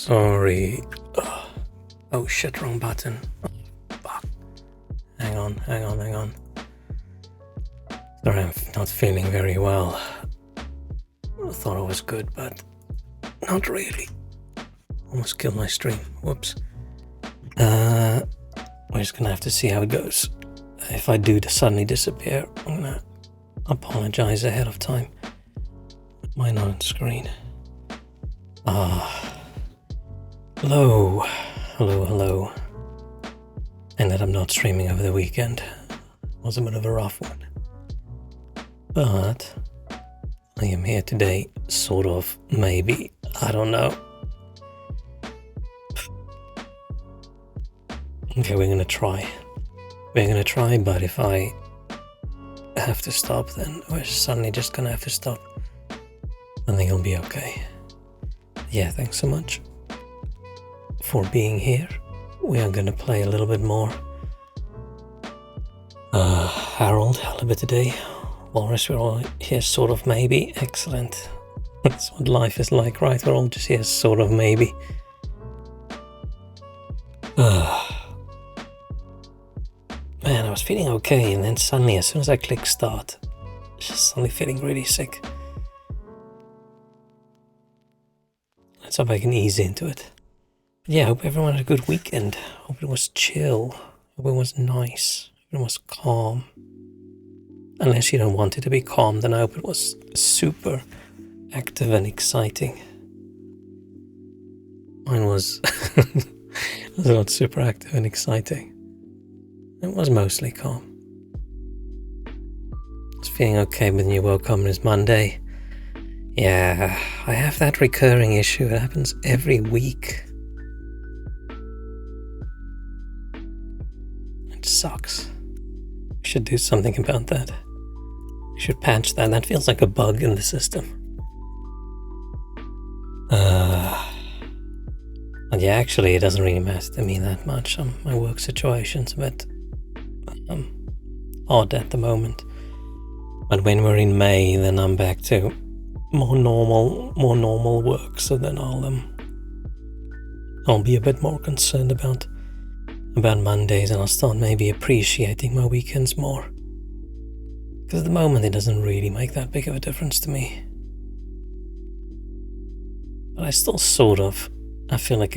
Sorry. Ugh. Oh shit, wrong button. Oh, fuck. Hang on. Sorry, I'm not feeling very well. I thought I was good, but not really. Almost killed my stream. Whoops. We're just gonna have to see how it goes. If I do suddenly disappear, I'm gonna apologize ahead of time. Mine on screen. Hello. And that I'm not streaming over the weekend was a bit of a rough one. But I am here today, sort of, maybe, I don't know. Okay, we're gonna try, but if I have to stop, then we're suddenly just gonna have to stop. I think it'll be okay. Yeah, thanks so much for being here. We are gonna play a little bit more halibut today. Walrus, we're all here, sort of, maybe. Excellent. That's what life is like, right? We're all just here, sort of, maybe. Man, I was feeling okay, and then suddenly, as soon as I click start, just suddenly feeling really sick. Let's hope I can ease into it. But yeah, I hope everyone had a good weekend. Hope it was chill. Hope it was nice. Hope it was calm. Unless you don't want it to be calm, then I hope it was super active and exciting. Mine was, was not super active and exciting. It was mostly calm. I was feeling okay, but then you woke up and it's Monday. Yeah, I have that recurring issue. It happens every week. It sucks. We should do something about that. We should patch that. That feels like a bug in the system. But yeah, actually, it doesn't really matter to me that much. My work situation's a bit odd at the moment. But when we're in May, then I'm back to more normal work. So then I'll be a bit more concerned about Mondays, and I'll start maybe appreciating my weekends more. Because at the moment, it doesn't really make that big of a difference to me. But I still sort of, I feel like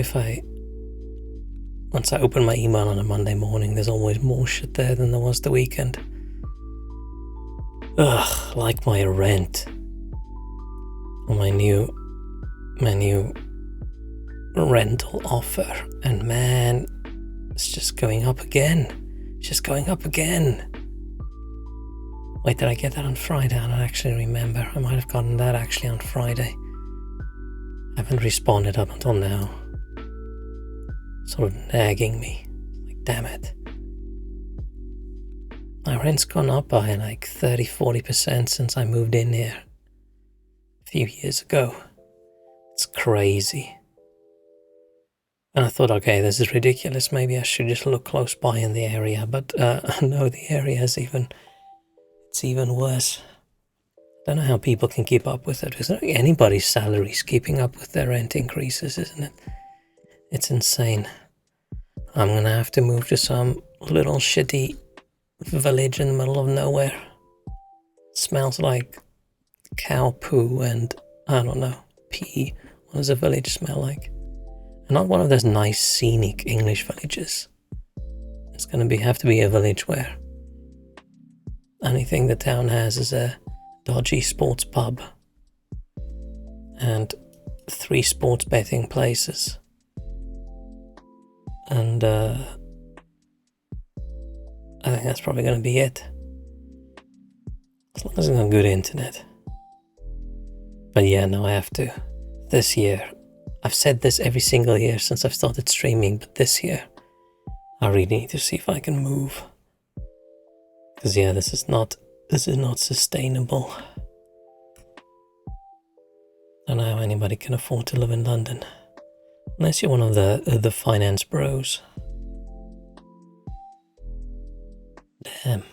once I open my email on a Monday morning, there's always more shit there than there was the weekend. Ugh, like my rent. Or my new rental offer. And man, it's just going up again. It's just going up again. Wait, did I get that on Friday? I don't actually remember. I might have gotten that actually on Friday. I haven't responded up until now. Sort of nagging me. Like, damn it. My rent's gone up by like 30-40% since I moved in here a few years ago. It's crazy. And I thought, okay, this is ridiculous. Maybe I should just look close by in the area. But no, the area is even worse. I don't know how people can keep up with it. It's not anybody's salaries keeping up with their rent increases, isn't it? It's insane. I'm gonna have to move to some little shitty village in the middle of nowhere. It smells like cow poo and, I don't know, pee. What does a village smell like? And not one of those nice scenic English villages. It's gonna have to be a village where anything the town has is a dodgy sports pub and 3 sports betting places, and I think that's probably going to be it, as long as I have good internet. But yeah, no, I have to. This year, I've said this every single year since I've started streaming, but this year I really need to see if I can move, because yeah, this is not sustainable. I don't know how anybody can afford to live in London. Unless you're one of the finance bros. Damn.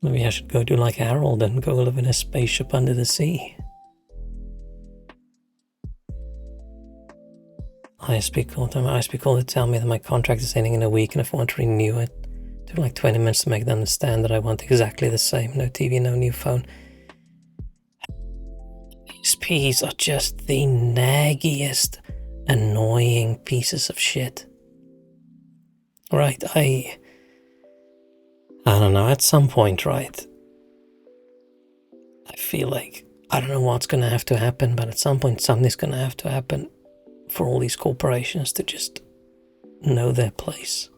Maybe I should go do like Harold and go live in a spaceship under the sea. ISP called them. ISP called to tell me that my contract is ending in a week and if I want to renew it. It took like 20 minutes to make them understand that I want exactly the same. No TV, no new phone. ISPs are just the naggiest, annoying pieces of shit. Right, I don't know, at some point, right, I feel like, I don't know what's going to have to happen, but at some point something's going to have to happen for all these corporations to just know their place.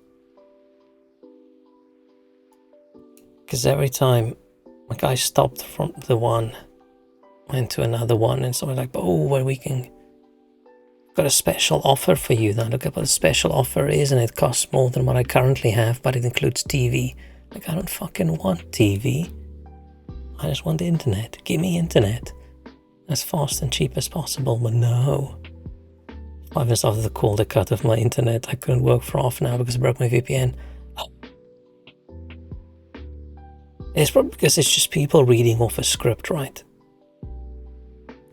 Because every time, like, I stopped from the one, went to another one, and someone's like, oh, well, we can, got a special offer for you now. Look at what the special offer is, and it costs more than what I currently have, but it includes TV. Like, I don't fucking want TV. I just want the internet. Give me internet. As fast and cheap as possible, but no. 5 minutes after the call, they cut off my internet. I couldn't work for half an hour because I broke my VPN. It's probably because it's just people reading off a script, right?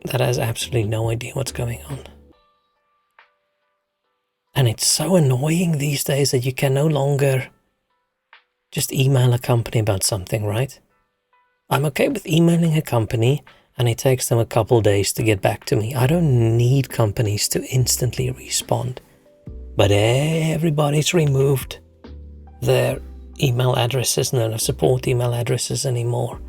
That has absolutely no idea what's going on. And it's so annoying these days that you can no longer just email a company about something, right? I'm okay with emailing a company and it takes them a couple days to get back to me. I don't need companies to instantly respond. But everybody's removed their email addresses and they don't support email addresses anymore.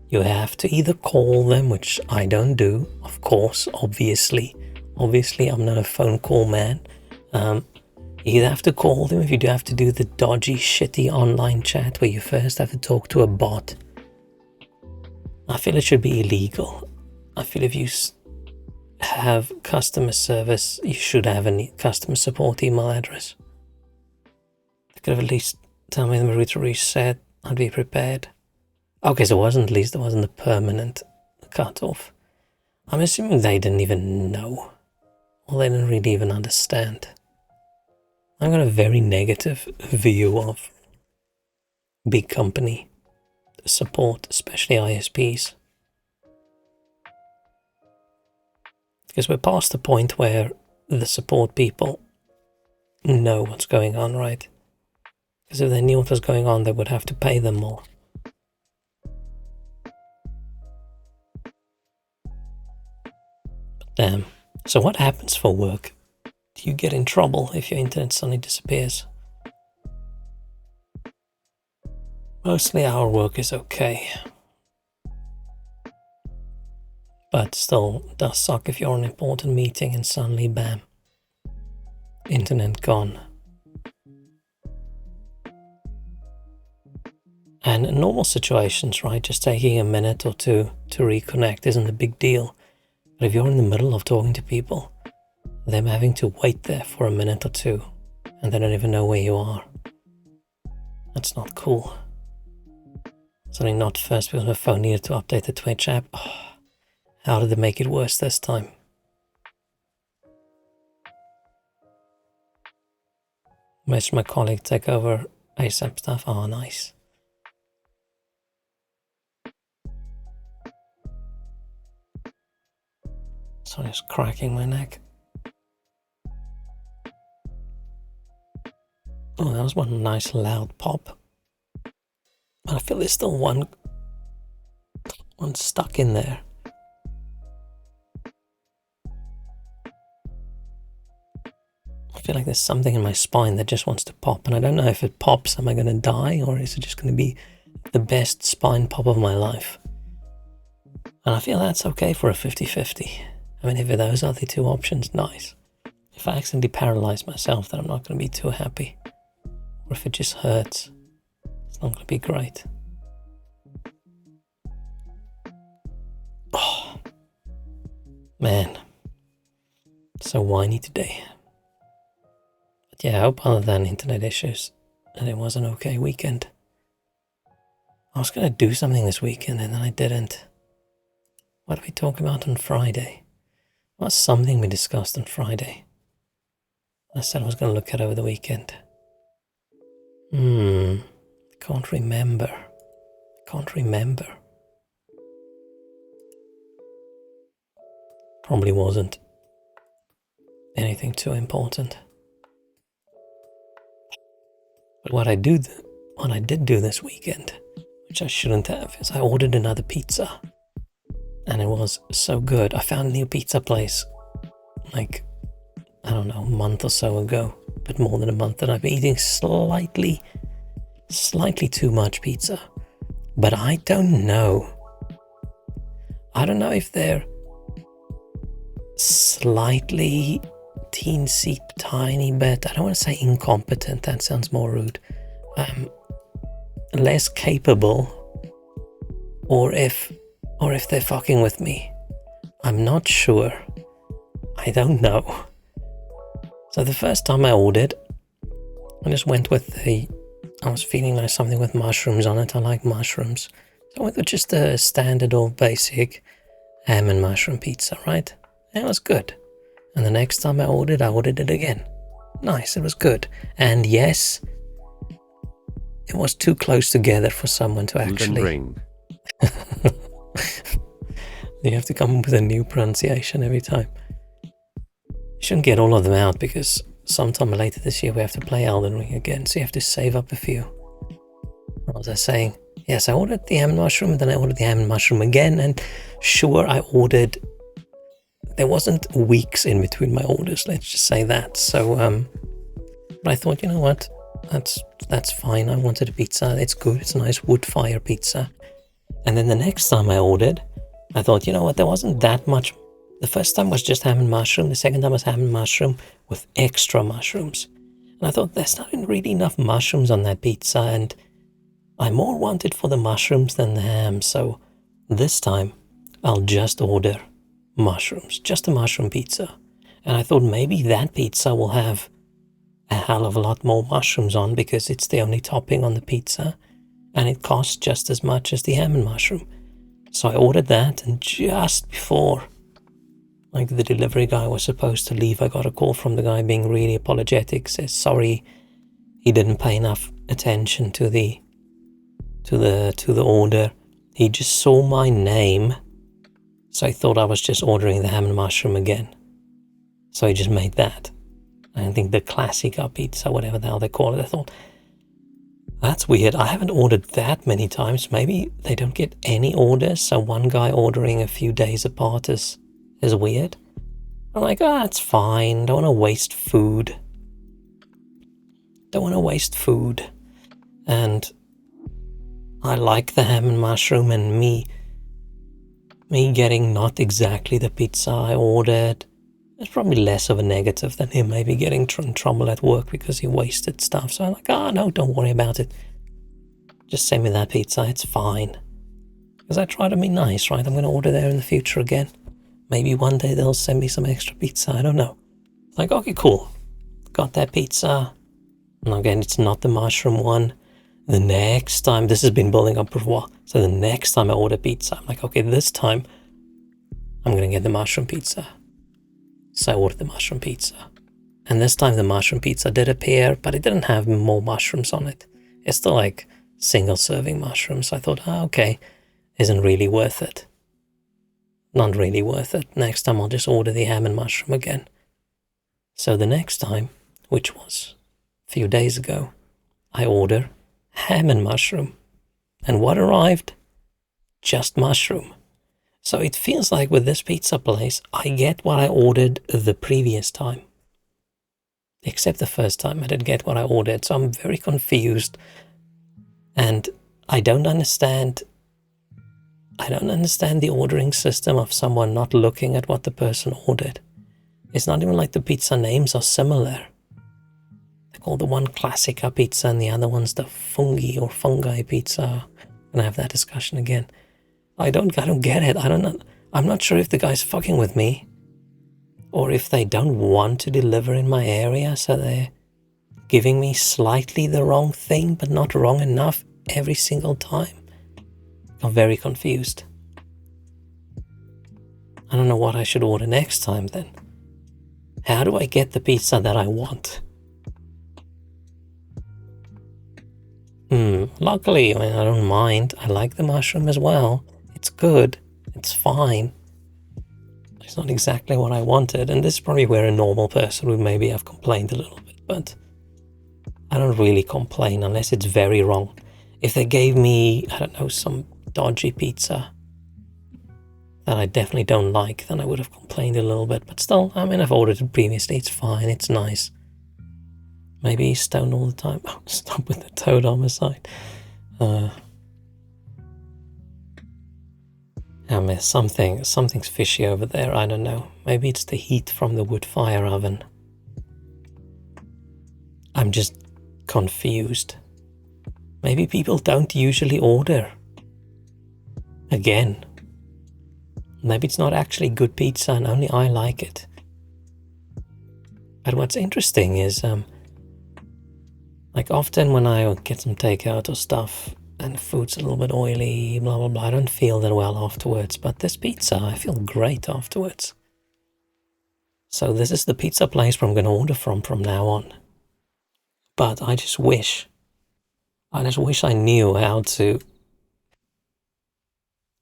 You have to either call them, which I don't do, of course, obviously. Obviously, I'm not a phone call man. You either have to call them if you do have to do the dodgy, shitty online chat where you first have to talk to a bot. I feel it should be illegal. I feel if you have customer service, you should have a customer support email address. They could have at least tell me the to reset. I'd be prepared. Okay, so at least it wasn't a permanent cutoff. I'm assuming they didn't even know. Or they didn't really even understand. I've got a very negative view of big company support, especially ISPs. Because we're past the point where the support people know what's going on, right? Because if they knew what was going on, they would have to pay them more. But damn. So what happens for work? Do you get in trouble if your internet suddenly disappears? Mostly our work is okay. But still, it does suck if you're on an important meeting and suddenly, bam, internet gone. And in normal situations, right, just taking a minute or two to reconnect isn't a big deal. But if you're in the middle of talking to people, them having to wait there for a minute or two, and they don't even know where you are, that's not cool. Certainly not first because my phone needed to update the Twitch app. Oh, how did they make it worse this time? Made my colleague take over ASAP stuff. Oh, nice. Sorry, it's cracking my neck. Oh, that was one nice loud pop. But I feel there's still one stuck in there. I feel like there's something in my spine that just wants to pop, and I don't know if it pops, am I going to die, or is it just going to be the best spine pop of my life? And I feel that's okay for a 50-50. I mean, if those are the two options, nice. If I accidentally paralyze myself, then I'm not going to be too happy. Or if it just hurts, it's not going to be great. Oh, man. So whiny today. But yeah, I hope other than internet issues, that it was an okay weekend. I was going to do something this weekend and then I didn't. What did we talk about on Friday? What's something we discussed on Friday? I said I was going to look at over the weekend. Can't remember. Probably wasn't. anything too important. But what I did do this weekend, which I shouldn't have, is I ordered another pizza. And it was so good. I found a new pizza place, like, I don't know, a month or so ago. But more than a month, that I've been eating slightly too much pizza. But I don't know. I don't know if they're slightly teensy tiny bit, I don't want to say incompetent, that sounds more rude, less capable, or if they're fucking with me. I'm not sure. I don't know. So the first time I ordered, I just went with I was feeling like something with mushrooms on it. I like mushrooms. So I went with just a standard or basic ham and mushroom pizza, right? And it was good. And the next time I ordered it again. Nice, it was good. And yes, it was too close together for someone to actually... You have to come up with a new pronunciation every time. You shouldn't get all of them out, because sometime later this year we have to play Elden Ring again, so you have to save up a few. What was I saying? Yes, I ordered the ham and mushroom, and then I ordered the ham and mushroom again, and sure, there wasn't weeks in between my orders, let's just say that. So, but I thought, you know what, that's fine. I wanted a pizza, it's good, it's a nice wood fire pizza. And then the next time I ordered, I thought, you know what, there wasn't that much. The first time was just ham and mushroom, the second time was ham and mushroom with extra mushrooms. And I thought, there's not really enough mushrooms on that pizza, and I more wanted for the mushrooms than the ham, so this time I'll just order mushrooms, just a mushroom pizza. And I thought maybe that pizza will have a hell of a lot more mushrooms on, because it's the only topping on the pizza and it costs just as much as the ham and mushroom. So I ordered that, and just before the delivery guy was supposed to leave, I got a call from the guy being really apologetic, says sorry, he didn't pay enough attention to the order. He just saw my name, so I thought I was just ordering the ham and mushroom again. So he just made that. I think the Classica pizza, whatever the hell they call it. I thought, that's weird. I haven't ordered that many times. Maybe they don't get any orders, so one guy ordering a few days apart is weird. I'm like, it's fine. Don't want to waste food. And I like the ham and mushroom, and me getting not exactly the pizza I ordered, it's probably less of a negative than him maybe getting in trouble at work because he wasted stuff. So I'm like, no, don't worry about it. Just send me that pizza, it's fine. Because I try to be nice, right? I'm going to order there in the future again. Maybe one day they'll send me some extra pizza, I don't know. Like, okay, cool. Got that pizza. And again, it's not the mushroom one. The next time, this has been building up for a while, so the next time I order pizza, I'm like, okay, this time I'm gonna get the mushroom pizza. So I ordered the mushroom pizza. And this time the mushroom pizza did appear, but it didn't have more mushrooms on it. It's still like single serving mushrooms. So I thought, okay, isn't really worth it. Not really worth it. Next time I'll just order the ham and mushroom again. So the next time, which was a few days ago, I order ham and mushroom. And what arrived? Just mushroom. So it feels like with this pizza place, I get what I ordered the previous time. Except the first time I didn't get what I ordered. So I'm very confused. And I don't understand the ordering system of someone not looking at what the person ordered. It's not even like the pizza names are similar. They call the one Classica pizza and the other one's the fungi pizza. And I have that discussion again. I don't get it. I'm not sure if the guy's fucking with me or if they don't want to deliver in my area, so they're giving me slightly the wrong thing, but not wrong enough every single time. I'm very confused. I don't know what I should order next time then. How do I get the pizza that I want? Luckily, I don't mind. I like the mushroom as well. It's good. It's fine. It's not exactly what I wanted, and this is probably where a normal person would maybe have complained a little bit, but I don't really complain unless it's very wrong. If they gave me, I don't know, some dodgy pizza that I definitely don't like, then I would have complained a little bit, but still, I mean, I've ordered it previously, it's fine, it's nice. Maybe he's stoned all the time. Oh, stop with the toad homicide. I mean, something's fishy over there, I don't know. Maybe it's the heat from the wood fire oven. I'm just confused. Maybe people don't usually order. Again. Maybe it's not actually good pizza and only I like it. But what's interesting is, like often when I get some takeout or stuff, and the food's a little bit oily, blah, blah, blah. I don't feel that well afterwards, but this pizza, I feel great afterwards. So this is the pizza place where I'm going to order from now on. But I just wish I knew how to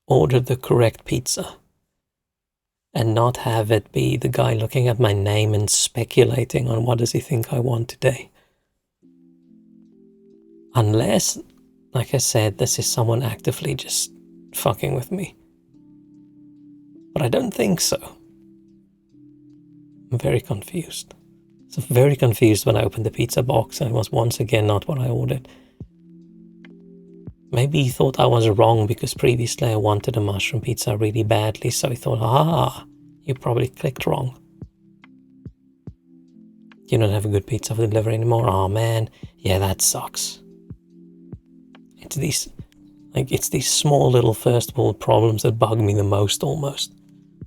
order the correct pizza and not have it be the guy looking at my name and speculating on what does he think I want today. Unless, like I said, this is someone actively just fucking with me. But I don't think so. I'm very confused. I was very confused when I opened the pizza box and it was once again not what I ordered. Maybe he thought I was wrong because previously I wanted a mushroom pizza really badly, so he thought, you probably clicked wrong. You don't have a good pizza for delivery anymore? Oh man, yeah, that sucks. It's these small little first world problems that bug me the most almost.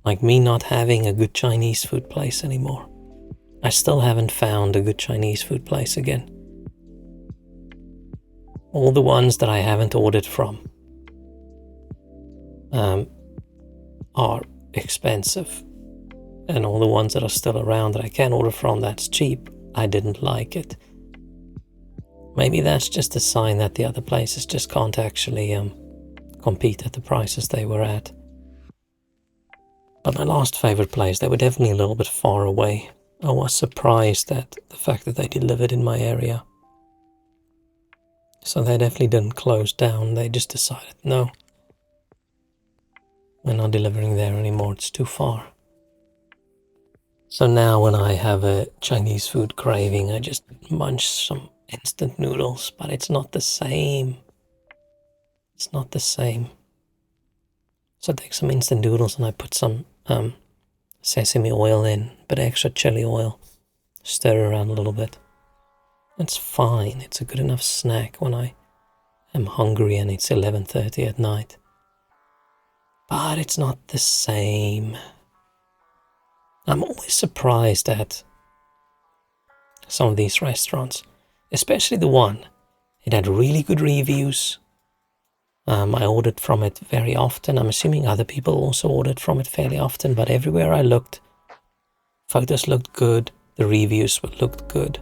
Like me not having a good Chinese food place anymore. I still haven't found a good Chinese food place again. All the ones that I haven't ordered from are expensive. And all the ones that are still around that I can order from that's cheap, I didn't like it. Maybe that's just a sign that the other places just can't actually compete at the prices they were at. But my last favorite place, they were definitely a little bit far away. I was surprised at the fact that they delivered in my area. So they definitely didn't close down, they just decided, no, we're not delivering there anymore, it's too far. So now when I have a Chinese food craving, I just munch some instant noodles, but it's not the same. It's not the same. So I take some instant noodles and I put some sesame oil in, but extra chili oil. Stir around a little bit. It's fine. It's a good enough snack when I am hungry and it's 11:30 at night. But it's not the same. I'm always surprised at some of these restaurants, especially the one. It had really good reviews. I ordered from it very often. I'm assuming other people also ordered from it fairly often, but everywhere I looked, photos looked good, the reviews looked good.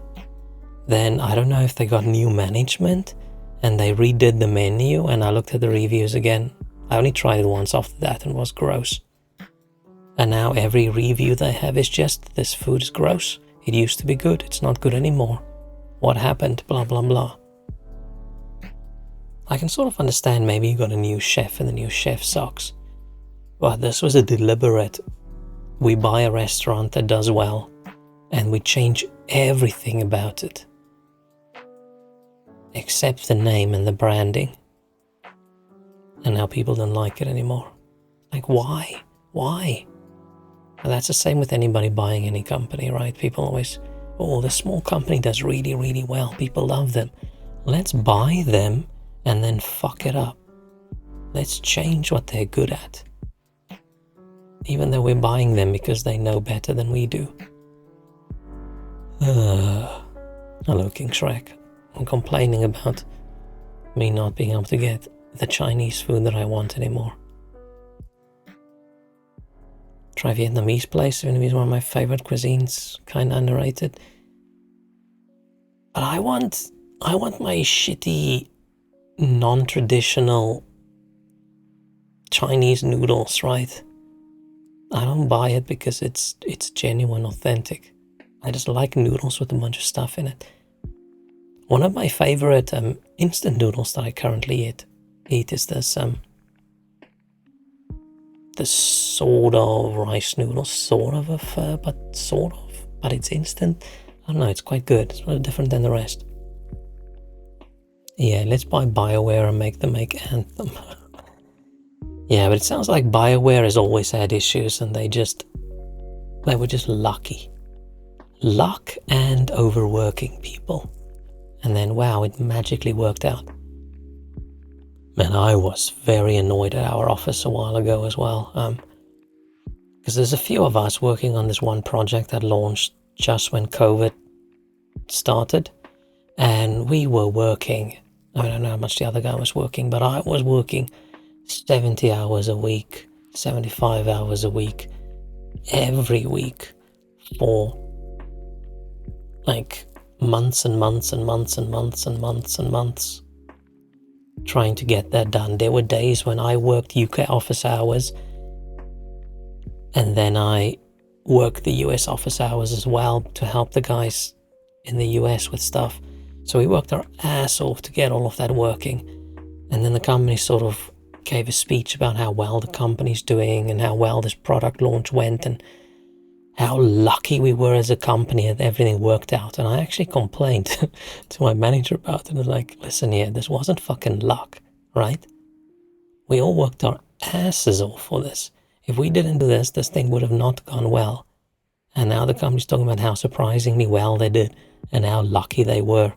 Then I don't know if they got new management and they redid the menu, and I looked at the reviews again. I only tried it once after that and it was gross. And now every review they have is just, this food is gross. It used to be good, it's not good anymore. What happened? Blah, blah, blah. I can sort of understand maybe you got a new chef and the new chef sucks. But this was a deliberate, we buy a restaurant that does well and we change everything about it. Except the name and the branding. And now people don't like it anymore. Like, why? Why? Well, that's the same with anybody buying any company, right? People always, oh, this small company does really, really well. People love them. Let's buy them and then fuck it up. Let's change what they're good at. Even though we're buying them because they know better than we do. Hello, King Shrek. I'm complaining about me not being able to get the Chinese food that I want anymore. Try Vietnamese place. Vietnamese is one of my favorite cuisines. Kinda underrated. But I want my shitty, non-traditional Chinese noodles, right? I don't buy it because it's genuine, authentic. I just like noodles with a bunch of stuff in it. One of my favorite instant noodles that I currently eat is this sort of rice noodles, sort of a pho, but it's instant. I don't know, it's quite good. It's a little different than the rest. Yeah, let's buy BioWare and make them make Anthem. Yeah, but it sounds like BioWare has always had issues and they were just lucky. Luck and overworking people. And then, wow, it magically worked out. Man, I was very annoyed at our office a while ago as well. Because there's a few of us working on this one project that launched just when COVID started. And we were working, I don't know how much the other guy was working, but I was working 70 hours a week, 75 hours a week, every week for like months and months and months and months and months and months trying to get that done. There were days when I worked UK office hours and then I worked the US office hours as well to help the guys in the US with stuff. So we worked our ass off to get all of that working. And then the company sort of gave a speech about how well the company's doing and how well this product launch went and how lucky we were as a company that everything worked out. And I actually complained to my manager about it. I was like, listen here, this wasn't fucking luck, right? We all worked our asses off for this. If we didn't do this, this thing would have not gone well. And now the company's talking about how surprisingly well they did and how lucky they were.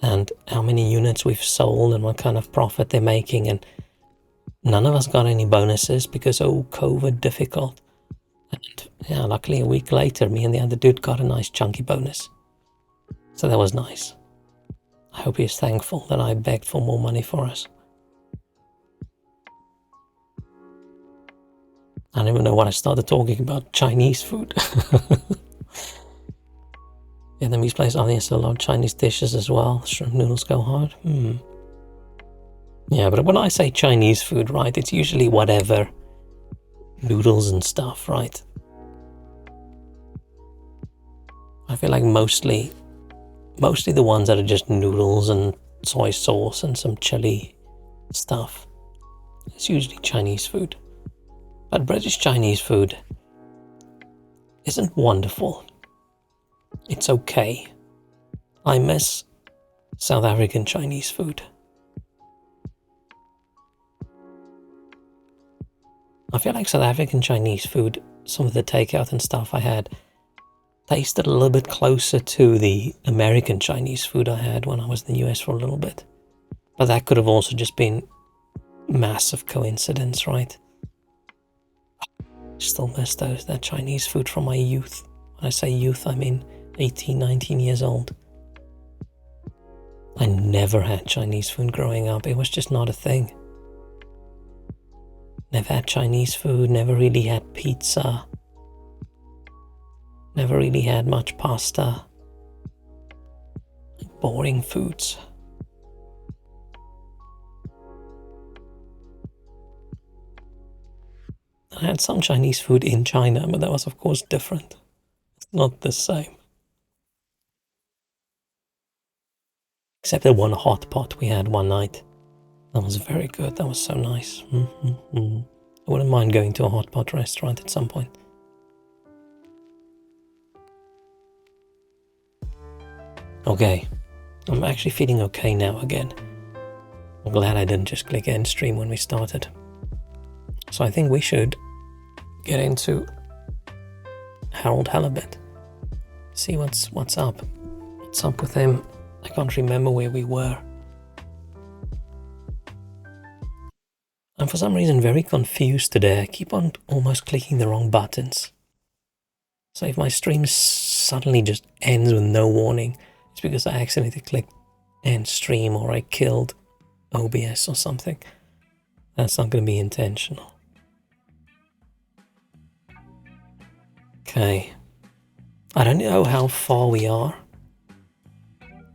And how many units we've sold and what kind of profit they're making. And none of us got any bonuses because, COVID difficult. And yeah, luckily a week later, me and the other dude got a nice chunky bonus. So that was nice. I hope he's thankful that I begged for more money for us. I don't even know what I started talking about. Chinese food. Vietnamese place, oh, there's a lot of Chinese dishes as well. Shrimp noodles go hard. Yeah, but when I say Chinese food, right, it's usually whatever. Noodles and stuff, right? I feel like mostly the ones that are just noodles and soy sauce and some chili stuff. It's usually Chinese food. But British Chinese food isn't wonderful. It's okay. I miss South African Chinese food. I feel like South African Chinese food, some of the takeout and stuff I had, tasted a little bit closer to the American Chinese food I had when I was in the US for a little bit. But that could have also just been massive coincidence, right? Still miss that Chinese food from my youth. When I say youth, I mean 18, 19 years old. I never had Chinese food growing up. It was just not a thing. Never had Chinese food, never really had pizza. Never really had much pasta. Boring foods. I had some Chinese food in China, but that was of course different. It's not the same. Except that one hot pot we had one night. That was very good. That was so nice. I wouldn't mind going to a hot pot restaurant at some point. Okay. I'm actually feeling okay now again. I'm glad I didn't just click end stream when we started. So I think we should get into Harold Halibut. See what's up. What's up with him? I can't remember where we were. I'm for some reason very confused today. I keep on almost clicking the wrong buttons. So if my stream suddenly just ends with no warning, it's because I accidentally clicked end stream or I killed OBS or something. That's not going to be intentional. Okay. I don't know how far we are.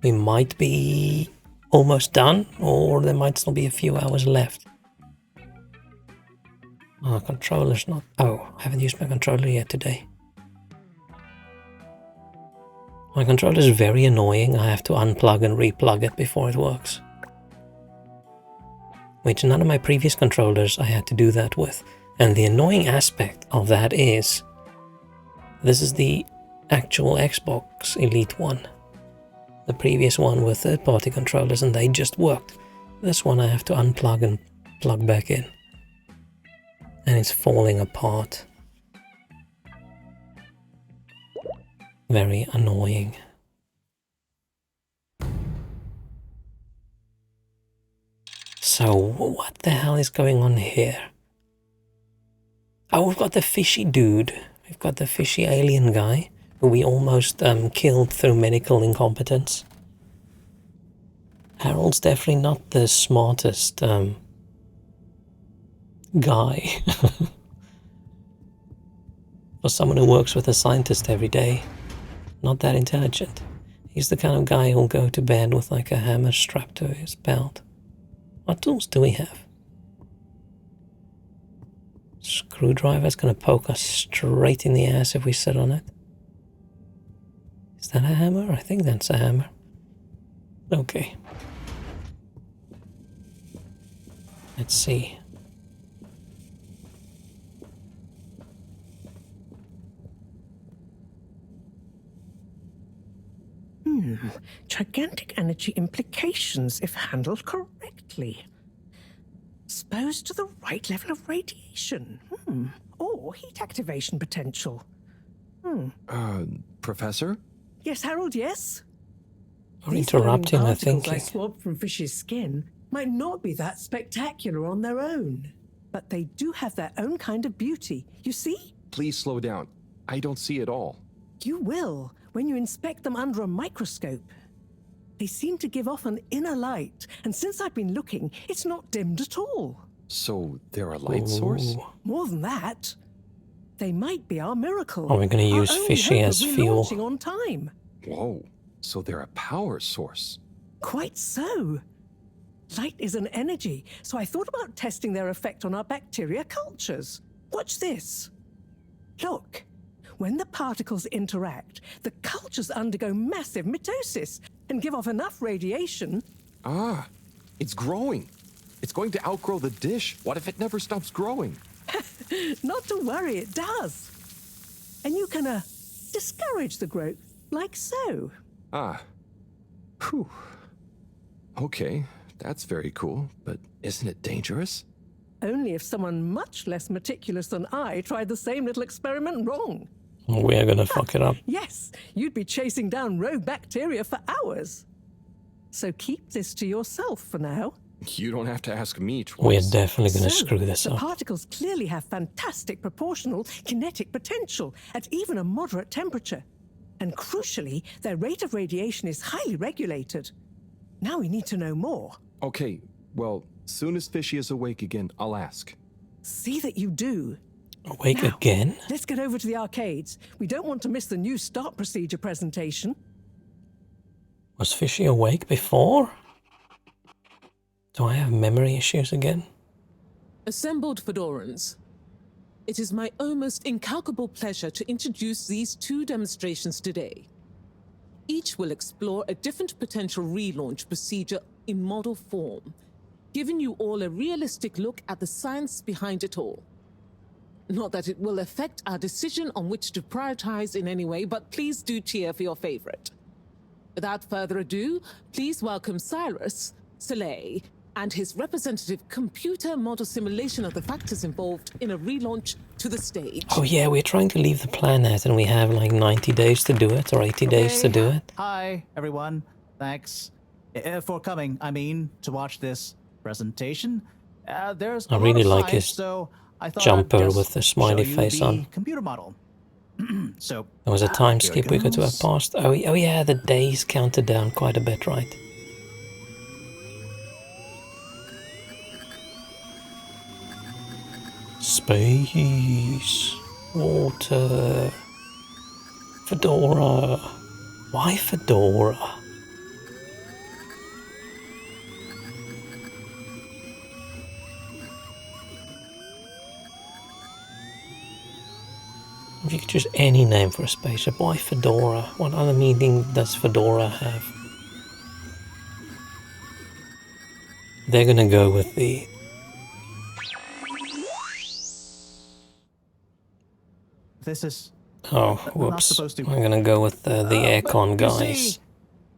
We might be almost done, or there might still be a few hours left. Oh, controller's not... Oh, I haven't used my controller yet today. My controller is very annoying. I have to unplug and replug it before it works. Which none of my previous controllers I had to do that with. And the annoying aspect of that is... This is the actual Xbox Elite one. The previous one with third-party controllers and they just worked. This one I have to unplug and plug back in. And it's falling apart. Very annoying. So, what the hell is going on here? Oh, we've got the fishy dude. We've got the fishy alien guy who we almost killed through medical incompetence. Harold's definitely not the smartest guy. For someone who works with a scientist every day, not that intelligent. He's the kind of guy who'll go to bed with like a hammer strapped to his belt. What tools do we have? Screwdriver's gonna poke us straight in the ass if we sit on it. Is that a hammer? I think that's a hammer. Okay. Let's see. Gigantic energy implications if handled correctly. Exposed to the right level of radiation. Or heat activation potential. Professor? Yes, Harold, yes? You're interrupting my These glowing particles thinking. I swabbed from fish's skin might not be that spectacular on their own. But they do have their own kind of beauty, you see? Please slow down. I don't see it all. You will when you inspect them under a microscope. They seem to give off an inner light, and since I've been looking, it's not dimmed at all. So they're a light source? More than that, they might be our miracle. Are we going to use Our only fishy hope as of fuel? relaunching on time. Whoa, so they're a power source. Quite so. Light is an energy, so I thought about testing their effect on our bacteria cultures. Watch this. Look. When the particles interact, the cultures undergo massive mitosis and give off enough radiation. Ah, it's growing. It's going to outgrow the dish. What if it never stops growing? Not to worry, it does. And you can discourage the growth, like so. Ah. Whew. Okay, that's very cool, but isn't it dangerous? Only if someone much less meticulous than I tried the same little experiment wrong. We're gonna fuck it up. Yes, you'd be chasing down rogue bacteria for hours. So keep this to yourself for now. You don't have to ask me We're twice. definitely gonna So, screw this the up. particles clearly have fantastic proportional kinetic potential at even a moderate temperature. And crucially, their rate of radiation is highly regulated. Now we need to know more. Okay, well, soon as Fishy is awake again, I'll ask. See that you do. Awake Now, again? Let's get over to the arcades. We don't want to miss the new start procedure presentation. Was Fishy awake before? Do I have memory issues again? Assembled Fedorans, it is my almost incalculable pleasure to introduce these two demonstrations today. Each will explore a different potential relaunch procedure in model form, giving you all a realistic look at the science behind it all. Not that it will affect our decision on which to prioritize in any way, but please do cheer for your favorite. Without further ado, please welcome Cyrus, Soleil, and his representative computer model simulation of the factors involved in a relaunch to the stage. Oh yeah, we're trying to leave the planet and we have like 90 days to do it, or 80 days to do it. Hi, everyone. Thanks for coming, to watch this presentation. There's I a really lot of like science, his so I thought jumper I'd just with the smiley show you face the on. computer model. So There was a time here it skip we could have goes. passed. Oh yeah, the days counted down quite a bit, right? Space, water, Fedora. Why Fedora? If you could choose any name for a spaceship, why Fedora? What other meaning does Fedora have? They're gonna go with the... This is Oh, not whoops. supposed to. I'm gonna go with the aircon But you guy's see,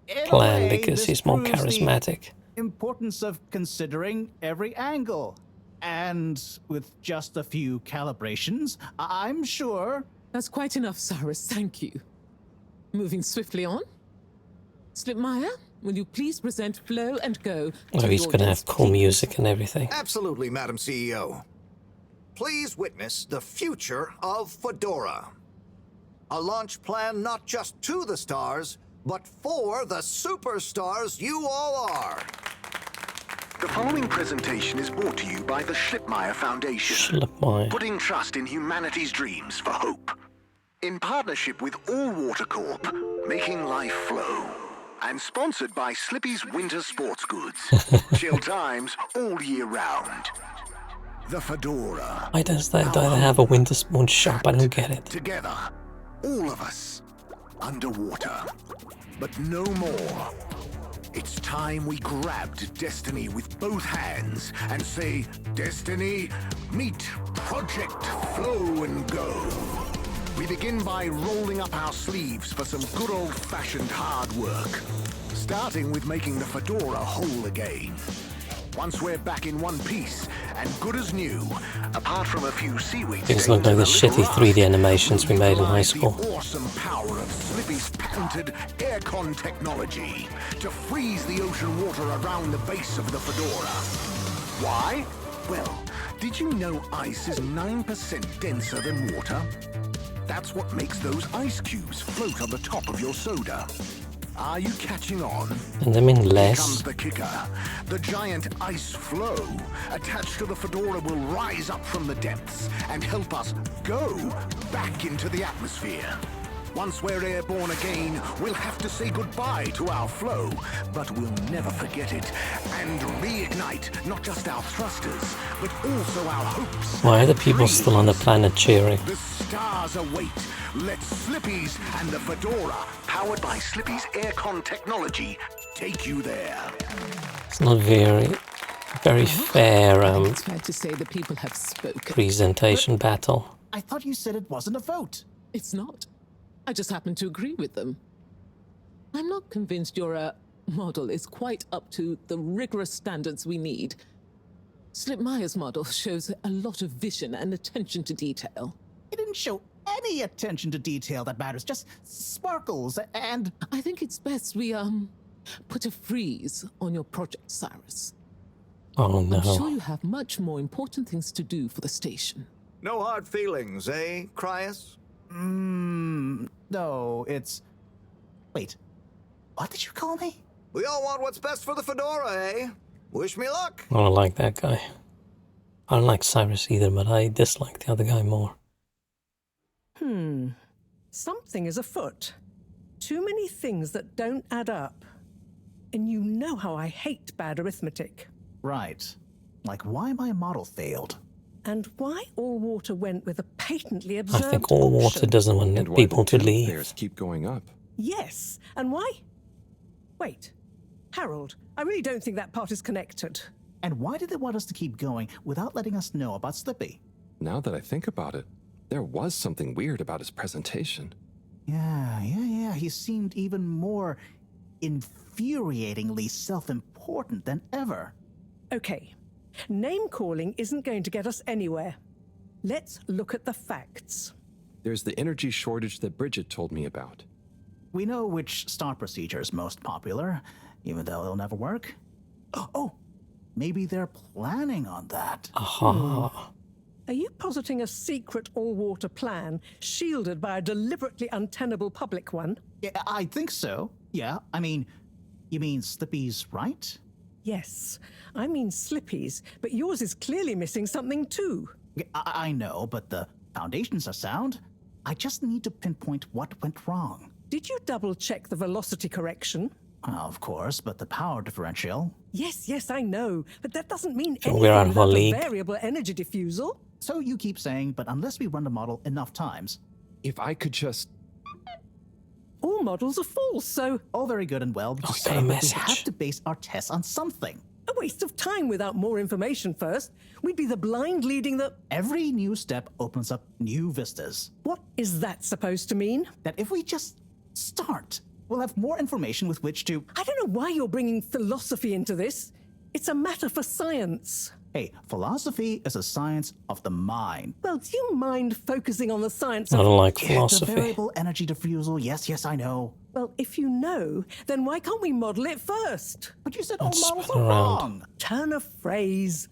in a plan way, because this he's more proves the charismatic. importance of considering every angle. And with just a few calibrations, I'm sure. That's quite enough, Cyrus. Thank you. Moving swiftly on. Slipmire, will you please present Flow and Go to Oh, the he's gonna audience, have cool please? music and everything. Absolutely, Madam CEO. Please witness the future of Fedora. A launch plan not just to the stars, but for the superstars you all are. The following presentation is brought to you by the Schlipmeyer Foundation, Schlipmeyer. putting trust in humanity's dreams for hope. In partnership with All Water Corp, making life flow. And sponsored by Slippy's Winter Sports Goods. Chill times all year round. The Fedora. Why does that guy have a winter sports shop? I don't get it. Together, all of us, underwater. But no more. It's time we grabbed Destiny with both hands and say, Destiny, meet Project Flow and Go. We begin by rolling up our sleeves for some good old-fashioned hard work, starting with making the Fedora whole again. Once we're back in one piece and good as new, apart from a few seaweed Things look like the shitty 3D animations we made in high school. The awesome power of Slippy's patented aircon technology to freeze the ocean water around the base of the Fedora. Why? Well, did you know ice is 9% denser than water? That's what makes those ice cubes float on the top of your soda. Are you catching on? And I mean Here less. comes the kicker. The giant ice flow attached to the Fedora will rise up from the depths and help us go back into the atmosphere. Once we're airborne again, we'll have to say goodbye to our flow, but we'll never forget it and reignite not just our thrusters, but also our hopes. Why are the people still on the planet cheering? The stars await. Let Slippy's and the Fedora, powered by Slippy's aircon technology, take you there. It's not very fair It's fair to say the people have spoken. presentation battle. I thought you said it wasn't a vote. It's not. I just happen to agree with them. I'm not convinced your model is quite up to the rigorous standards we need. Slipmeyer's model shows a lot of vision and attention to detail. It didn't show any attention to detail that matters, just sparkles and... I think it's best we, put a freeze on your project, Cyrus. Oh I'm sure no. you have much more important things to do for the station. No hard feelings, eh, Cryus? No, it's... Wait, what did you call me? We all want what's best for the Fedora, eh? Wish me luck. I don't like that guy. I don't like Cyrus either, but I dislike the other guy more. Something is afoot. Too many things that don't add up. And you know how I hate bad arithmetic. Right. Like why my model failed. And why All Water went with a patently I absurd think All Water option. doesn't want And why people the to tooth leave. bears keep going up. Yes, and why? Wait, Harold, I really don't think that part is connected. And why did they want us to keep going without letting us know about Slippy? Now that I think about it, there was something weird about his presentation. Yeah. He seemed even more infuriatingly self-important than ever. Okay, name-calling isn't going to get us anywhere. Let's look at the facts. There's the energy shortage that Bridget told me about. We know which start procedure is most popular, even though it'll never work. Oh, maybe they're planning on that. Aha. Are you positing a secret all-water plan shielded by a deliberately untenable public one? Yeah, I think so. Yeah, I mean, you mean Slippy's right? Yes, I mean Slippy's, but yours is clearly missing something too. Yeah, I know, but the foundations are sound. I just need to pinpoint what went wrong. Did you double-check the velocity correction? Of course, but the power differential. Yes, I know, but that doesn't mean So anything we're out of our without a league. variable energy diffusal. So you keep saying, but unless we run the model enough times, if I could just... All models are false, so All very good and well, but Oh, to got a say, but we message. have to base our tests on something. a waste of time without more information first. We'd be the blind leading the... Every new step opens up new vistas. What is that supposed to mean? That if we just start, we'll have more information with which to... I don't know why you're bringing philosophy into this. It's a matter for science. Hey, philosophy is a science of the mind. Well, do you mind focusing on the science I of... don't like The philosophy. variable energy diffusal, yes, I know. Well, if you know, then why can't we model it first? But you said all Let's models spin are around. wrong. Turn a phrase.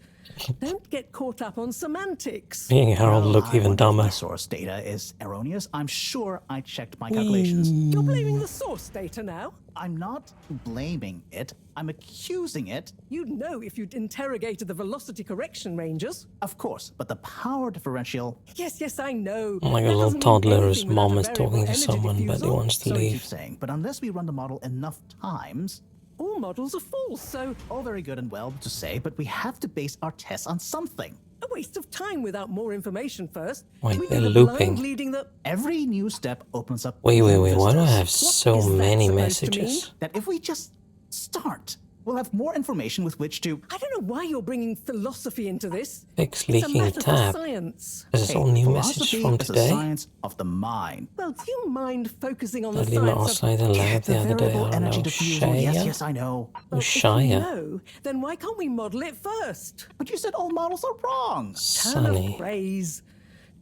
Don't get caught up on semantics. Being Harold Well, look I even wonder if dumber. my source data is erroneous. I'm sure I checked my calculations. You're blaming the source data now? I'm not blaming it. I'm accusing it. You'd know if you'd interrogated the velocity correction ranges. Of course, but the power differential... Yes, I know. Like a That little doesn't mean toddler, his anything without mom a is variable talking to energy someone, but he diffusal. wants to So I keep leave. saying, but unless we run the model enough times... All models are false, so All very good and well to say, but we have to base our tests on something. a waste of time without more information first. Wait, We'd they're be the blind looping. leading the... Every new step opens up Wait, new why do I vistas. have so is that many supposed to mean? messages? That if we just start, we'll have more information with which to... I don't know why you're bringing philosophy into this. Fix It's a leaking matter tab. for science. Is this Hey, all new philosophy message from is a today? science of the mind. Well, do you mind focusing on the Did I leave my science of... oscillator loud The the other day? I variable don't energy know. diffusal, Shaya? yes, I know. Well, if you Shia. know, then why can't we model it first? But you said all models are wrong. Turn a Sunny. phrase.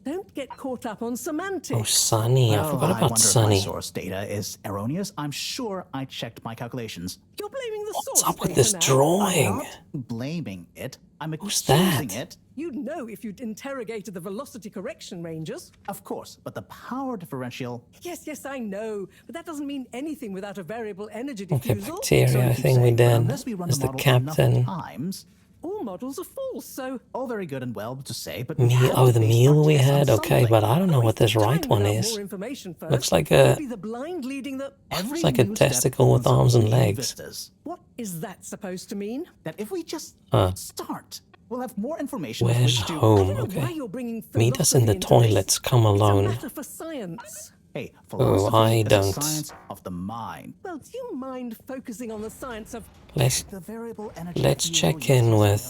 Don't get caught up on semantics. Oh, Sunny. I Well, forgot I about wonder Sunny. if my source data is erroneous. I'm sure I checked my calculations. You're blaming the What's source up with data this now. I'm drawing? not blaming it. I'm Who's accusing that? it. You'd know if you'd interrogated the velocity correction ranges. Of course, but the power differential... Yes, I know, but that doesn't mean anything without a variable energy Okay, diffusal. bacteria, So I you keep think we saying, but did. unless we run Is the the model captain. enough times... All models are false, so... All very good and well to say, but... Me, we have oh, to the base meal our we tests on had? Okay, something. but I don't know what this Time right one without is. more information first. Looks like We'd a... be the blind leading the... Every like a new step testicle with opens up arms and new legs. vistas. What is that supposed to mean? That if we just Huh. start, we'll have more information with Where's which to... home? I don't know why Okay. you're bringing Meet us in the philosophy into this. toilets. Come alone. It's a matter for science. Hey, philosophy I is don't. a science of the mind. Well, do you mind focusing on the science of... Let's The variable energy let's diffusal, check yes, in I with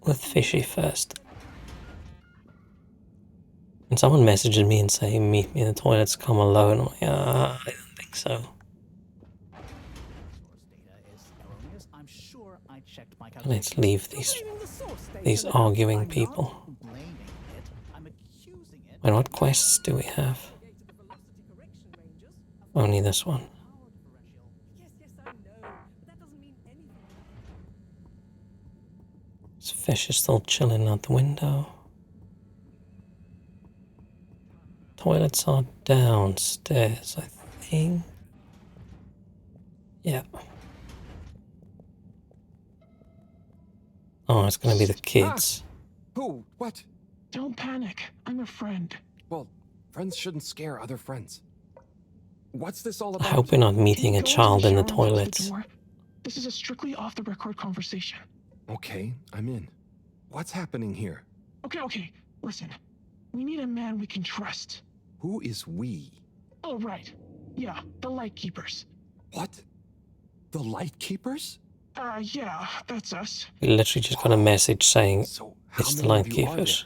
know. Fishy first. And someone messages me and saying, meet me in the toilets, come alone. I'm like, I don't think so. Source data is erroneous. I'm sure I checked my Let's calculations. leave these Blaming the source data these now. arguing I'm people. not. Blaming it. I'm accusing it. Wait, what quests do we have? Interrogated the velocity correction ranges. Only this one. Yes, I know, but that doesn't mean anything. This fish is still chilling out the window. Toilets are downstairs, I think. Yeah. Oh, it's gonna be the kids. Who? What? Don't panic. I'm a friend. Well, friends shouldn't scare other friends. What's this all I about? hope we're not Can meeting you a go to child in the shower and close toilets. door? This is a strictly off-the-record conversation. Okay, I'm in. What's happening here? Okay. Listen. We need a man we can trust. Who is we? Oh, right. Yeah, the Lightkeepers. What? The Lightkeepers? Yeah, that's us. We literally just got a message saying So how it's the many of you are Lightkeepers.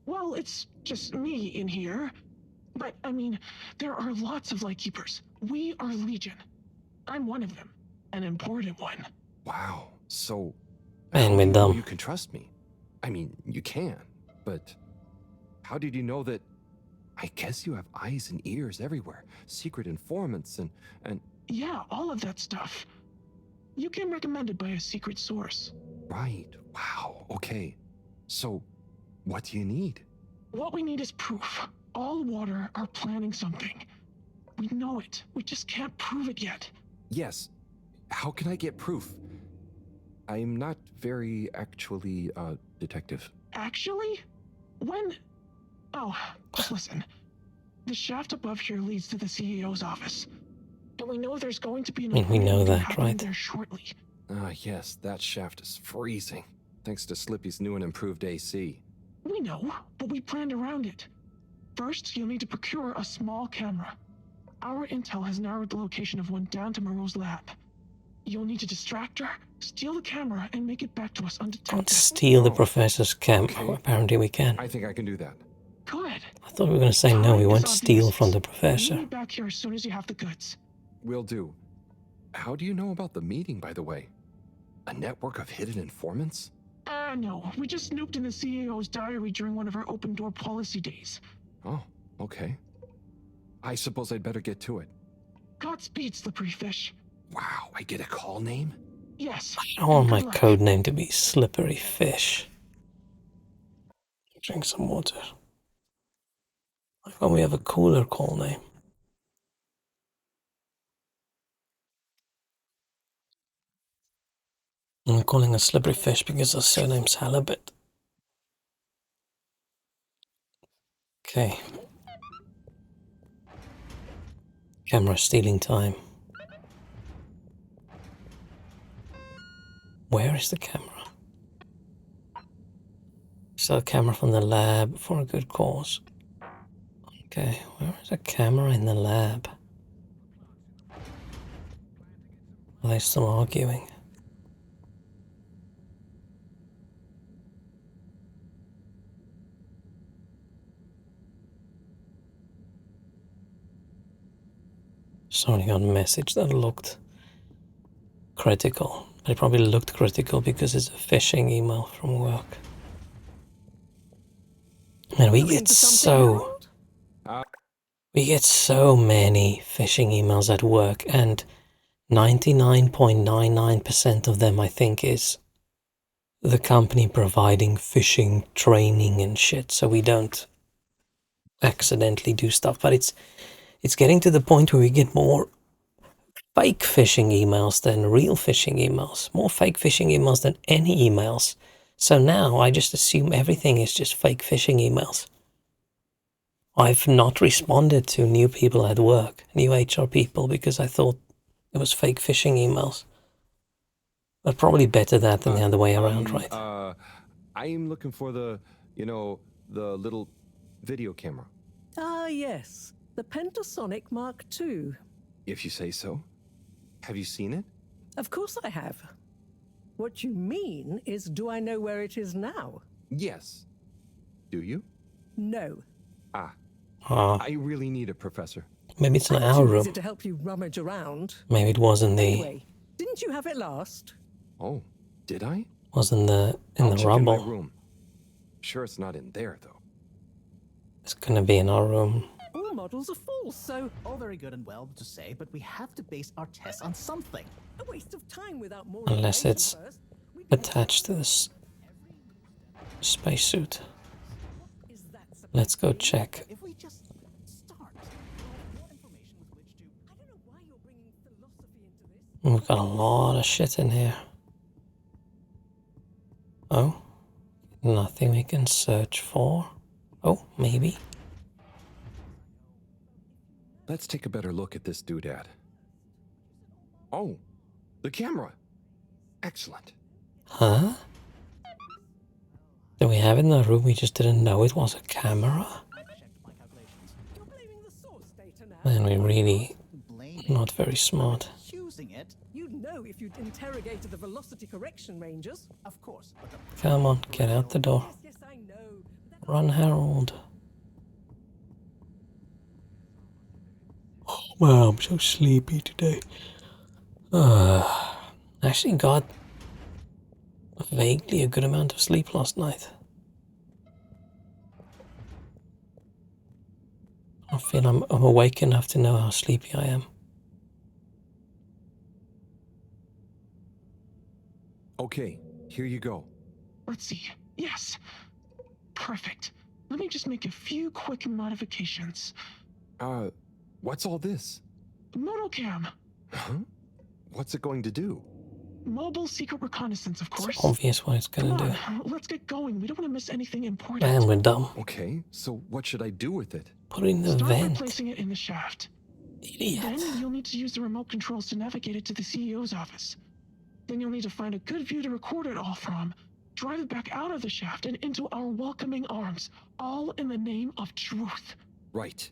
Well, it's just me in here. But, I mean, there are lots of Lightkeepers. We are Legion. I'm one of them. An important one. there? Wow. So Man, how do we're you know dumb. you can trust me? I mean, you can, but how did you know that? I guess you have eyes and ears everywhere, secret informants and Yeah, all of that stuff. You came recommended by a secret source. right. Wow. Okay. So what do you need? What we need is proof. All water are planning something. We know it. We just can't prove it yet. Yes. How can I get proof? I'm not very actually detective. Actually, when... Oh, just listen. The shaft above here leads to the CEO's office. And we know there's going to be an I mean, we know appointment that, happening right? there shortly. Ah, yes, that shaft is freezing. Thanks to Slippy's new and improved AC. We know, but we planned around it. First, you'll need to procure a small camera. Our intel has narrowed the location of one down to Moreau's lab. You'll need to distract her, steal the camera, and make it back to us undetected. Can't steal the professor's camera. Okay. Apparently we can. I think I can do that. Good. I thought we were going to say no, we won't steal from the Meet professor. me back here as soon as you have the goods. Will do. How do you know about the meeting, by the way? A network of hidden informants? No. We just snooped in the CEO's diary during one of our open door policy days. Oh, okay. I suppose I'd better get to it. Godspeed, slippery fish. Wow, I get a call name? Yes. I want my good luck. code name to be Slippery Fish. Drink some water. Why can't we have a cooler call name? I'm calling her Slippery Fish because her surname's Halibut. Okay. Camera stealing time. Where is the camera? Sell a camera from the lab for a good cause. Okay, where is a camera in the lab? Are they still arguing? Somebody got a message that looked critical. But it probably looked critical because it's a phishing email from work. And we get so many phishing emails at work, and 99.99% of them I think is the company providing phishing training and shit, so we don't accidentally do stuff. But it's getting to the point where we get more fake phishing emails than real phishing emails. More fake phishing emails than any emails. So now I just assume everything is just fake phishing emails. I've not responded to new people at work, new HR people, because I thought it was fake phishing emails. But probably better that than the other way around, right? I'm looking for the little video camera. Ah, yes. The Pentasonic Mark II. If you say so. Have you seen it? Of course I have. What you mean is, do I know where it is now? Yes. Do you? No. I really need it, Professor. Maybe it's in I'm our too room. busy to help you rummage around. Maybe it was in the Anyway, didn't you have it last? Oh, did I? was in the I'll check in my rubble. room. Sure it's not in there, though. It's gonna be in our room. All models are false, so All very good and well to say, but we have to base our tests on something. a waste of time without more Unless information it's first. We don't attached to this spacesuit. know. Is that supposed Let's go to be? check. If we just start, more information with which to. I don't know why you're bringing philosophy into this. We've got a lot of shit in here. Oh, nothing we can search for. Oh, maybe. Let's take a better look at this doodad. Oh, the camera. Excellent. Huh? Do we have it in the room? We just didn't know it was a camera? You're blaming the source data now. Man, we really Blame not very smart. using it, You'd know if you'd interrogated the velocity correction rangers. of course. But the Come on, get out the door. Yes, I know. But Run, Harold. Oh, wow, I'm so sleepy today. Actually got vaguely a good amount of sleep last night. I feel I'm awake enough to know how sleepy I am. Okay, here you go. Let's see. Yes. Perfect. Let me just make a few quick modifications. What's all this? Modal cam. Huh? What's it going to do? Mobile secret reconnaissance, of course. It's obvious what it's Come gonna do. on, let's get going. We don't want to miss anything important. Man, we're dumb. Okay, so what should I do with it? Put it in the Start by vent. placing it in the shaft. Idiot. Then you'll need to use the remote controls to navigate it to the CEO's office. Then you'll need to find a good view to record it all from. drive it back out of the shaft and into our welcoming arms, all in the name of truth. Right.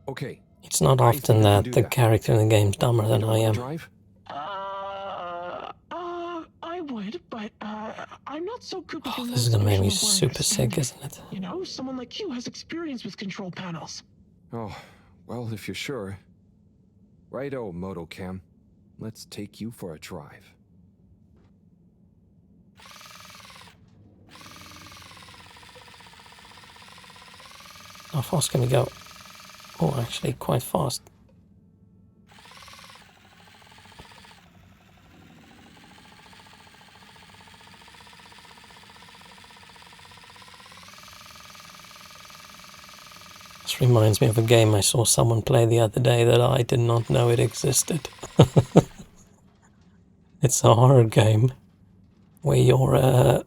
Okay. It's not I think often I can that do the that. character in the game's dumber than You I wanna am. drive? I would, but I'm not so good with Oh, remote this is gonna make me spatial super awareness, sick, and, isn't it? you know, someone like you has experience with control panels. Oh, well, if you're sure. Righto, Motocam. Let's take you for a drive. How fast can we go? Oh, actually, quite fast. This reminds me of a game I saw someone play the other day that I did not know it existed. It's a horror game where you're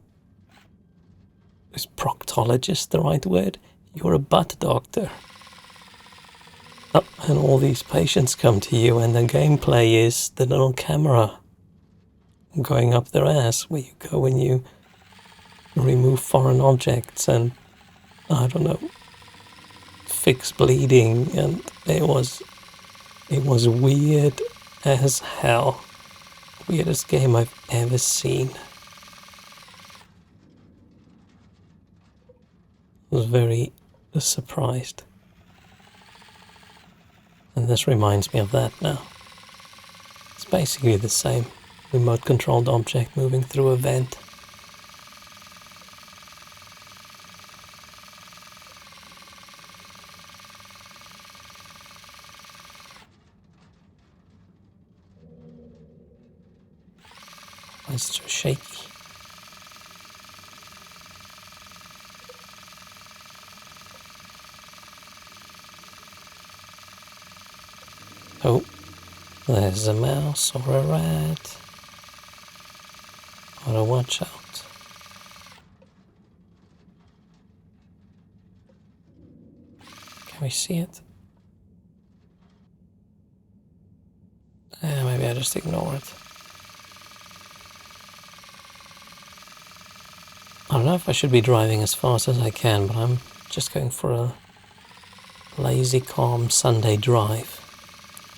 is proctologist the right word? You're a butt doctor. Oh, and all these patients come to you, and the gameplay is the little camera going up their ass where you go and you remove foreign objects and, I don't know, fix bleeding, and it was weird as hell. Weirdest game I've ever seen. I was very surprised. And this reminds me of that now. It's basically the same. Remote controlled object moving through a vent. It's so shaky. Oh, there's a mouse or a rat. Gotta watch out. Can we see it? Maybe I just ignore it. I don't know if I should be driving as fast as I can, but I'm just going for a lazy, calm Sunday drive.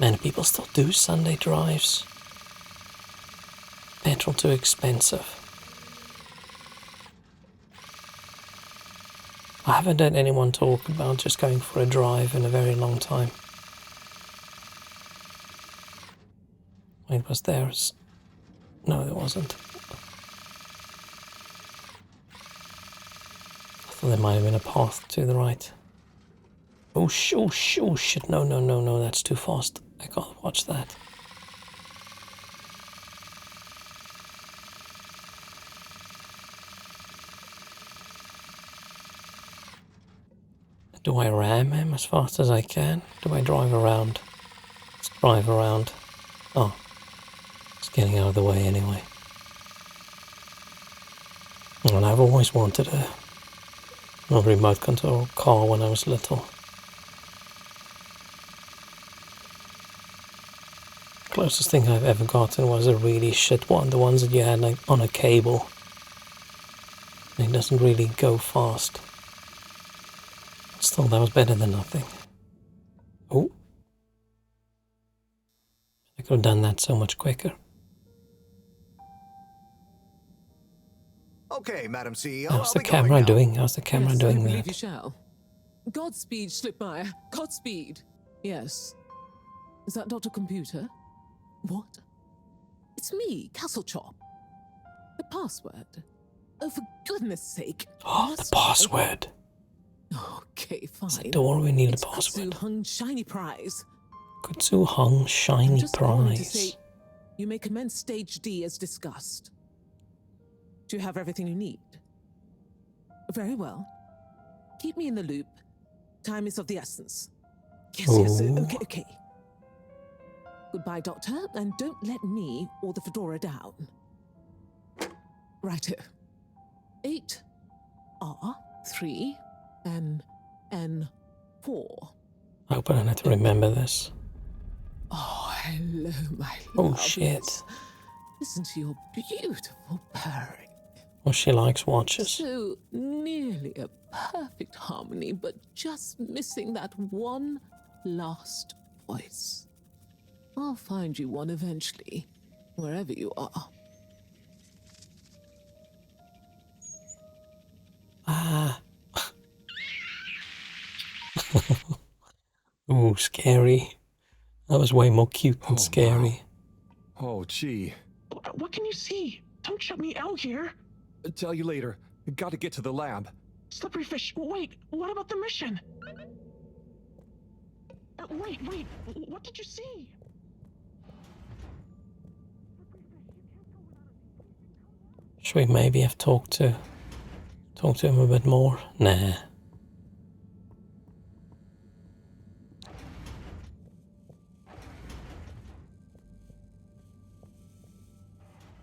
Many people still do Sunday drives. Petrol too expensive. I haven't heard anyone talk about just going for a drive in a very long time. Wait, was there? No, there wasn't. I thought there might have been a path to the right. Oh shit, no, that's too fast. I can't watch that. Do I ram him as fast as I can? Do I drive around? Let's drive around. Oh, it's getting out of the way anyway. And I've always wanted a remote control car when I was little. Closest thing I've ever gotten was a really shit one, the ones that you had like on a cable. It doesn't really go fast. Still, that was better than nothing. Oh. I could have done that so much quicker. Okay, Madam CEO. How's are the we going camera now? doing? How's the camera Yes, I doing believe that? you shall. Godspeed, Schlipmeyer. Godspeed. Yes. Is that Dr. Computer? What? It's me, Castlechop. The password. Oh, for goodness sake. Oh, the password. Okay, fine. It's the door, we need a It's password. Kutsu Hung Shiny Prize. Kutsu Hung Shiny Just calling to Prize. say you may commence Stage D as discussed. Do you have everything you need? Very well. Keep me in the loop. Time is of the essence. Yes, Ooh. okay. Goodbye, Doctor, and don't let me or the fedora down. Righto. 8 R3 N 4. I hope I don't have to remember this. Oh, hello, my Oh, lovelies. shit. Listen to your beautiful purring. Well, she likes watches. So nearly a perfect harmony, but just missing that one last voice. I'll find you one eventually, wherever you are. Ah. Ooh, scary. That was way more cute than scary. Wow. Oh, gee. What can you see? Don't shut me out here. Tell you later. Gotta get to the lab. Slippery fish. Wait, what about the mission? Wait. What did you see? Should we maybe have talked to him a bit more? Nah.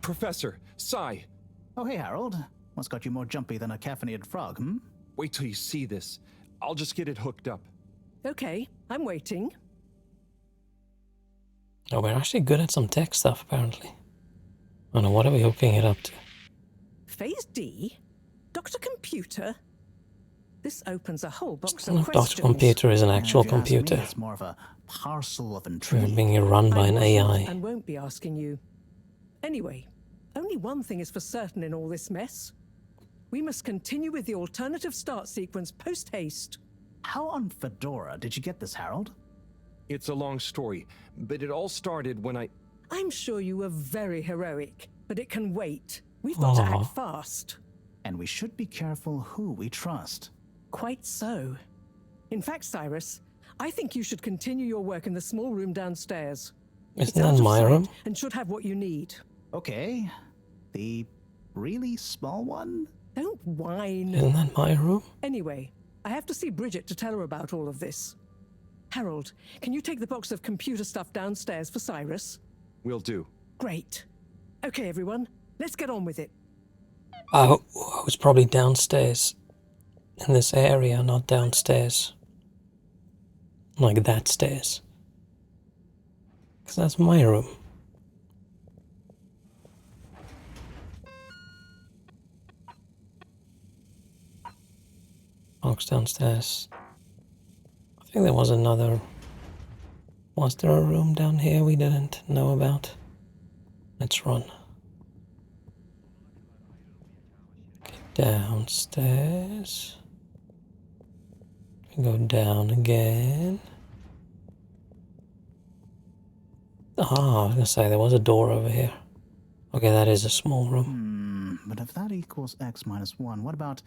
Professor, Sai, Oh, hey, Harold. What's got you more jumpy than a caffeinated frog, hmm? wait till you see this. I'll just get it hooked up. Okay, I'm waiting. Oh, we're actually good at some tech stuff, apparently. Oh no, what are we hooking it up to? Phase D? Dr. Computer? This opens a whole box Well, of Dr. questions. Computer is an actual If you ask me, computer. it's more of a parcel of We're intrigue. being run by I an wasn't AI. and won't be asking you. Anyway, only one thing is for certain in all this mess. We must continue with the alternative start sequence post-haste. How on Fedora did you get this, Harold? It's a long story, but it all started when I... I'm sure you were very heroic, but it can wait. We've got to Aw. act fast. And we should be careful who we trust. Quite so. In fact, Cyrus, I think you should continue your work in the small room downstairs. Isn't It's out that of my sight room? and should have what you need. Okay. The really small one? Don't whine. Isn't that my room? Anyway, I have to see Bridget to tell her about all of this. Harold, can you take the box of computer stuff downstairs for Cyrus? Will do. Great. Okay, everyone, let's get on with it. Oh, I was probably downstairs. In this area, not downstairs. Like that stairs. Because that's my room. Box downstairs. I think there was another... Was there a room down here we didn't know about? Let's run. Get downstairs. We go down again. Ah, I was gonna say there was a door over here. Okay, that is a small room. But if that equals x minus 1, what about...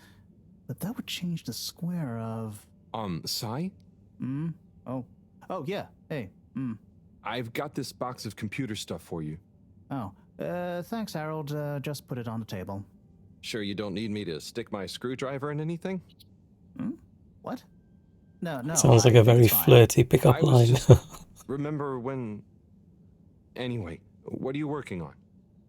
But that would change the square of... Sai? Oh, yeah. Hey. I've got this box of computer stuff for you. Oh. Thanks, Harold. Just put it on the table. Sure you don't need me to stick my screwdriver in anything? What? No. Sounds like I a think very it's fine. flirty pickup I was line. just... Remember when... Anyway, what are you working on?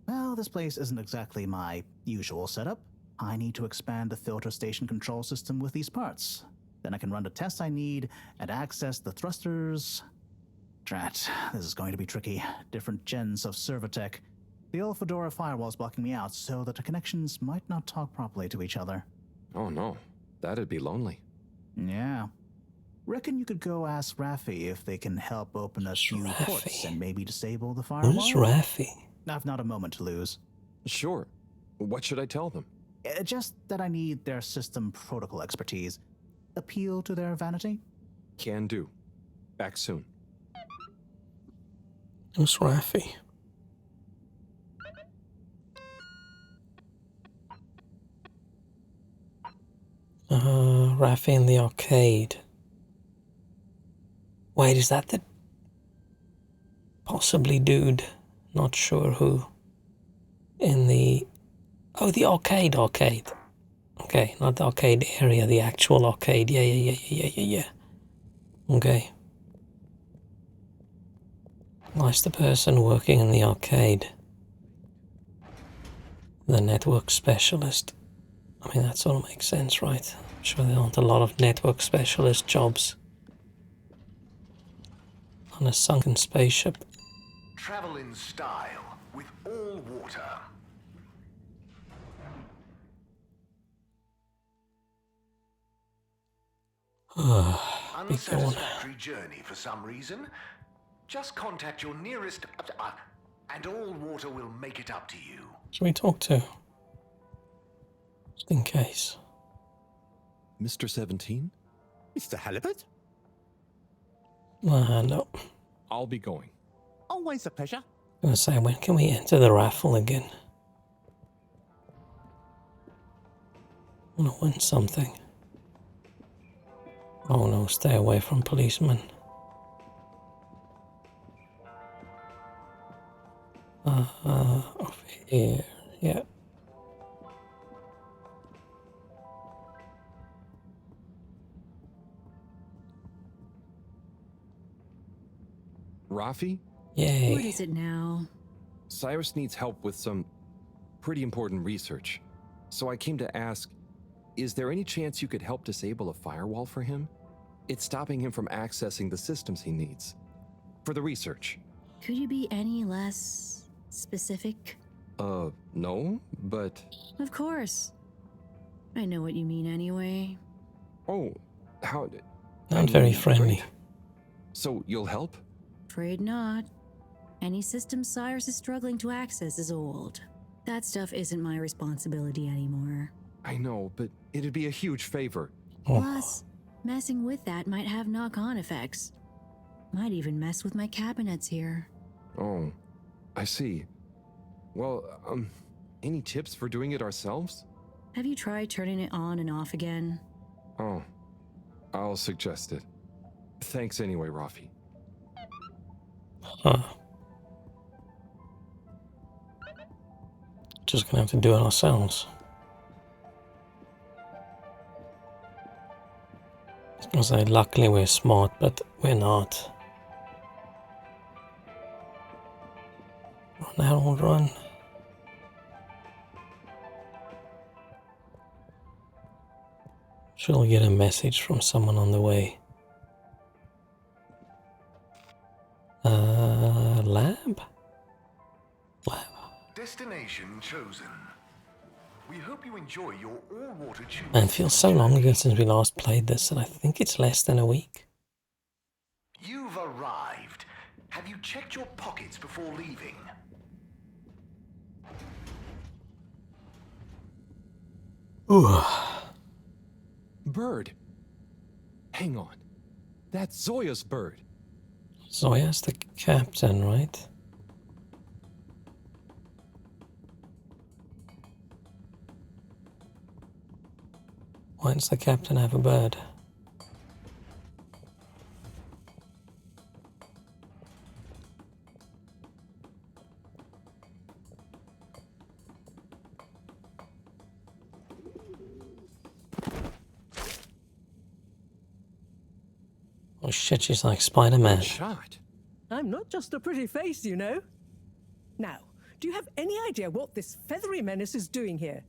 Well, this place isn't exactly my usual setup. I need to expand the filter station control system with these parts. Then I can run the tests I need and access the thrusters. Drat, this is going to be tricky. Different gens of server tech. The old Fedora firewall's blocking me out so that the connections might not talk properly to each other. Oh no, that'd be lonely. Yeah. Reckon you could go ask Raffi if they can help open a few Raffi? ports and maybe disable the firewall? Who's Raffi? I've not a moment to lose. Sure. What should I tell them? Just that I need their system protocol expertise. Appeal to their vanity? Can do. Back soon. Who's Raffi? Raffi in the arcade. Wait, is that the... Possibly dude. Not sure who. In the... Oh, the arcade. Okay, not the arcade area, the actual arcade. Yeah. Okay. Nice, the person working in the arcade. The network specialist. I mean, that sort of makes sense, right? I'm sure there aren't a lot of network specialist jobs on a sunken spaceship. Travel in style with all water. Big yawn. Unsatisfactory journey for some reason? Just contact your nearest... and all water will make it up to you. Should we talk to? Just in case. Mr. 17? Mr. Halibut? No. I'll be going. Always a pleasure. I'm gonna say, when can we enter the raffle again? I wanna win something. Oh no, stay away from policemen. Over here, yeah. Rafi? Yay. What is it now? Cyrus needs help with some pretty important research. So I came to ask, is there any chance you could help disable a firewall for him? It's stopping him from accessing the systems he needs. For the research. Could you be any less specific? No, but... Of course. I know what you mean anyway. Oh, how... Not very friendly. great. So you'll help? Afraid not. Any system Cyrus is struggling to access is old. That stuff isn't my responsibility anymore. I know, but it'd be a huge favor. Oh. Plus, messing with that might have knock-on effects. Might even mess with my cabinets here. Oh, I see. Well, any tips for doing it ourselves? Have you tried turning it on and off again? Oh, I'll suggest it. Thanks anyway, Rafi. Huh. Just gonna have to do it ourselves. I was gonna say, luckily we're smart, but we're not. Run, Harold, run. She'll get a message from someone on the way. Lab? Lab. Destination chosen. We hope you enjoy your all-water tube. Man, it feels so long ago since we last played this, and I think it's less than a week. You've arrived. Have you checked your pockets before leaving? Ooh. Bird! Hang on. That's Zoya's bird. Zoya's the captain, right? Why does the captain have a bird? Oh shit, she's like Spider-Man. Shot. I'm not just a pretty face, you know. Now, do you have any idea what this feathery menace is doing here?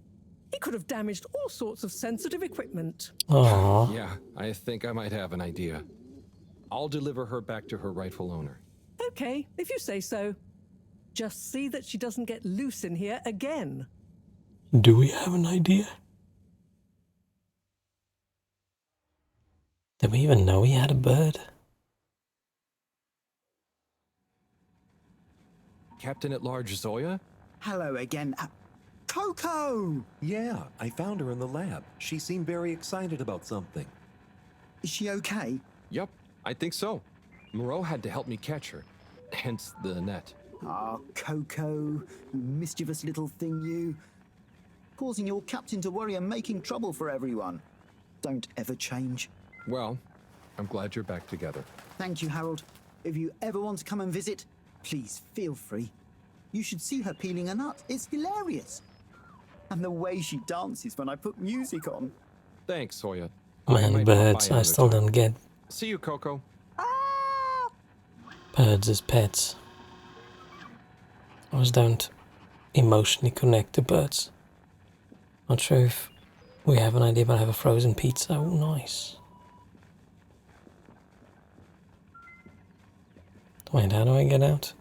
He could have damaged all sorts of sensitive equipment. Aww. Yeah, I think I might have an idea. I'll deliver her back to her rightful owner. Okay, if you say so. Just see that she doesn't get loose in here again. Do we have an idea? Did we even know he had a bird? Captain at Large Zoya? Hello again. Coco! Yeah, I found her in the lab. She seemed very excited about something. Is she okay? Yup, I think so. Moreau had to help me catch her. Hence the net. Ah, Coco, you mischievous little thing, you. Causing your captain to worry and making trouble for everyone. Don't ever change. Well, I'm glad you're back together. Thank you, Harold. If you ever want to come and visit, please feel free. You should see her peeling a nut. It's hilarious. And the way she dances when I put music on. Thanks, Zoya. Man, birds, I still don't get See you, Coco. birds as pets. I just don't emotionally connect to birds. Not sure if we have an idea, but I have a frozen pizza. Oh, nice. Wait, how do I get out?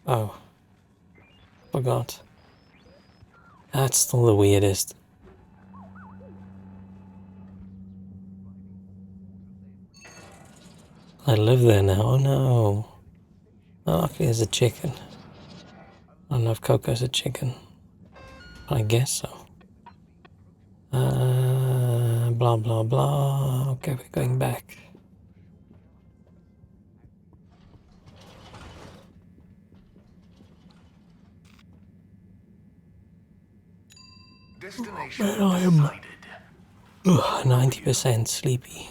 Oh, Forgot. That's still the weirdest. I live there now. Oh no. Oh, luckily there's a chicken. I don't know if Coco's a chicken. I guess so. Blah blah blah. Okay, we're going back. Destination I am decided. 90% sleepy.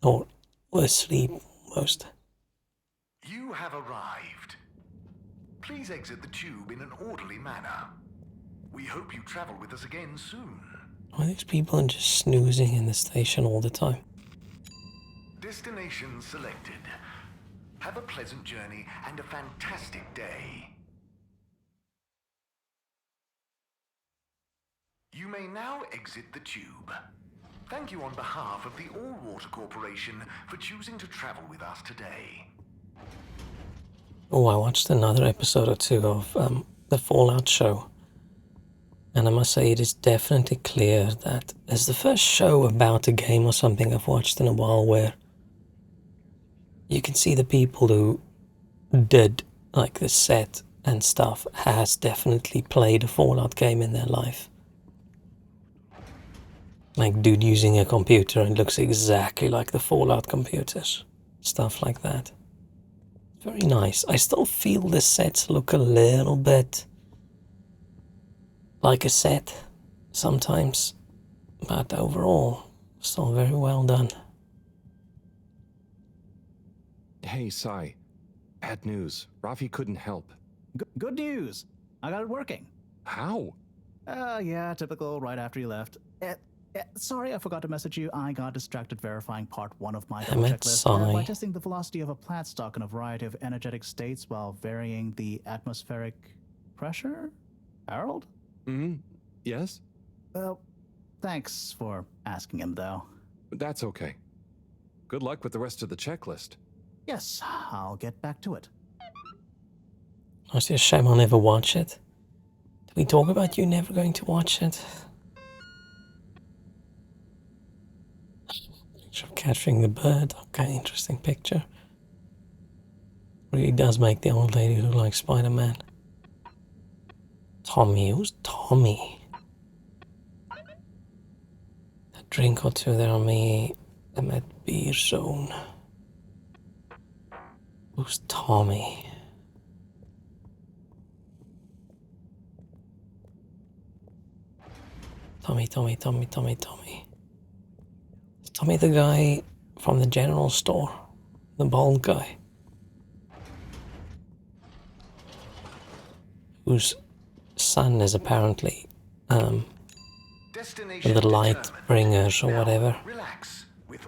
Or asleep almost. You have arrived. Please exit the tube in an orderly manner. We hope you travel with us again soon. Why these people are just snoozing in the station all the time? Destination selected. Have a pleasant journey and a fantastic day. You may now exit the tube. Thank you on behalf of the All Water Corporation for choosing to travel with us today. Oh, I watched another episode or two of the Fallout show. And I must say it is definitely clear that it's the first show about a game or something I've watched in a while where you can see the people who did like the set and stuff has definitely played a Fallout game in their life. Like dude using a computer and looks exactly like the Fallout computers. Stuff like that. Very nice. I still feel the sets look a little bit like a set sometimes, but overall, still very well done. Hey, Sai. Bad news. Rafi couldn't help. Good news. I got it working. How? Yeah, typical right after you left. Sorry, I forgot to message you. I got distracted verifying part 1 of my double checklist by testing the velocity of a plant stock in a variety of energetic states while varying the atmospheric pressure? Harold? Yes? Well, thanks for asking him, though. That's okay. Good luck with the rest of the checklist. Yes, I'll get back to it. It's a shame I'll never watch it. Did we talk about you never going to watch it? Picture of catching the bird. Okay, interesting picture. Really does make the old lady look like Spider-Man. Tommy, who's Tommy? A drink or two there on me. I'm at beer zone. Who's Tommy? Tommy. Is Tommy the guy from the general store? The bald guy? Whose son is apparently the light bringers or whatever.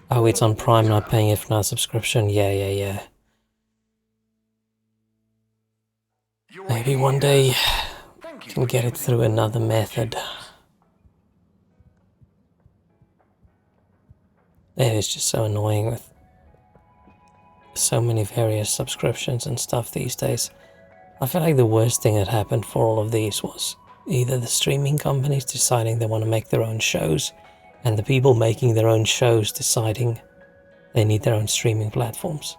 Oh, it's on Prime, not paying it for our subscription. Yeah. Maybe one day we can get it through another method. It is just so annoying with so many various subscriptions and stuff these days. I feel like the worst thing that happened for all of these was either the streaming companies deciding they want to make their own shows, and the people making their own shows deciding they need their own streaming platforms.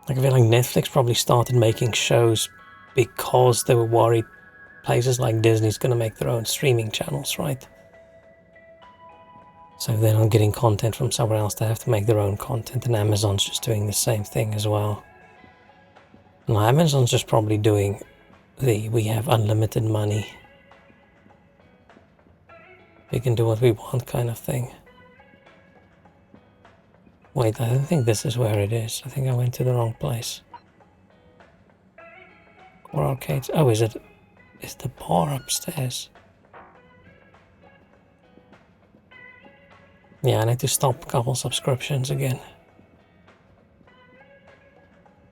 Like, I feel like Netflix probably started making shows because they were worried places like Disney's going to make their own streaming channels, right? So if they're not getting content from somewhere else, they have to make their own content, and Amazon's just doing the same thing as well. No, Amazon's just probably doing the we have unlimited money, we can do what we want kind of thing. Wait, I don't think this is where it is. I think I went to the wrong place. Or arcades. Oh, is it? Is the bar upstairs? Yeah, I need to stop a couple subscriptions again.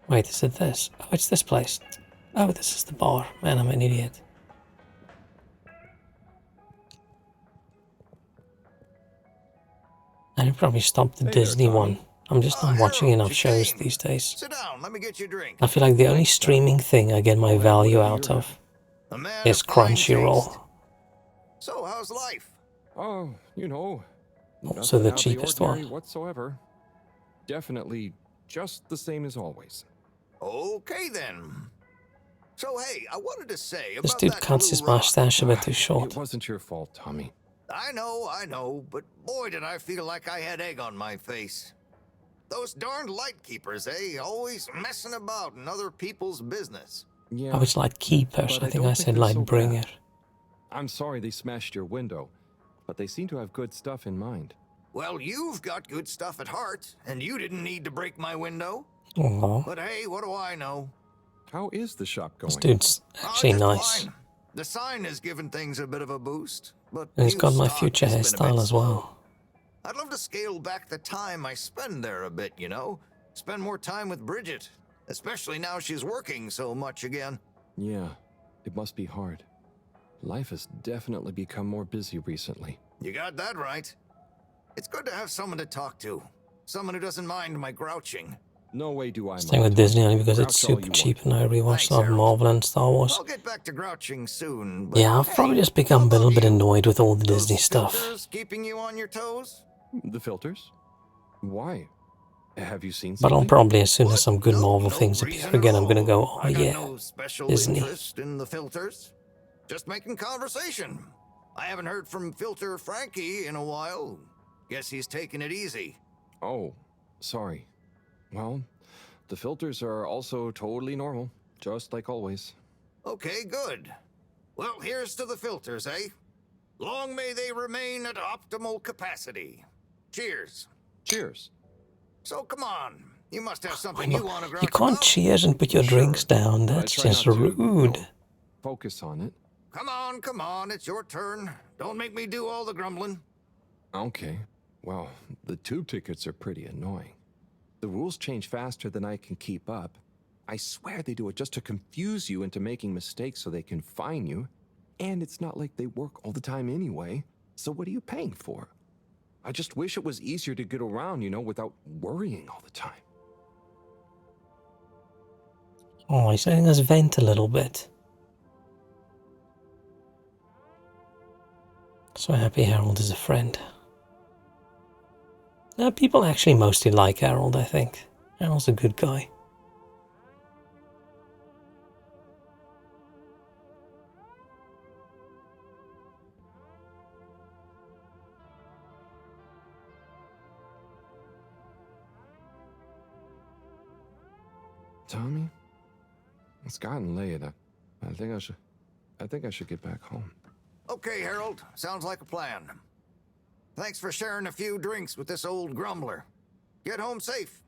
Wait, is it this? Oh, it's this place. Oh, this is the bar. Man, I'm an idiot. I need to probably stop the Disney one I'm just not watching Harold, enough you shows came. these days. Sit down, let me get you a drink. I feel like the only streaming thing I get my value out you're of A man is of fine Crunchyroll. taste. So, how's life? Oh, you know, Also nothing the out of cheapest ordinary one. whatsoever. Definitely just the same as always. Okay then. So hey, I wanted to say This about dude that cuts blue his rock. mustache a bit too It short. wasn't your fault, Tommy. I know, but boy did I feel like I had egg on my face. Those darned lightkeepers, eh? Always messing about in other people's business. Yeah. Oh, it's like keepers. but I think don't I said they're so Lightbringer. bad. I'm sorry they smashed your window, but they seem to have good stuff in mind. Well, you've got good stuff at heart, and you didn't need to break my window. Oh, But hey, what do I know? How is the shop this going? dude's actually just nice. fine. The sign has given things a bit of a boost, but And he's new got my stock future has been a bit hairstyle as slow. well. I'd love to scale back the time I spend there a bit, you know? Spend more time with Bridget, especially now she's working so much again. Yeah, it must be hard. Life has definitely become more busy recently. You got that right. It's good to have someone to talk to. Someone who doesn't mind my grouching. No way do I Staying mind. with Disney only because it's Grouch all super you cheap want. and I rewatched Thanks, a lot of Harold. Marvel and Star Wars. I'll get back to grouching soon, but Yeah, I've hey, probably just how become a about little bit you? annoyed with all the Those Disney stuff. filters keeping you on your toes? The filters? Why? Have you seen But something? I'll probably, as soon as What? some good No, Marvel no things reason appear again, at I'm gonna all. go, oh I got yeah, no special Disney. interest in the filters. Just making conversation. I haven't heard from Filter Frankie in a while. Guess he's taking it easy. Oh, sorry. Well, the filters are also totally normal, just like always. Okay, good. Well, here's to the filters, eh? Long may they remain at optimal capacity. Cheers. Cheers. So come on. You must have Why something not? you want to You grouch can't about. cheers and put your Sure. drinks down. I That's try just not to, rude. focus on it. Come on. It's your turn. Don't make me do all the grumbling. Okay. Well, the tube tickets are pretty annoying. The rules change faster than I can keep up. I swear they do it just to confuse you into making mistakes so they can fine you. And it's not like they work all the time anyway, so what are you paying for? I just wish it was easier to get around, you know, without worrying all the time. Oh, he's letting us vent a little bit. So happy Harold is a friend. Now, people actually mostly like Harold, I think. Harold's a good guy. Tommy? It's gotten late. I think I should get back home. Okay, Harold. Sounds like a plan. Thanks for sharing a few drinks with this old grumbler. Get home safe.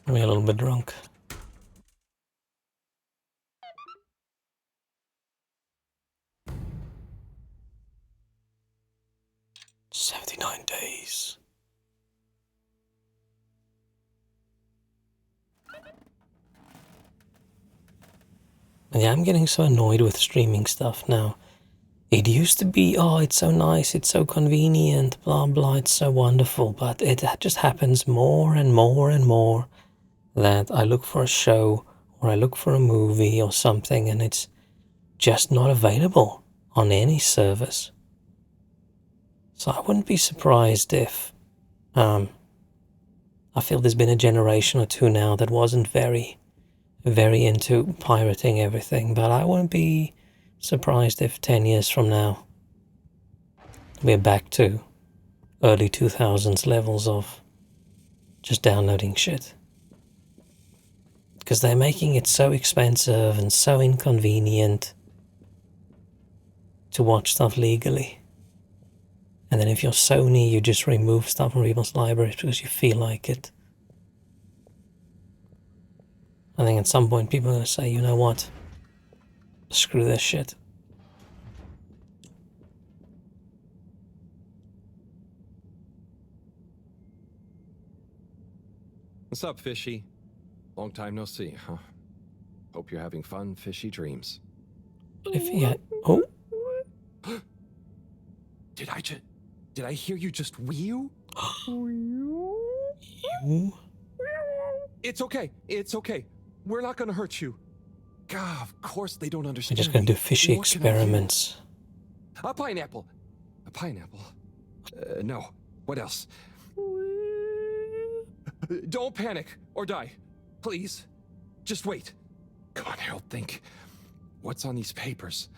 I'm a little bit drunk. "79 days. Yeah, I'm getting so annoyed with streaming stuff now. It used to be, oh, it's so nice, it's so convenient, blah blah, it's so wonderful, but it just happens more and more and more that I look for a show or I look for a movie or something and it's just not available on any service. So I wouldn't be surprised if I feel there's been a generation or two now that wasn't very into pirating everything, but I wouldn't be surprised if 10 years from now we're back to early 2000s levels of just downloading shit. Because they're making it so expensive and so inconvenient to watch stuff legally. And then if you're Sony, you just remove stuff from people's libraries because you feel like it. I think at some point people are going to say, you know what? Screw this shit. What's up, Fishy? Long time no see, huh? Hope you're having fun, fishy dreams. If he had... Oh, Did I just... Did I hear you just wee-oo? You? It's okay. It's okay. We're not gonna hurt you. God, of course they don't We're understand. just gonna do fishy What can I do? experiments. A pineapple. A pineapple. No. What else? Don't panic or die. Please. Just wait. Come on, Harold, think. What's on these papers?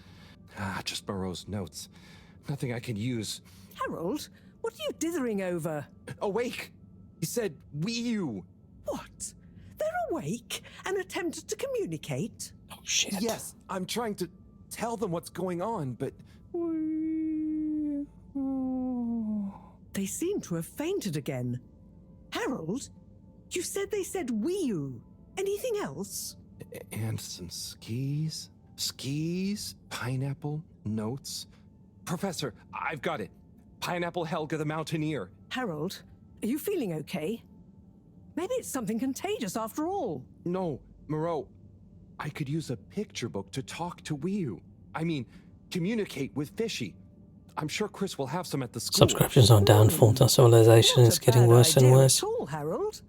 Just Moreau's notes. Nothing I can use. Harold, what are you dithering over? Awake! He said, wee-oo. What? They're awake and attempted to communicate? Oh shit. Yes, I'm trying to tell them what's going on, but... They seem to have fainted again. Harold, you said they said wee-oo. Anything else? And some skis? Skis? Pineapple? Notes? Professor, I've got it. Pineapple Helga the Mountaineer. Harold, are you feeling okay? Maybe it's something contagious after all. No, Moreau. I could use a picture book to talk to wee-oo. I mean, communicate with Fishy. I'm sure Chris will have some at the school. Subscriptions are downfall to civilization. Not It's a getting bad worse and idea worse. at all, Harold.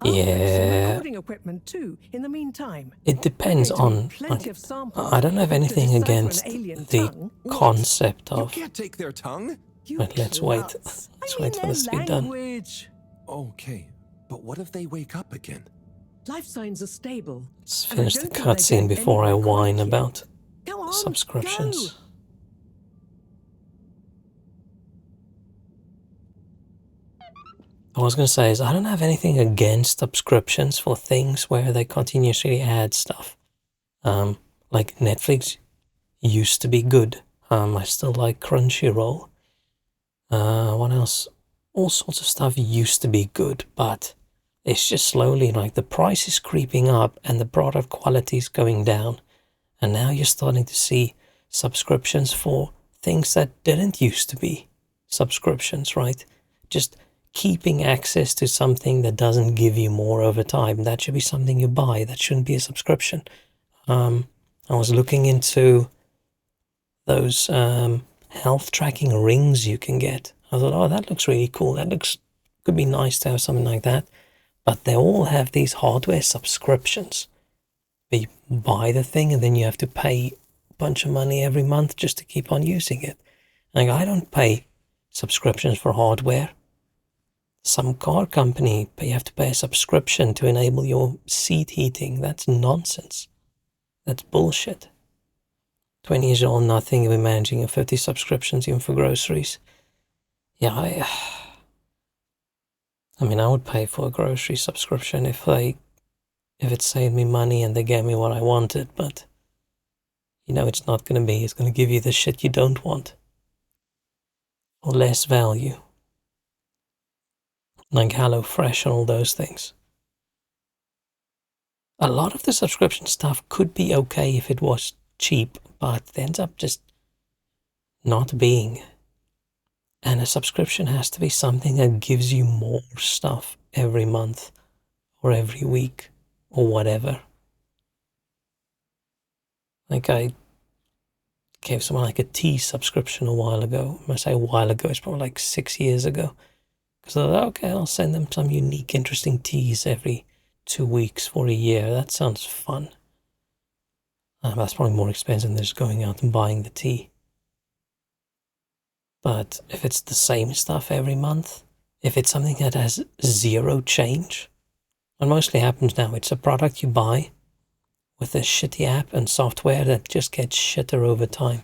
I'll bring some Yeah. recording equipment too. In the meantime, It depends There's going to on. be plenty Like, of samples I don't have to anything decipher an against alien the tongue. concept You of. can't take their tongue. You Let's wait. klutz. Let's I wait mean for this to be their done. language. Okay, but what if they wake up again? Life signs are stable. Let's and I finish the don't think they're cutscene getting before I anywhere whine quite yet. about Go on, subscriptions. go. I was going to say is I don't have anything against subscriptions for things where they continuously add stuff. Like Netflix used to be good. I still like Crunchyroll. What else? All sorts of stuff used to be good, but it's just slowly like the price is creeping up and the product quality is going down. And now you're starting to see subscriptions for things that didn't used to be subscriptions, right? Just keeping access to something that doesn't give you more over time. That should be something you buy. That shouldn't be a subscription. I was looking into those health tracking rings you can get. I thought, oh, that looks really cool. Could be nice to have something like that. But they all have these hardware subscriptions. You buy the thing and then you have to pay a bunch of money every month just to keep on using it. Like, I don't pay subscriptions for hardware. Some car company, you have to pay a subscription to enable your seat heating. That's nonsense. That's bullshit. 20 years old, nothing. You'll be managing 50 subscriptions even for groceries. Yeah, I mean, I would pay for a grocery subscription if it saved me money and they gave me what I wanted, but you know it's not going to be. It's going to give you the shit you don't want. Or less value. Like HelloFresh and all those things. A lot of the subscription stuff could be okay if it was cheap, but it ends up just not being. And a subscription has to be something that gives you more stuff every month or every week or whatever. Like I gave someone like a tea subscription a while ago. When I say a while ago, it's probably like 6 years ago. Because I thought, okay, I'll send them some unique, interesting teas every 2 weeks for a year. That sounds fun. That's probably more expensive than just going out and buying the tea. But if it's the same stuff every month, if it's something that has zero change, what mostly happens now, it's a product you buy with a shitty app and software that just gets shitter over time.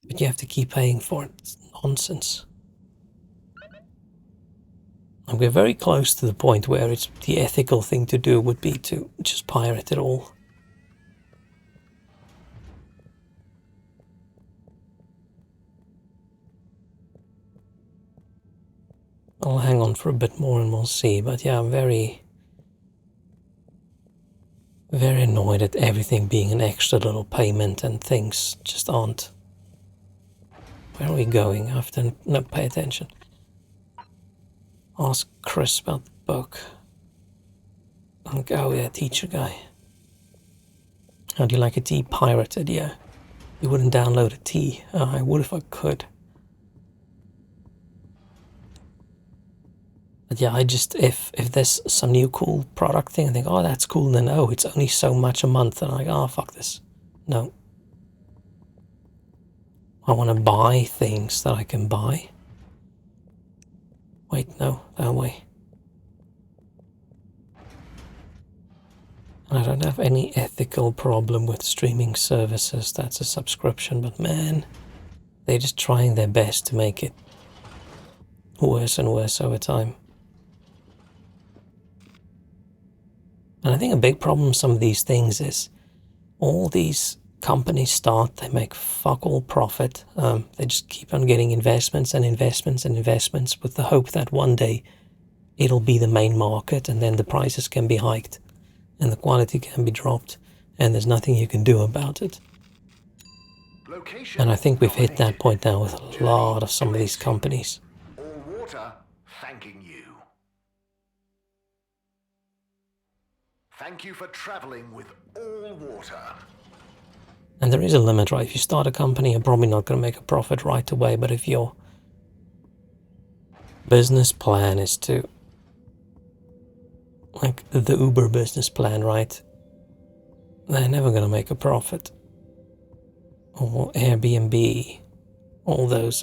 But you have to keep paying for it. It's nonsense. And we're very close to the point where it's the ethical thing to do would be to just pirate it all. I'll hang on for a bit more and we'll see. But yeah, I'm very annoyed at everything being an extra little payment and things just aren't. Where are we going? I have to not pay attention. Ask Chris about the book. Oh yeah, teacher guy. How do you like a tea pirated? Yeah. You wouldn't download a tea. I would if I could. But yeah, I just, if there's some new cool product thing, I think, oh, that's cool, then, oh, it's only so much a month, and I'm like, oh, fuck this. No. I want to buy things that I can buy. Wait, no, that way. I don't have any ethical problem with streaming services that's a subscription, but man, they're just trying their best to make it worse and worse over time. And I think a big problem with some of these things is all these companies start, they make fuck all profit. They just keep on getting investments and investments and investments with the hope that one day it'll be the main market and then the prices can be hiked and the quality can be dropped and there's nothing you can do about it. And I think we've hit that point now with a lot of some of these companies. All water thanking you. Thank you for traveling with all water. And there is a limit, right? If you start a company, you're probably not going to make a profit right away, but if your business plan is to, like the Uber business plan, right? They're never going to make a profit. Or Airbnb, all those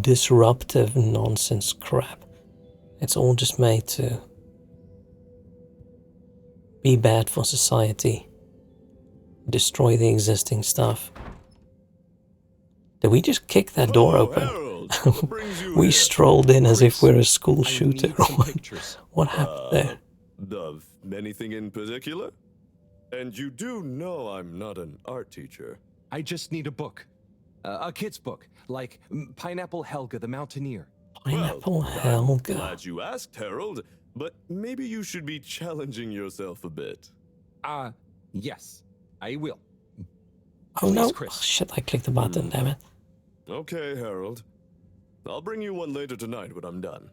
disruptive nonsense crap. It's all just made to be bad for society, destroy the existing stuff. Did we just kick that door open? We strolled in as if we're a school shooter. What happened there? Of anything in particular? And you do know I'm not an art teacher. I just need a book. A kid's book, like Pineapple Helga the Mountaineer. Pineapple I'm Helga. glad you asked, Harold, but maybe you should be challenging yourself a bit. Yes, I will. Oh no, Chris. oh, shit, I clicked the button, damn it. Okay, Harold. I'll bring you one later tonight when I'm done.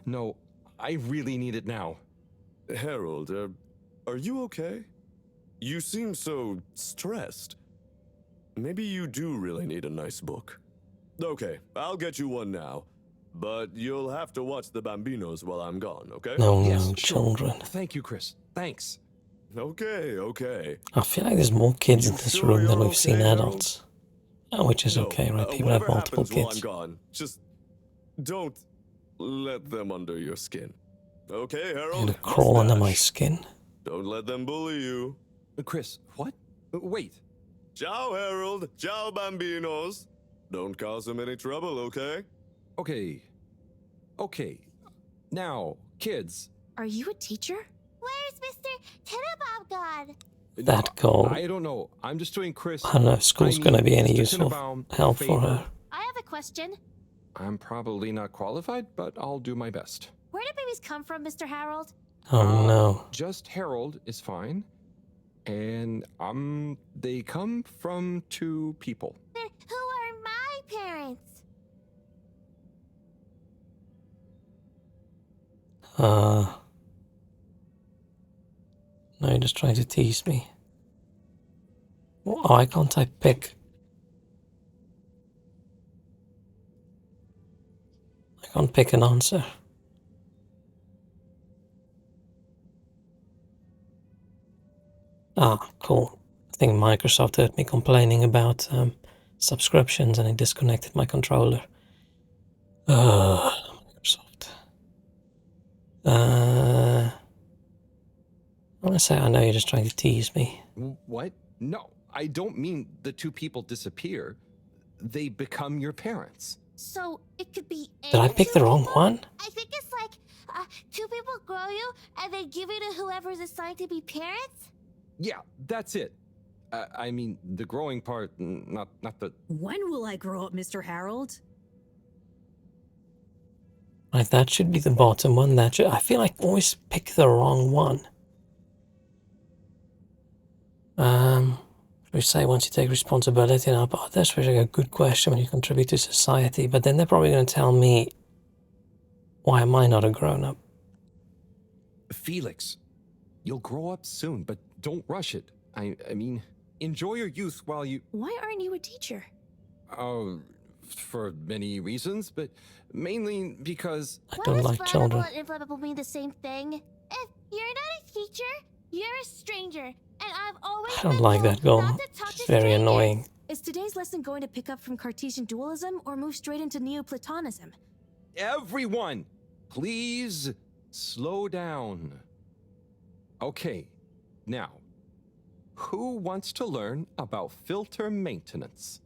No, I really need it now. Harold, are you okay? You seem so stressed. Maybe you do really need a nice book. Okay, I'll get you one now. But you'll have to watch the Bambinos while I'm gone, okay? No, Yes, no, sure. children. Thank you, Chris. Thanks. Okay. I feel like there's more kids in this room than we've seen adults. Which is okay, right? People have multiple While I'm kids. gone, just don't let them under your skin. Okay, Harold? Gonna crawl under my Mustache. skin. Don't let them bully you. Chris, what? Wait. Ciao, Harold. Ciao, Bambinos. Don't cause them any trouble, okay? Okay. Now, kids. Are you a teacher? Where's Mr. Tinnabob gone? That goal. I don't know. I'm just doing Chris. I don't know if school's gonna be any Mr. useful Tinnabaum, help a for favor. her. I have a question. I'm probably not qualified, but I'll do my best. Where do babies come from, Mr. Harold? Oh no. Just Harold is fine. And they come from two people. Who are my parents? No, you're just trying to tease me. Why can't I pick? I can't pick an answer. Cool. I think Microsoft heard me complaining about subscriptions and it disconnected my controller. Microsoft. I want to say I know you're just trying to tease me. What? No, I don't mean the two people disappear. They become your parents. So it could be. Did I pick the wrong one? I think it's like two people grow you and they give you to whoever's assigned to be parents. Yeah, that's it. I mean, the growing part, not the. When will I grow up, Mr. Harold? Right, that should be the bottom one. That should. I feel like I always pick the wrong one. We say once you take responsibility and help others, which is a good question when you contribute to society. But then they're probably going to tell me, why am I not a grown-up? Felix, you'll grow up soon, but don't rush it. I mean, enjoy your youth while you. Why aren't you a teacher? for many reasons, but mainly because I don't like children. And inflammable mean the same thing? If you're not a teacher, you're a stranger, and I've always I don't been like told that goal. not to talk It's to very strangers. annoying. Is today's lesson going to pick up from Cartesian dualism or move straight into Neoplatonism? everyone, please slow down. Okay, now, who wants to learn about filter maintenance?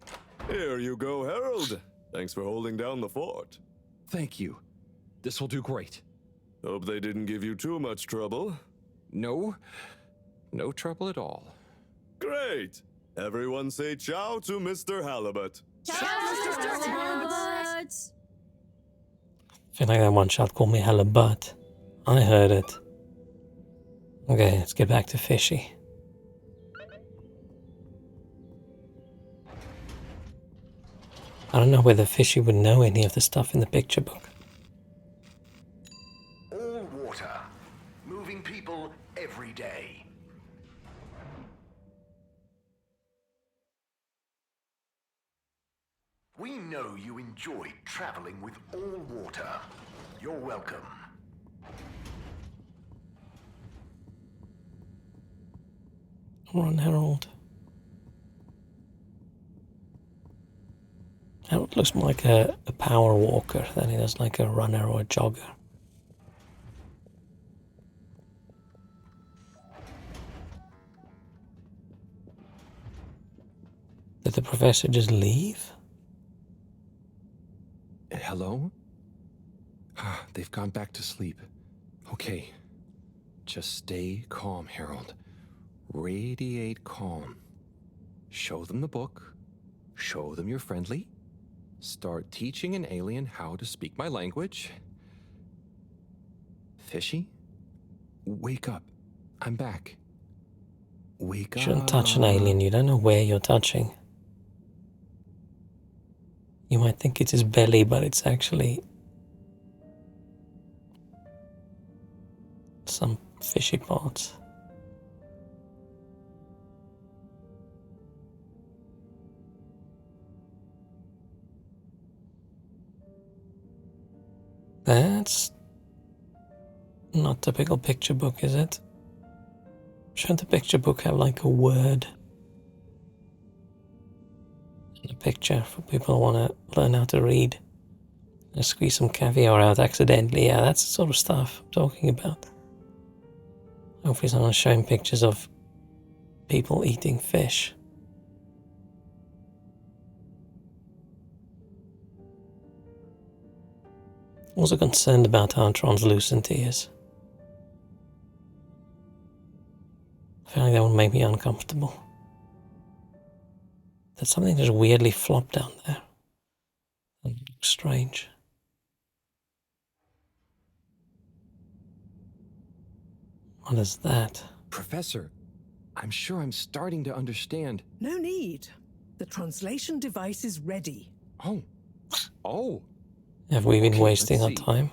Here you go, Harold. Thanks for holding down the fort. Thank you. This will do great. Hope they didn't give you too much trouble. No trouble at all. Great! Everyone say ciao to Mr. Halibut. Ciao, Mr. Halibut! I feel like that one shot called me halibut. I heard it. Okay, let's get back to Fishy. I don't know whether Fishy would know any of the stuff in the picture book. All water. Moving people every day. We know you enjoyed traveling with all water. You're welcome. Run, Harold. Harold looks more like a power walker than he does like a runner or a jogger. Did the professor just leave? Hello? They've gone back to sleep. Okay. Just stay calm, Harold. Radiate calm. Show them the book. Show them you're friendly. Start teaching an alien how to speak my language. Fishy? Wake up. I'm back. Wake up. Shouldn't touch an alien. You don't know where you're touching. You might think it's his belly, but it's actually some fishy parts. That's not typical picture book, is it? Shouldn't the picture book have like a word in a picture for people who want to learn how to read? And squeeze some caviar out accidentally. Yeah, that's the sort of stuff I'm talking about. Hopefully someone's showing pictures of people eating fish. Also concerned about how translucent he is. I feel like that would make me uncomfortable. There's something just weirdly flopped down there. It looks strange. What is that? Professor, I'm sure I'm starting to understand. No need. The translation device is ready. Oh. Have we been Okay, wasting our let's see. time?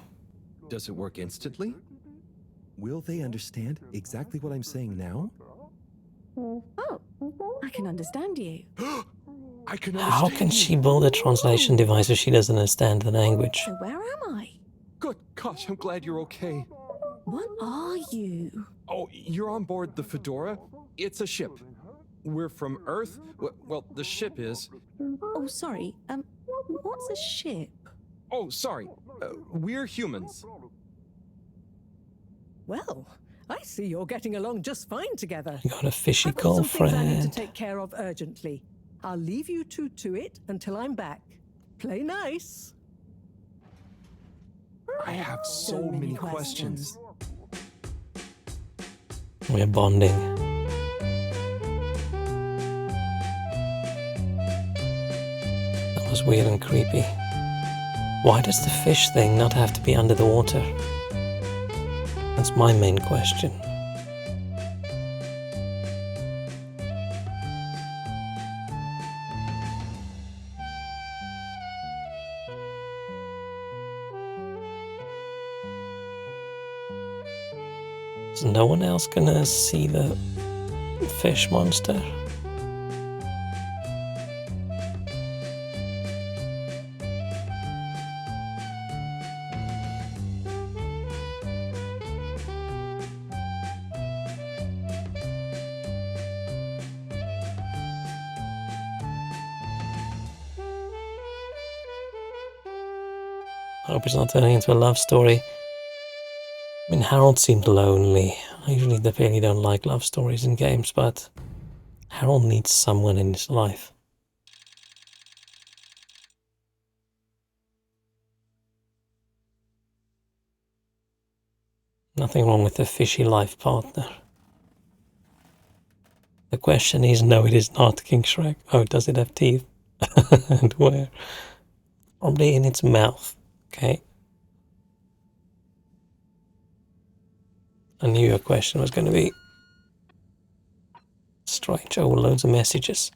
Does it work instantly? Will they understand exactly what I'm saying now? Oh, I can understand you. I can How understand can you. she build a translation device if she doesn't understand the language? So where am I? Good gosh, I'm glad you're okay. What are you? Oh, you're on board the Fedora? It's a ship. We're from Earth. Well, the ship is. Oh, sorry. What's a ship? Oh, sorry. We're humans. Well, I see you're getting along just fine together. You got a fishy I've got some things I need to girlfriend. take care of urgently. I'll leave you two to it until I'm back. Play nice. I have so many questions. We're bonding. That was weird and creepy. Why does the fish thing not have to be under the water? That's my main question. Is no one else gonna see the fish monster? I hope it's not turning into a love story. I mean, Harold seemed lonely. I usually really don't like love stories in games, but Harold needs someone in his life. Nothing wrong with a fishy life partner. The question is, no, it is not King Shrek. Oh, does it have teeth? And where? Probably in its mouth. Okay. I knew your question was going to be strange. Oh, loads of messages.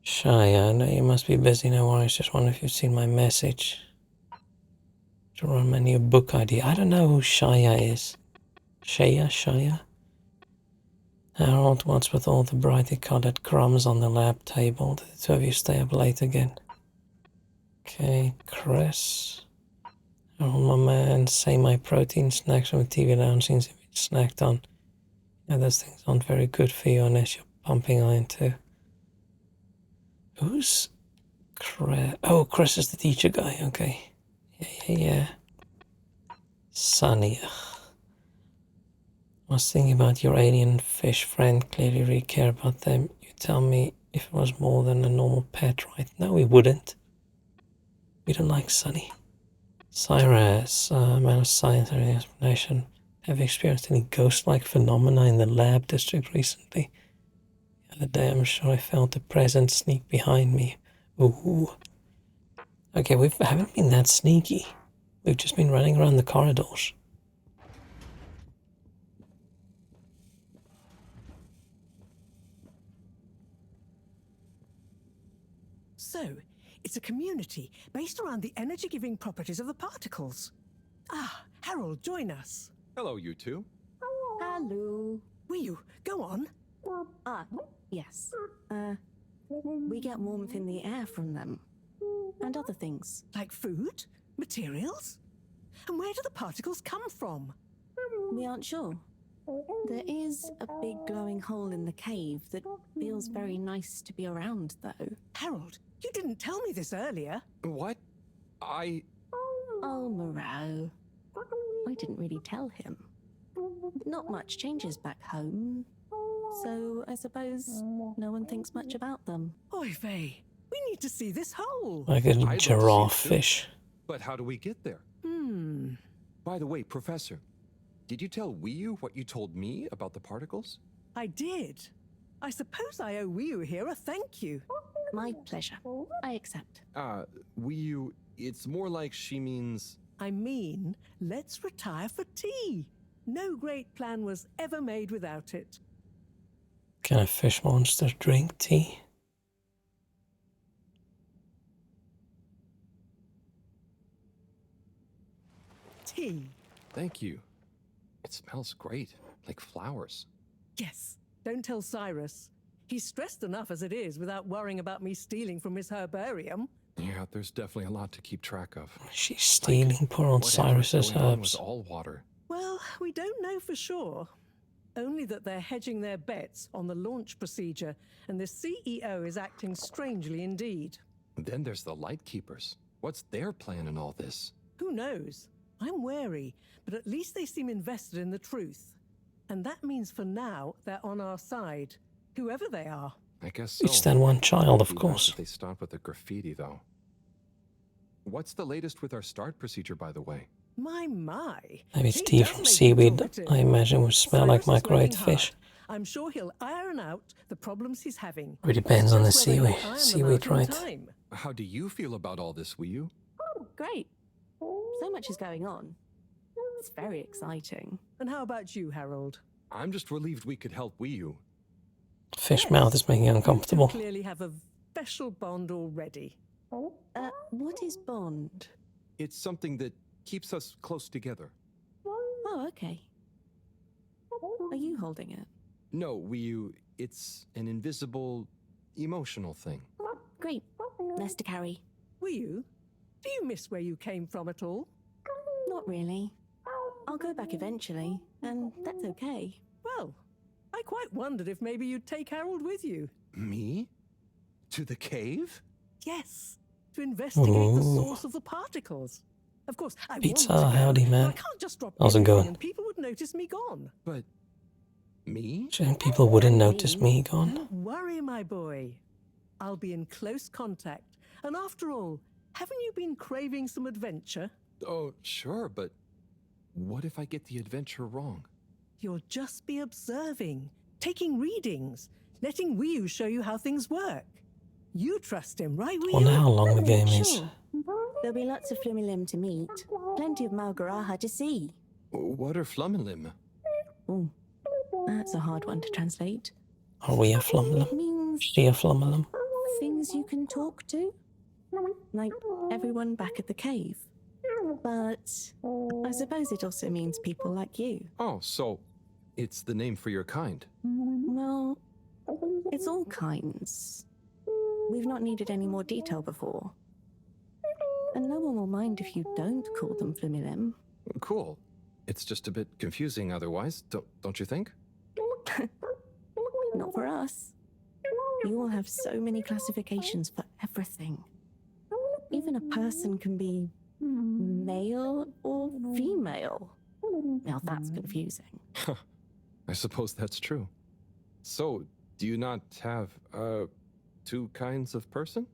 Shia, I know you must be busy, no worries. Just wonder if you've seen my message. To run my new book idea. I don't know who Shia is. Shia? Harold, what's with all the brightly colored crumbs on the lab table? Did the two of you stay up late again? Okay, Chris. Harold, my man, say my protein snacks from the TV lounge seems to be snacked on. Yeah, those things aren't very good for you unless you're pumping iron too. Who's Chris? Oh, Chris is the teacher guy, okay. Yeah. Sunny. I was thinking about your alien fish friend. Clearly really care about them. You tell me if it was more than a normal pet, right? No, we wouldn't. We don't like Sunny. Cyrus, man of science and explanation. Have you experienced any ghost-like phenomena in the lab district recently? The other day I'm sure I felt a presence sneak behind me. Ooh. Okay, we haven't been that sneaky. We've just been running around the corridors. So, it's a community based around the energy-giving properties of the particles. Ah, Harold, join us. Hello, you two. Hello. Will you go on? Yes. We get warmth in the air from them. And other things. Like food? Materials? And where do the particles come from? We aren't sure. There is a big glowing hole in the cave that feels very nice to be around, though. Harold, you didn't tell me this earlier. What? Oh, Moreau. I didn't really tell him. Not much changes back home. So I suppose no one thinks much about them. Oy vey. We need to see this hole. Like a giraffe fish. But how do we get there? By the way, Professor, did you tell Wiyu what you told me about the particles? I did. I suppose I owe Wiyu here a thank you. My pleasure. I accept. Wiyu, it's more like she means... I mean, let's retire for tea. No great plan was ever made without it. Can a fish monster drink tea? Tea. Thank you. It smells great, like flowers. Yes, don't tell Cyrus. He's stressed enough as it is without worrying about me stealing from his herbarium. Yeah, there's definitely a lot to keep track of. She's stealing poor old Cyrus's herbs. All water. Well, we don't know for sure. Only that they're hedging their bets on the launch procedure, and the CEO is acting strangely indeed. Then there's the Lightkeepers. What's their plan in all this? Who knows? I'm wary, but at least they seem invested in the truth. And that means for now, they're on our side, whoever they are. I guess so. It's that one child, of course. They stop with the graffiti, though. What's the latest with our start procedure, by the way? My. Maybe it's tea from seaweed. I imagine would smell like microwaved fish. I'm sure he'll iron out the problems he's having. It depends on the seaweed, right? How do you feel about all this, Wiyu? Great. So much is going on. It's very exciting. And how about you, Harold? I'm just relieved we could help Wiyu. Fish mouth is making it uncomfortable. You clearly have a special bond already. What is bond? It's something that keeps us close together. Oh, okay. Are you holding it? No, Wiyu, it's an invisible, emotional thing. Great. Less to carry. Wiyu, do you miss where you came from at all? Not really. I'll go back eventually, and that's okay. Well, I quite wondered if maybe you'd take Harold with you. Me? To the cave? Yes. to investigate the Ooh. source of the particles. Of course, I Pizza, want to go, howdy, but man. I can't just drop How's it everything going? and people would notice me gone. But me? Saying people wouldn't notice me gone. Don't worry, my boy. I'll be in close contact. And after all, haven't you been craving some adventure? Oh, sure, but what if I get the adventure wrong? You'll just be observing, taking readings, letting Wii U show you how things work. You trust him, right, Wii U? Wonder how long the game is. Sure. There'll be lots of Flumilim to meet. Plenty of Malgaraha to see. What are Flummilim? Oh, that's a hard one to translate. Are we a It flummalum? means She a flummalum? things you can talk to. Like everyone back at the cave. But I suppose it also means people like you. Oh, so it's the name for your kind. Well, it's all kinds. We've not needed any more detail before. And no one will mind if you don't call them Flumilim. Cool. It's just a bit confusing otherwise, don't you think? Not for us. You all have so many classifications for everything. Even a person can be male or female. Now that's confusing. I suppose that's true. So, do you not have, two kinds of person?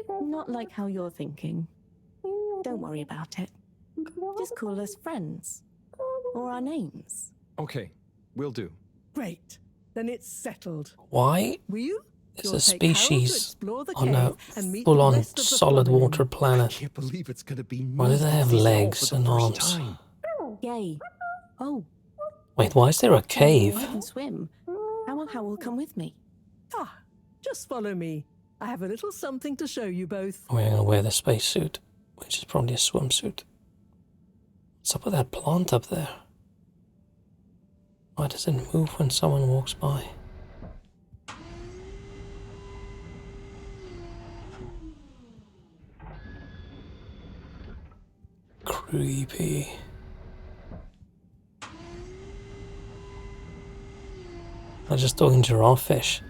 Not like how you're thinking. Don't worry about it. Just call us friends. Or our names. Okay, will do. Great. Then it's settled. Why Will you? is You'll a take Harold to species explore the on a cave and meet the full-on rest of the solid Flumilim. water planet? Can't believe it's gonna be Why do they have legs and arms? Yay. Oh, Wait, why is there a cave? I can swim. How will come with me? Ah, just follow me. I have a little something to show you both. We're gonna wear the spacesuit, which is probably a swimsuit. What's up with that plant up there? Why does it move when someone walks by? Creepy. I'm just talking giraffe fish.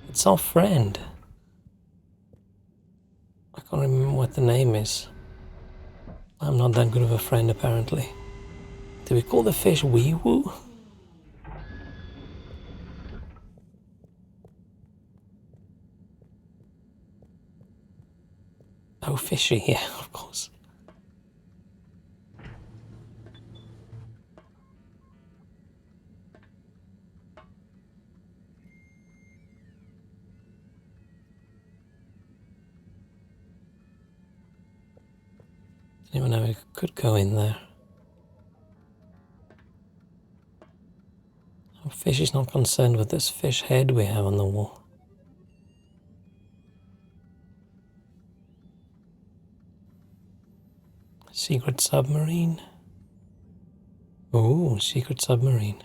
It's our friend. I can't remember what the name is. I'm not that good of a friend, apparently. Did we call the fish Wee Woo? Oh, fishy, yeah, of course. Didn't even know we could go in there. Oh, fish is not concerned with this fish head we have on the wall. Secret submarine. Oh, secret submarine.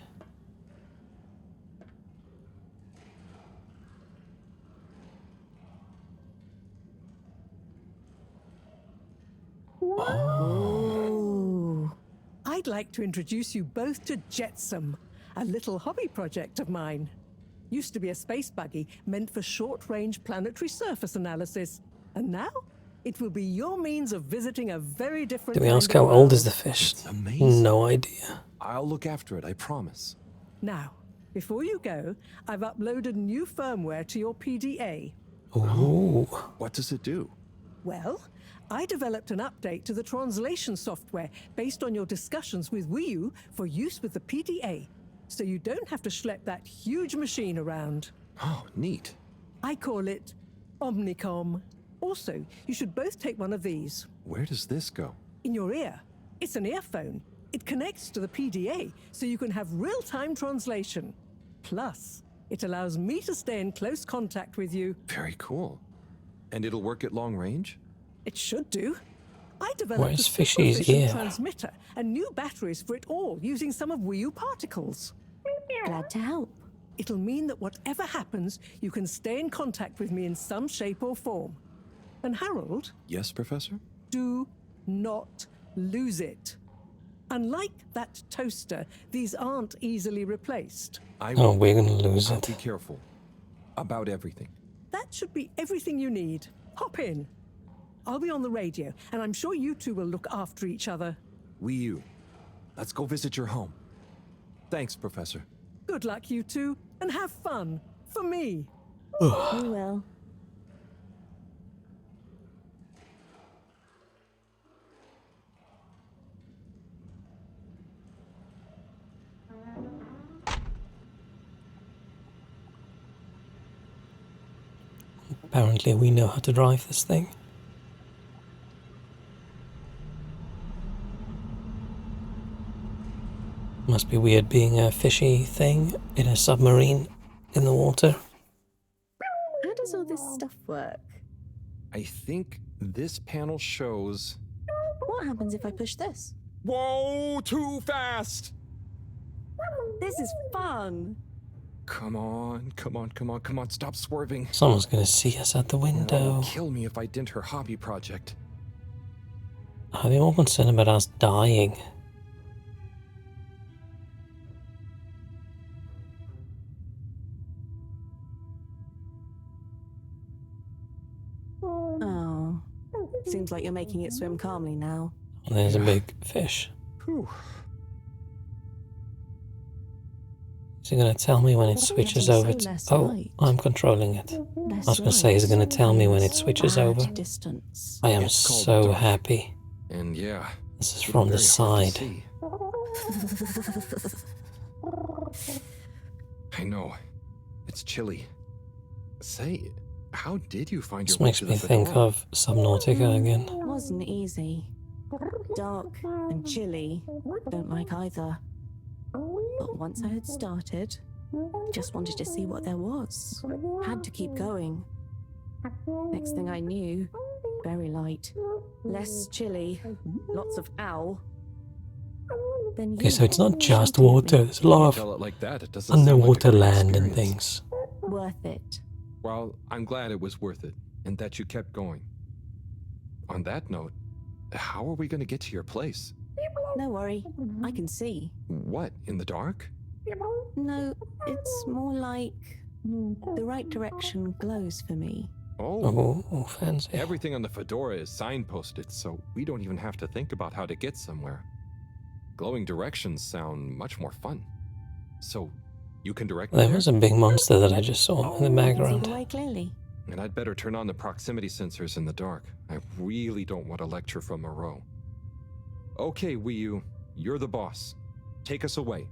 Oh. I'd like to introduce you both to Jetsam, a little hobby project of mine. Used to be a space buggy meant for short-range planetary surface analysis, and now it will be your means of visiting a very different. Did we kind ask of how old is world. the fish? Amazing. No idea. I'll look after it, I promise. Now, before you go, I've uploaded new firmware to your PDA. Ooh. What does it do? Well, I developed an update to the translation software based on your discussions with Wii U for use with the PDA, so you don't have to schlep that huge machine around. Oh, neat. I call it Omnicom. Also, you should both take one of these. Where does this go? In your ear. It's an earphone. It connects to the PDA, so you can have real-time translation. Plus, it allows me to stay in close contact with you. Very cool. And it'll work at long range? It should do. I developed Where's a Fishy's super-efficient ear? transmitter and new batteries for it all using some of Wii U particles. Glad to help. It'll mean that whatever happens, you can stay in contact with me in some shape or form. And Harold, Yes, Professor? do not lose it. Unlike that toaster, these aren't easily replaced. Oh, we're gonna lose I'll it. be careful. About everything. That should be everything you need. Hop in. I'll be on the radio, and I'm sure you two will look after each other. Wii let's go visit your home. Thanks, Professor. Good luck, you two, and have fun. For me. We will. Apparently we know how to drive this thing. Must be weird being a fishy thing in a submarine in the water. How does all this stuff work? I think this panel shows... What happens if I push this? Whoa, too fast! This is fun. Come on, stop swerving. Someone's gonna see us at the window. Kill me if I dent her hobby project. Are they more concerned about us dying? Oh. Seems like you're making it swim calmly now. There's a big fish. Whew. Is he gonna tell me when it switches over to... Oh, I'm controlling it. I was gonna say, is he gonna tell me when it switches over? Distance. I am so happy. And yeah, this is from the side. I know. It's chilly. Say, how did you find your This way makes to me the think Fedora? of Subnautica again. Wasn't easy. Dark and chilly. Don't like either. But once I had started, just wanted to see what there was. Had to keep going. Next thing I knew, very light. Less chilly. Lots of ow. Then Okay, so it's not just water. There's a lot Tell it of like that, it doesn't sound like a underwater great land and experience. things. Worth it. Well, I'm glad it was worth it, and that you kept going. On that note, how are we going to get to your place? No worry, I can see. What, in the dark? No, it's more like the right direction glows for me. Oh, fancy. Everything on the Fedora is signposted, so we don't even have to think about how to get somewhere. Glowing directions sound much more fun. So, you can direct me There there? was a big monster that I just saw in the See background. the way clearly. And I'd better turn on the proximity sensors in the dark. I really don't want a lecture from Moreau. Okay, Wii U, you're the boss. Take us away.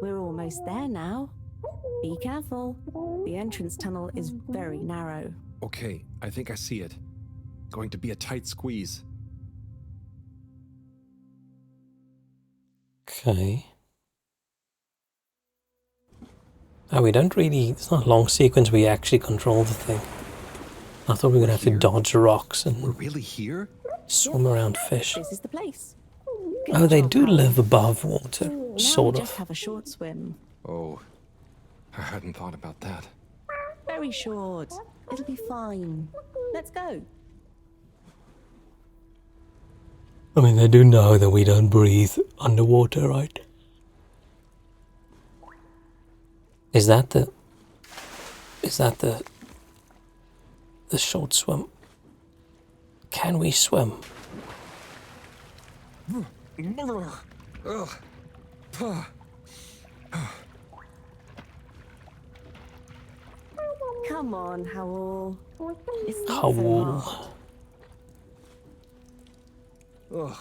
We're almost there now. Be careful. The entrance tunnel is very narrow. Okay, I think I see it. Going to be a tight squeeze. Okay. Oh, we don't really... It's not a long sequence where you actually control the thing. I thought we were going to have to dodge rocks We're and really here? swim around fish. This is the place. Oh, they do live above water, Now sort we of. just have a short swim. Oh, I hadn't thought about that. Very short. It'll be fine. Let's go. I mean, they do know that we don't breathe underwater, right? Is that the short swim? Can we swim? Come on, Howell. It's not so Howl. hard. Ugh.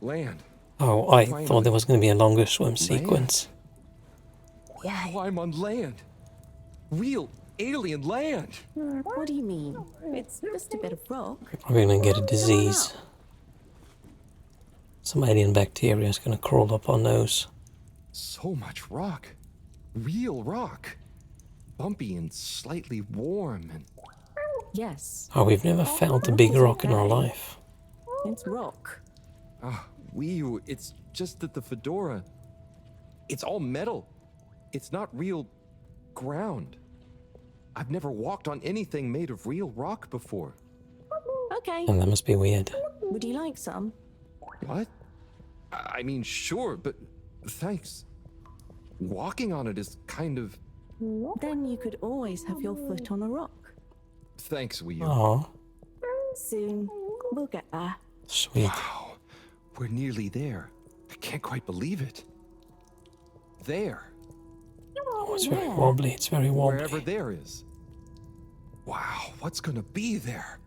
Land. Oh, I Finally. thought there was going to be a longer swim sequence. Wow, I'm on land. Real alien land. What do you mean? It's just a bit of rock. We're going to get a disease. Some alien bacteria is going to crawl up our nose. So much rock. Real rock. Bumpy and slightly warm and... Yes. Oh, we've never felt a big rock in our life. It's rock. Ah, Wii U, it's just that the Fedora... It's all metal. It's not real ground. I've never walked on anything made of real rock before. Okay. And that must be weird. Would you like some? What? I mean, sure, but thanks. Walking on it is kind of... Then you could always have your foot on a rock. Thanks, Wii U. Oh, Soon, we'll get there. sweet. Wow, we're nearly there. I can't quite believe it. There. Oh, it's very wobbly. It's very wobbly. Wherever there is. Wow, what's gonna be there?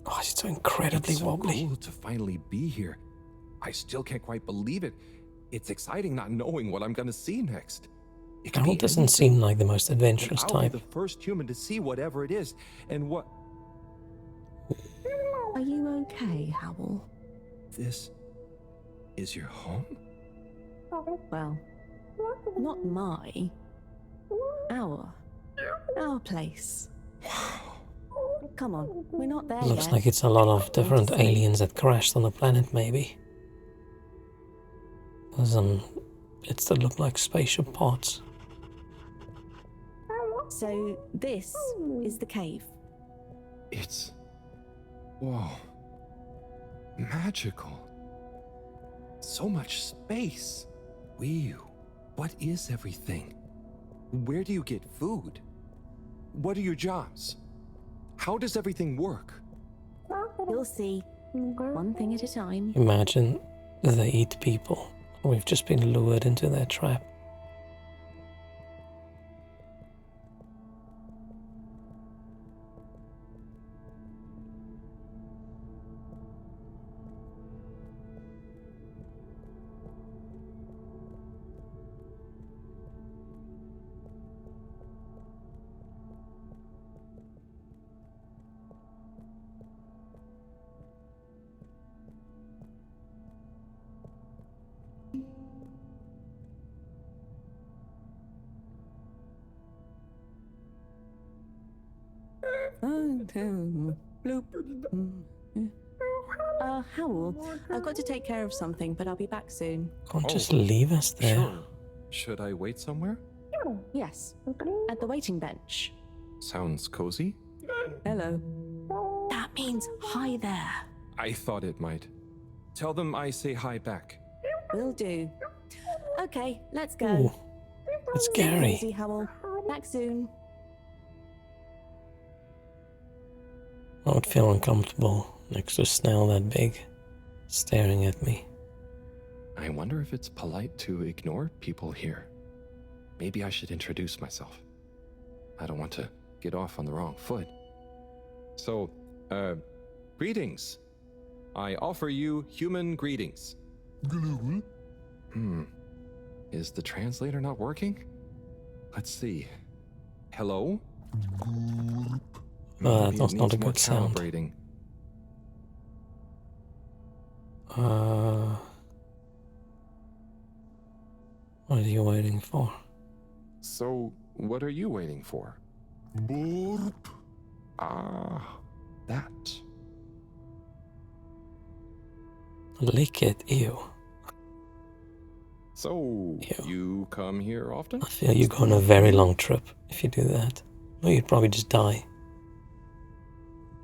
Oh, it's so incredibly It's so wobbly. cool to finally be here. I still can't quite believe it. It's exciting not knowing what I'm gonna see next. It could Harold be doesn't anything. seem like the most adventurous I'll type. be the first human to see whatever it is, and what... Are you okay, Howell? This is your home? Well, not my. Our place. Come on, we're not there Looks yet. like it's a lot of different aliens that crashed on the planet, maybe. There's some bits that look like spaceship parts. So, this is the cave. It's... whoa. Magical. So much space. Wii U, what is everything? Where do you get food? What are your jobs? How does everything work? You'll see. One thing at a time. Imagine they eat people. We've just been lured into their trap. Howell, I've got to take care of something, but I'll be back soon. Can't just leave us there. Sure. Should I wait somewhere? Yes, at the waiting bench. Sounds cozy. Hello. That means hi there. I thought it might. Tell them I say hi back. Will do. Okay, let's go. Ooh, it's Take it scary. easy, Howell. Back soon. I would feel uncomfortable next to a snail that big, staring at me. I wonder if it's polite to ignore people here. Maybe I should introduce myself. I don't want to get off on the wrong foot. So, greetings. I offer you human greetings. Is the translator not working? Let's see. Hello? Maybe That's it not a needs more good sound. calibrating. What are you waiting for? So, what are you waiting for? Burp. Ah, that. Lick it, ew. So, you come here often? I feel you go on a very long trip if you do that. Or you'd probably just die.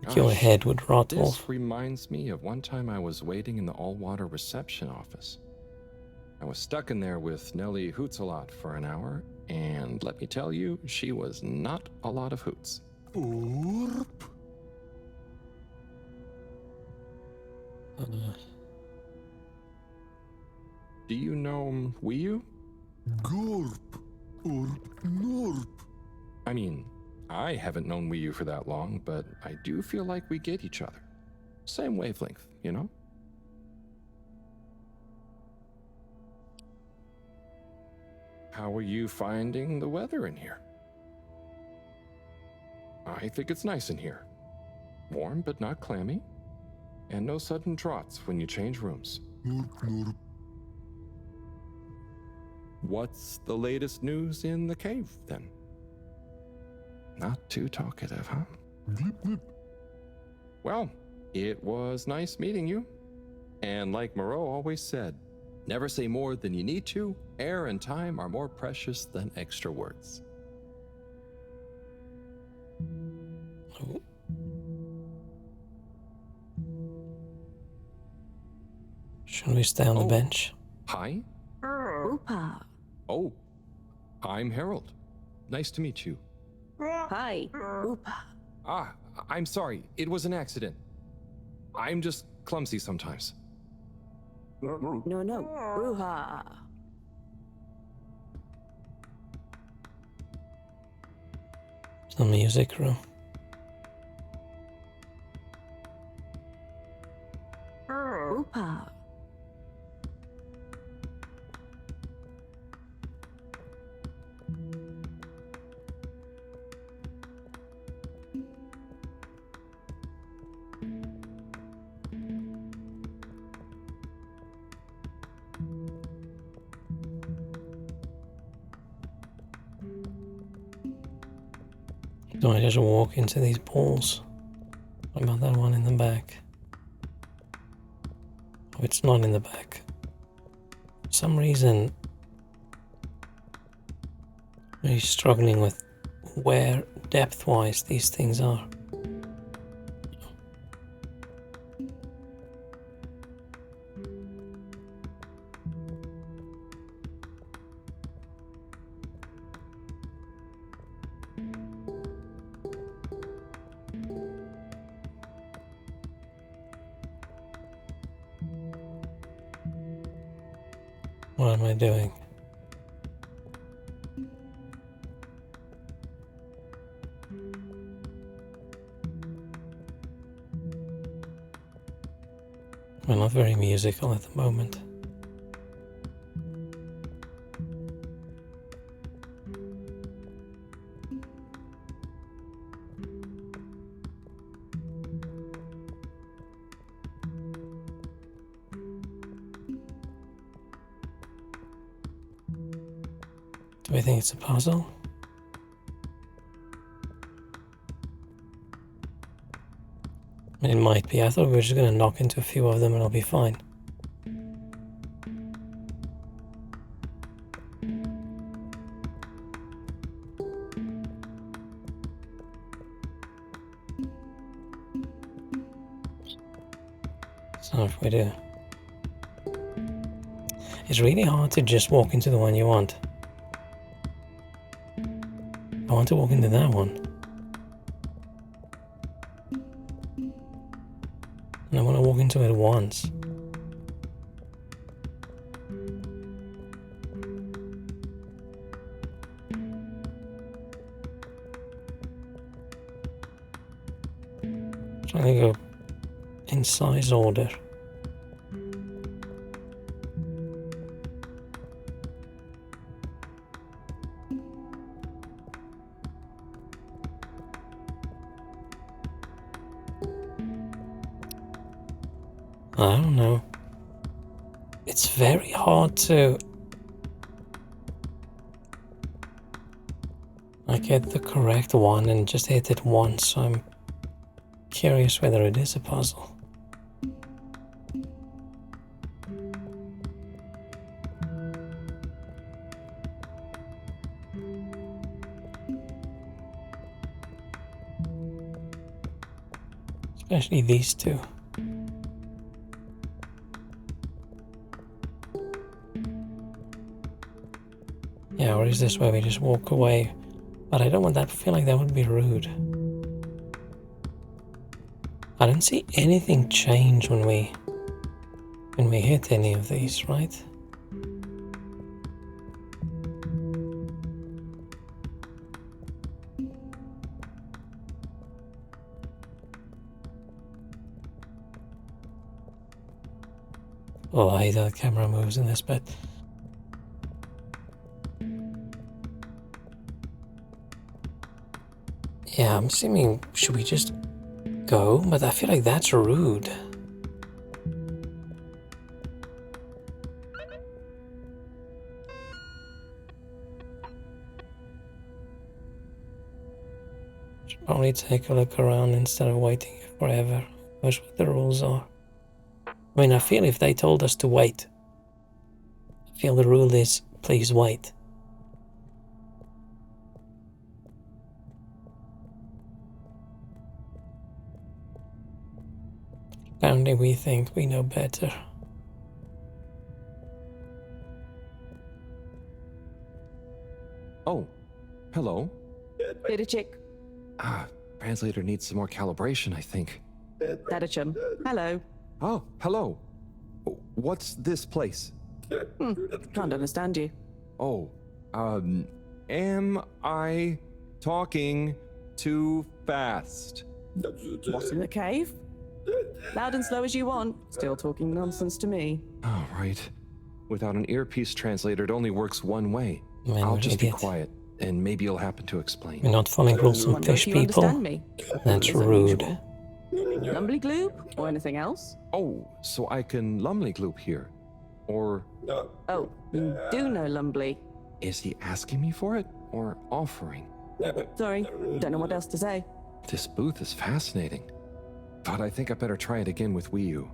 Like your Gosh, head would rot This off. reminds me of one time I was waiting in the all-water reception office. I was stuck in there with Nellie Hoots-a-lot for an hour, and let me tell you, she was not a lot of hoots. Burp. Do you know Wii U? Gorp. Norp. I mean, I haven't known Wii U for that long, but I do feel like we get each other. Same wavelength, you know? How are you finding the weather in here? I think it's nice in here. Warm but not clammy. And no sudden draughts when you change rooms. What's the latest news in the cave, then? Not too talkative, huh? Well, it was nice meeting you. And like Moreau always said, never say more than you need to. Air and time are more precious than extra words. Should we stay on the bench? Hi? Oopa. Oh, I'm Harold. Nice to meet you. Hi, Oopa. Ah, I'm sorry. It was an accident. I'm just clumsy sometimes. No, Bruha. It's the music room. Oopa. Do I just walk into these balls? What about that one in the back? Oh, it's not in the back. For some reason, I'm really struggling with where depth-wise these things are. What am I doing? We're not very musical at the moment. Do we think it's a puzzle? It might be. I thought we were just going to knock into a few of them and it'll be fine. So if we do. It's really hard to just walk into the one you want. I want to walk into that one. And I want to walk into it once. Trying to go in size order. I don't know. It's very hard to get the correct one and just hit it once, so I'm curious whether it is a puzzle. Especially these two. Yeah, or is this where we just walk away? But I don't want that. I feel like that would be rude. I don't see anything change when we hit any of these, right? Oh, I hate how the camera moves in this bit. Yeah, I'm assuming, should we just go? But I feel like that's rude. Should probably take a look around instead of waiting forever. Knows what the rules are. I mean, I feel if they told us to wait, I feel the rule is please wait. Apparently we think we know better. Oh, hello. Bit of chick. Ah, translator needs some more calibration, I think. Dadachum. Hello. Oh, hello. What's this place? Can't understand you. Oh, am I talking too fast? What's in the cave? Loud and slow as you want. Still talking nonsense to me. Oh, right. Without an earpiece translator, it only works one way. Man, I'll we're just idiot. be quiet, and maybe you'll happen to explain. We're not following rules on Wonder if fish you people. understand me. That's As rude. unusual. Lumbly gloob or anything else? Oh, so I can lumley gloop here. Or Oh, you do know Lumbly. is he asking me for it or offering? Sorry, don't know what else to say. This booth is fascinating, but I think I better try it again with Wii U.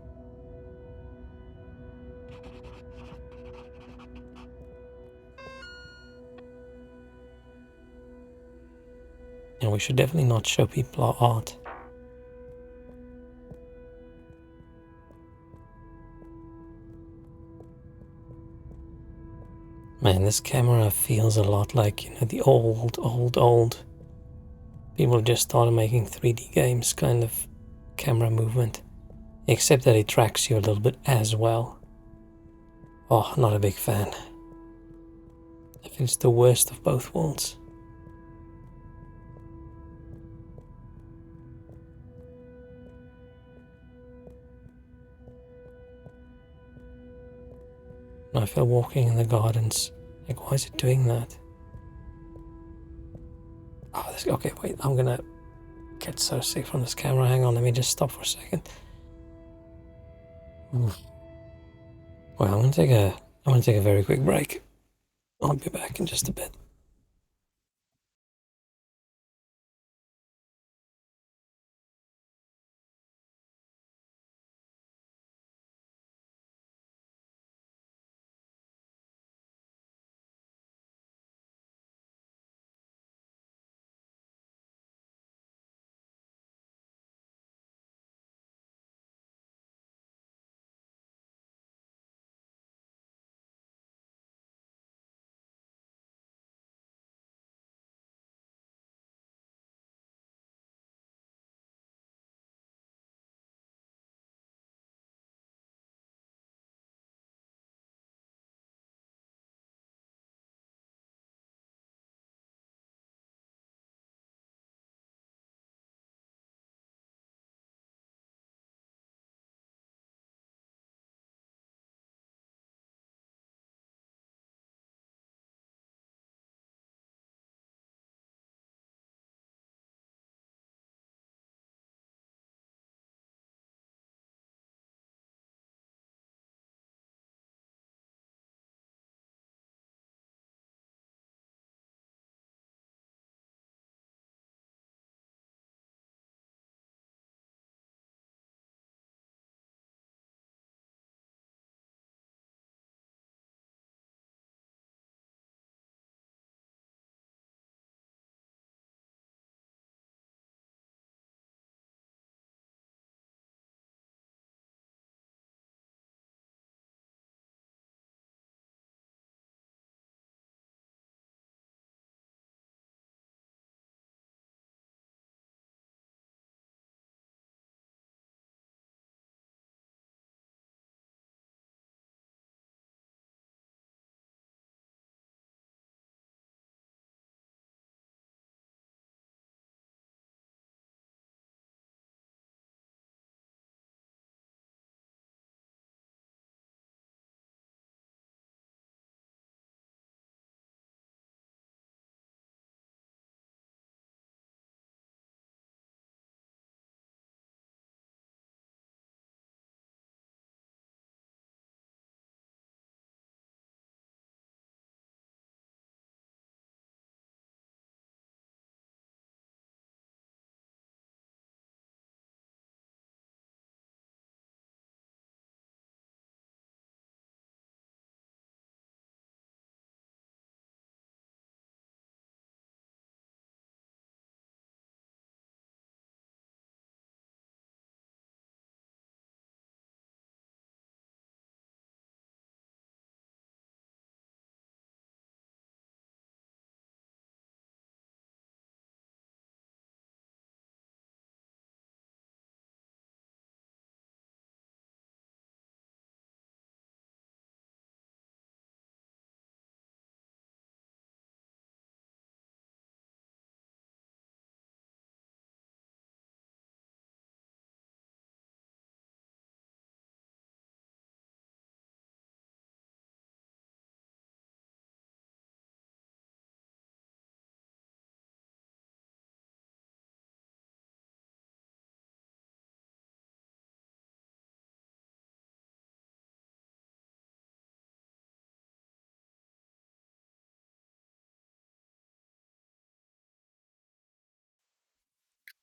And we should definitely not show people our art. Man, this camera feels a lot like, you know, the old people just started making 3D games kind of camera movement. Except that it tracks you a little bit as well. Oh, not a big fan. I think it's the worst of both worlds. I feel walking in the gardens. Like, why is it doing that? Oh, this, okay, wait, I'm gonna get so sick from this camera. Hang on, let me just stop for a second. Oof. Well, I'm gonna take a very quick break. I'll be back in just a bit.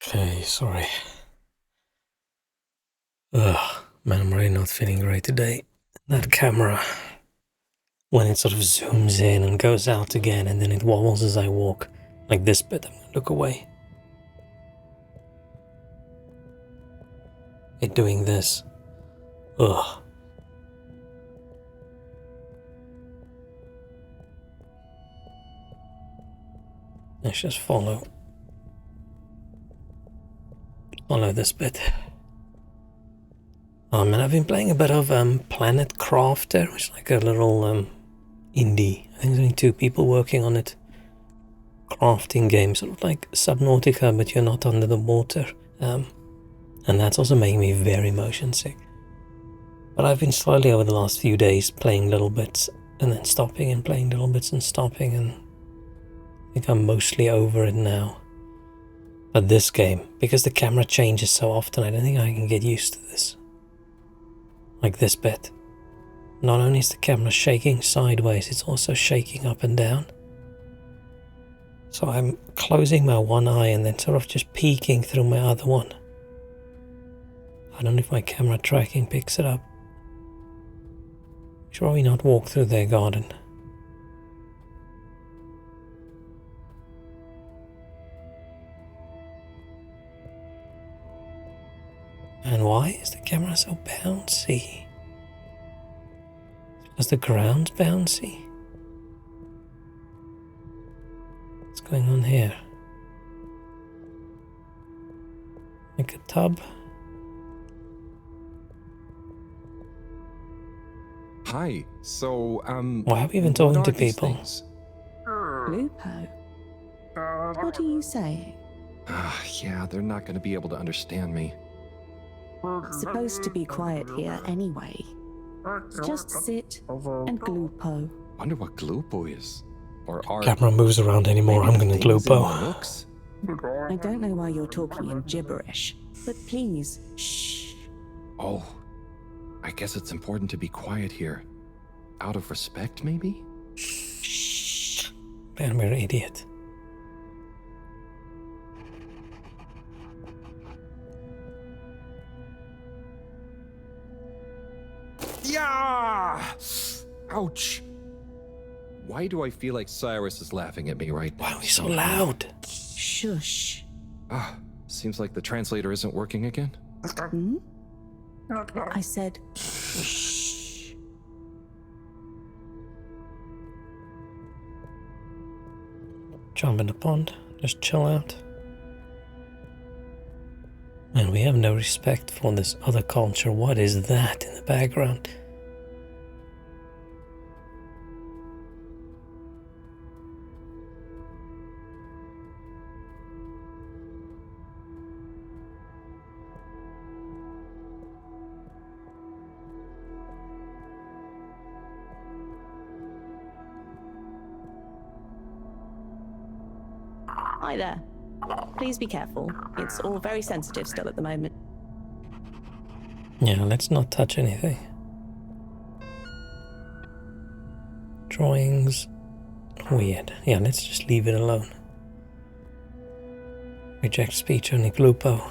Okay, sorry. Ugh, man, I'm really not feeling great today. That camera, when it sort of zooms in and goes out again and then it wobbles as I walk, like this bit, I'm gonna look away. It doing this. Ugh. Let's just follow this bit. And I've been playing a bit of Planet Crafter, which is like a little indie. I think there's only 2 people working on it. Crafting game, sort of like Subnautica, but you're not under the water. And that's also making me very motion sick. But I've been slowly over the last few days playing little bits and then stopping and playing little bits and stopping, and I think I'm mostly over it now. But this game, because the camera changes so often, I don't think I can get used to this. Like this bit. Not only is the camera shaking sideways, it's also shaking up and down. So I'm closing my one eye and then sort of just peeking through my other one. I don't know if my camera tracking picks it up. Should probably not walk through their garden. And why is the camera so bouncy? Is the ground bouncy? What's going on here? Like a tub? Hi. So, why are we even talking to people? Lupo, what are you saying? Yeah, they're not going to be able to understand me. It's supposed to be quiet here anyway. Just sit and glupo. Wonder what glupo is. Or are Camera moves around anymore, I'm gonna glupo. I don't know why you're talking in gibberish, but please, shh. Oh, I guess it's important to be quiet here. Out of respect, maybe? Shh. Man, we're an idiot. Yeah! Ouch! Why do I feel like Cyrus is laughing at me right now? Why are we so loud? Shush. Seems like the translator isn't working again. Hmm? I said, shh. Jump in the pond, just chill out. And we have no respect for this other culture. What is that in the background? Hi there. Please be careful. It's all very sensitive still at the moment. Yeah, let's not touch anything. Drawings. Weird. Yeah, let's just leave it alone. Reject speech, only glupo.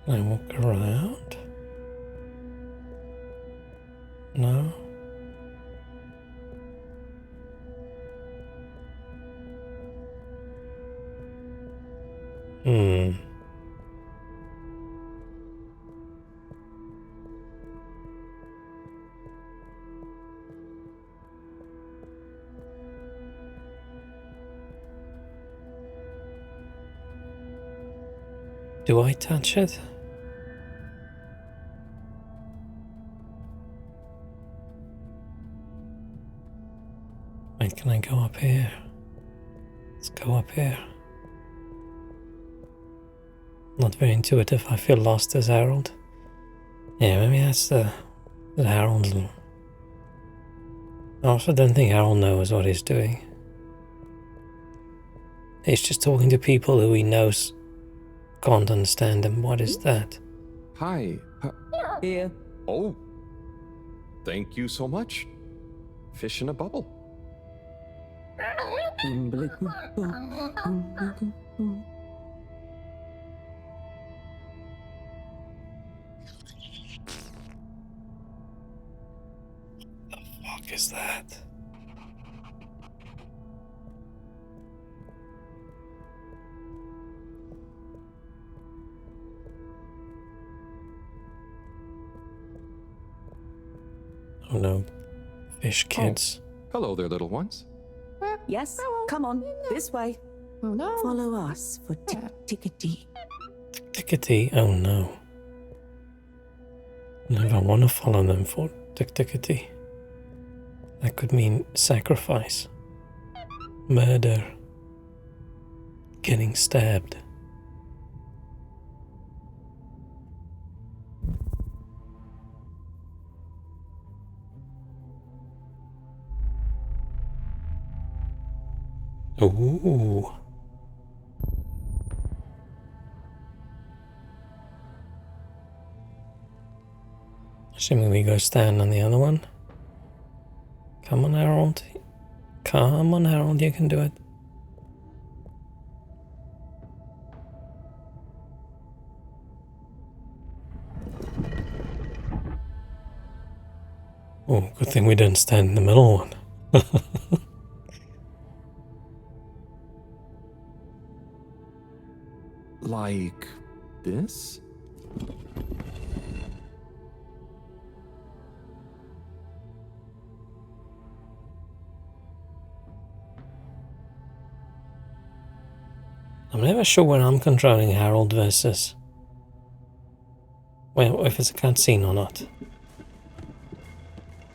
Can I walk around? No? Do I touch it? here. Let's go up here. Not very intuitive. I feel lost as Harold. Yeah, maybe that's the Harold. I also don't think Harold knows what he's doing. He's just talking to people who he knows can't understand him. What is that? Hi. Here. Oh. Thank you so much. Fish in a bubble. What is that? Oh no, fish kids. Hello there, little ones. Yes, come on, this way. Follow us for tickety. Tickety? Oh no. Never want to follow them for tickety. That could mean sacrifice, murder, getting stabbed. Ooh. Assuming we go stand on the other one. Come on, Harold. Come on, Harold, you can do it. Oh, good thing we didn't stand in the middle one. Like this? I'm never sure when I'm controlling Harold versus... well, if it's a cutscene or not.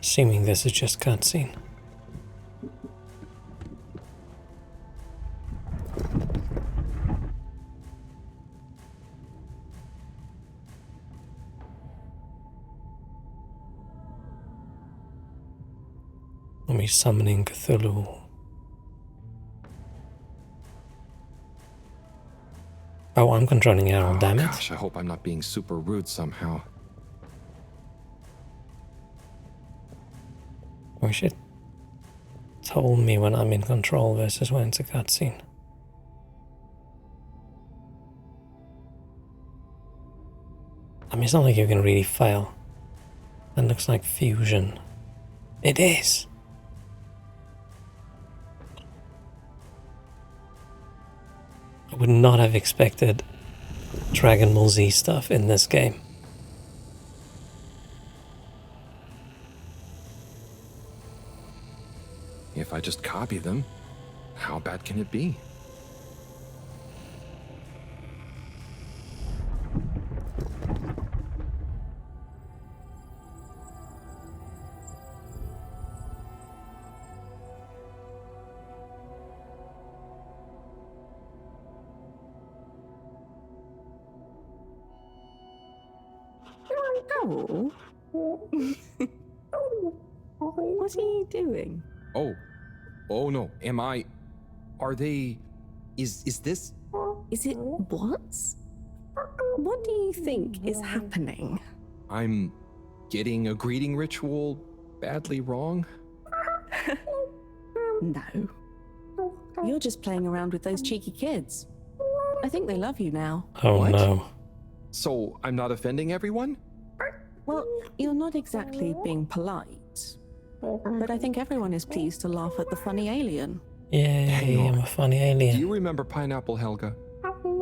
Assuming this is just cutscene. Let me summoning Cthulhu. Oh, I'm controlling Harold, damn it. Gosh, I hope I'm not being super rude somehow. Wish it told me when I'm in control versus when it's a cutscene. I mean, it's not like you can really fail. That looks like fusion. It is! I would not have expected Dragon Ball Z stuff in this game. If I just copy them, how bad can it be? Oh. What are you doing? Oh no, am I... Are they... Is this... Is it what? What do you think is happening? I'm getting a greeting ritual badly wrong? No. You're just playing around with those cheeky kids. I think they love you now. Oh What? no. So I'm not offending everyone? Well, you're not exactly being polite. But I think everyone is pleased to laugh at the funny alien. Yay, I'm a funny alien. Do you remember Pineapple Helga?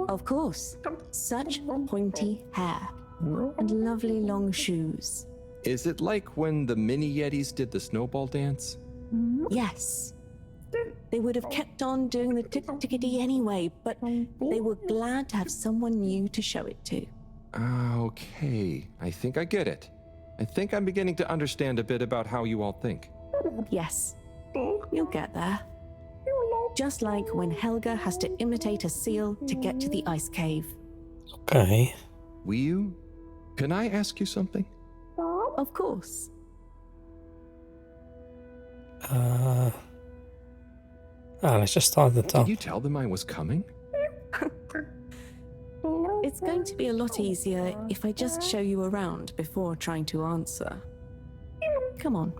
Of course. Such pointy hair. And lovely long shoes. Is it like when the mini Yetis did the snowball dance? Yes. They would have kept on doing the tickety anyway, but they were glad to have someone new to show it to. Okay, I think I get it. I think I'm beginning to understand a bit about how you all think. Yes. You'll get there. Just like when Helga has to imitate a seal to get to the ice cave. Okay. Wiyu, can I ask you something? Of course. Let's just start at the top. Did you tell them I was coming? It's going to be a lot easier if I just show you around before trying to answer. Come on.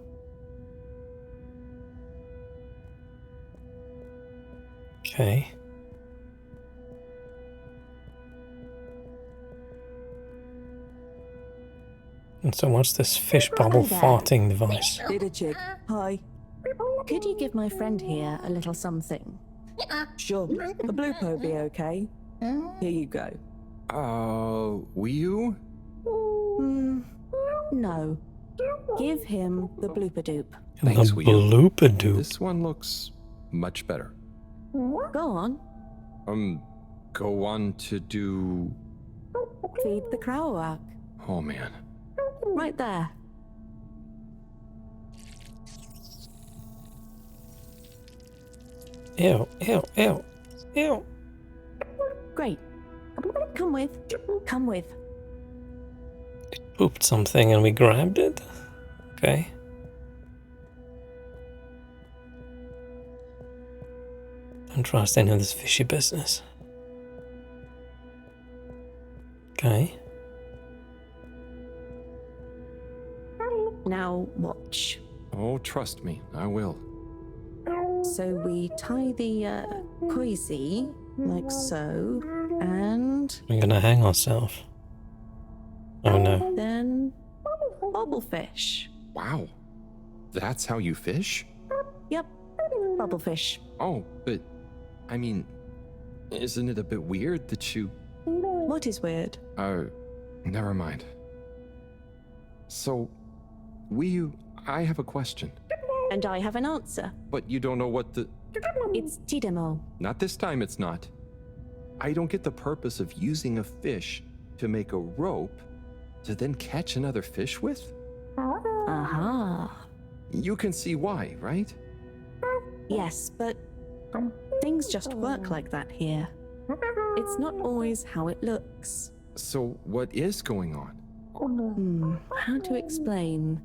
Okay. And so what's this fish bubble farting device? Didachik, hi. Could you give my friend here a little something? Sure. The blooper will be okay. Here you go. Wiyu? No. Give him the blooper doop. Thanks, The Wiyu. blooper doop. This one looks much better. Go on. Go on to do... Feed the Krauak. Oh, man. Right there. Ew, ew, ew, ew. Great. Come with. Come with. It pooped something and we grabbed it? Okay. Don't trust any of this fishy business. Okay. Now watch. Oh, trust me, I will. So we tie the koizi like so, and We're gonna hang ourselves. Oh no. then bubblefish. Wow. That's how you fish? Yep, bubblefish. Oh, but... I mean... Isn't it a bit weird that you... What is weird? Never mind. So... Wiyu, I have a question. And I have an answer. But you don't know what the... It's Tidemo. Not this time, it's not. I don't get the purpose of using a fish to make a rope to then catch another fish with? Aha. You can see why, right? Yes, but things just work like that here. It's not always how it looks. So what is going on? How to explain?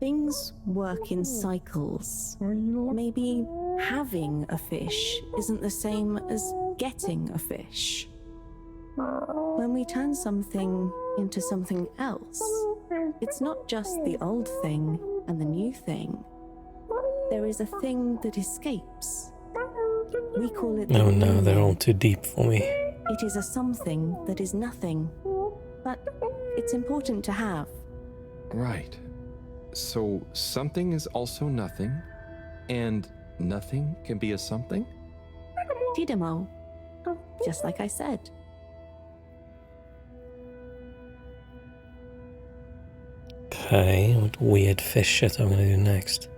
Things work in cycles. Maybe having a fish isn't the same as getting a fish. When we turn something into something else, it's not just the old thing and the new thing. There is a thing that escapes. We call it... Oh no, they're all too deep for me. It is a something that is nothing, but it's important to have. Right. So something is also nothing, and nothing can be a something? Tidemo. Just like I said. Okay, what weird fish shit I'm gonna do next?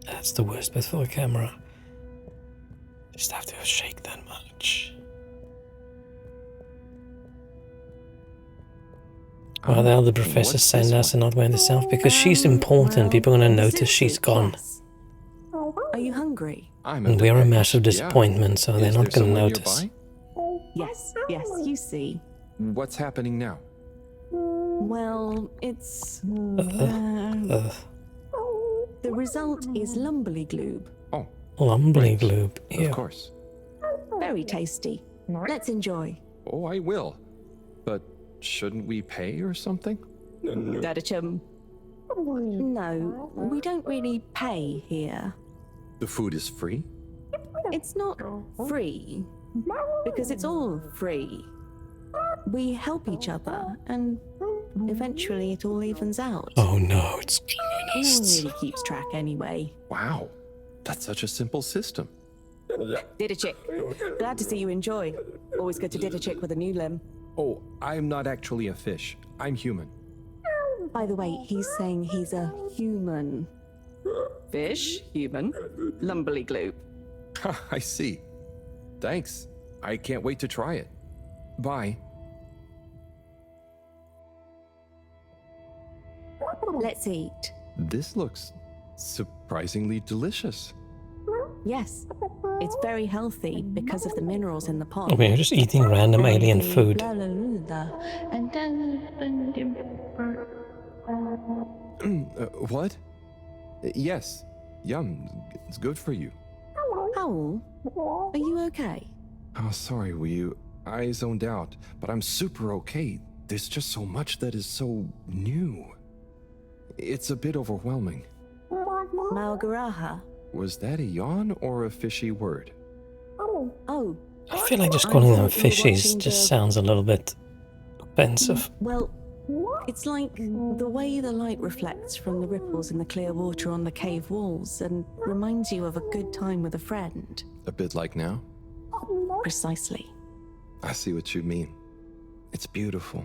That's the worst bit for the camera. Just have to shake that much. Why the hell did the professor send us and not went herself? Because she's important. People are gonna notice she's gone. Are you hungry? And we're a massive disappointment, so they're not gonna notice. Yes, you see. What's happening now? Well, it's... The result is Lumberly Gloob. Oh. Lumbly Gloob. Ew. Of course. Very tasty. Let's enjoy. Oh, I will. But shouldn't we pay or something? Dadachum. No, we don't really pay here. The food is free? It's not free, because it's all free. We help each other, and eventually it all evens out. Oh no, it's No one really keeps track anyway. Wow. That's such a simple system. Didachik, glad to see you enjoy. Always good to Didachik with a new limb. Oh, I'm not actually a fish. I'm human. By the way, he's saying he's a human. Fish, human, Lumberly Gloop. I see. Thanks. I can't wait to try it. Bye. Let's eat. This looks surprisingly delicious. Yes, it's very healthy because of the minerals in the pot. We're just eating random alien food. Blah, blah, blah, blah. And then What? Yes. Yum. It's good for you. Owl, are you okay? Oh, sorry, I zoned out, but I'm super okay. There's just so much that is so new. It's a bit overwhelming. Malgaraha. Was that a yawn or a fishy word? Oh. I feel like just calling them fishies just sounds a little bit offensive. Well, it's like the way the light reflects from the ripples in the clear water on the cave walls and reminds you of a good time with a friend. A bit like now? Precisely. I see what you mean. It's beautiful.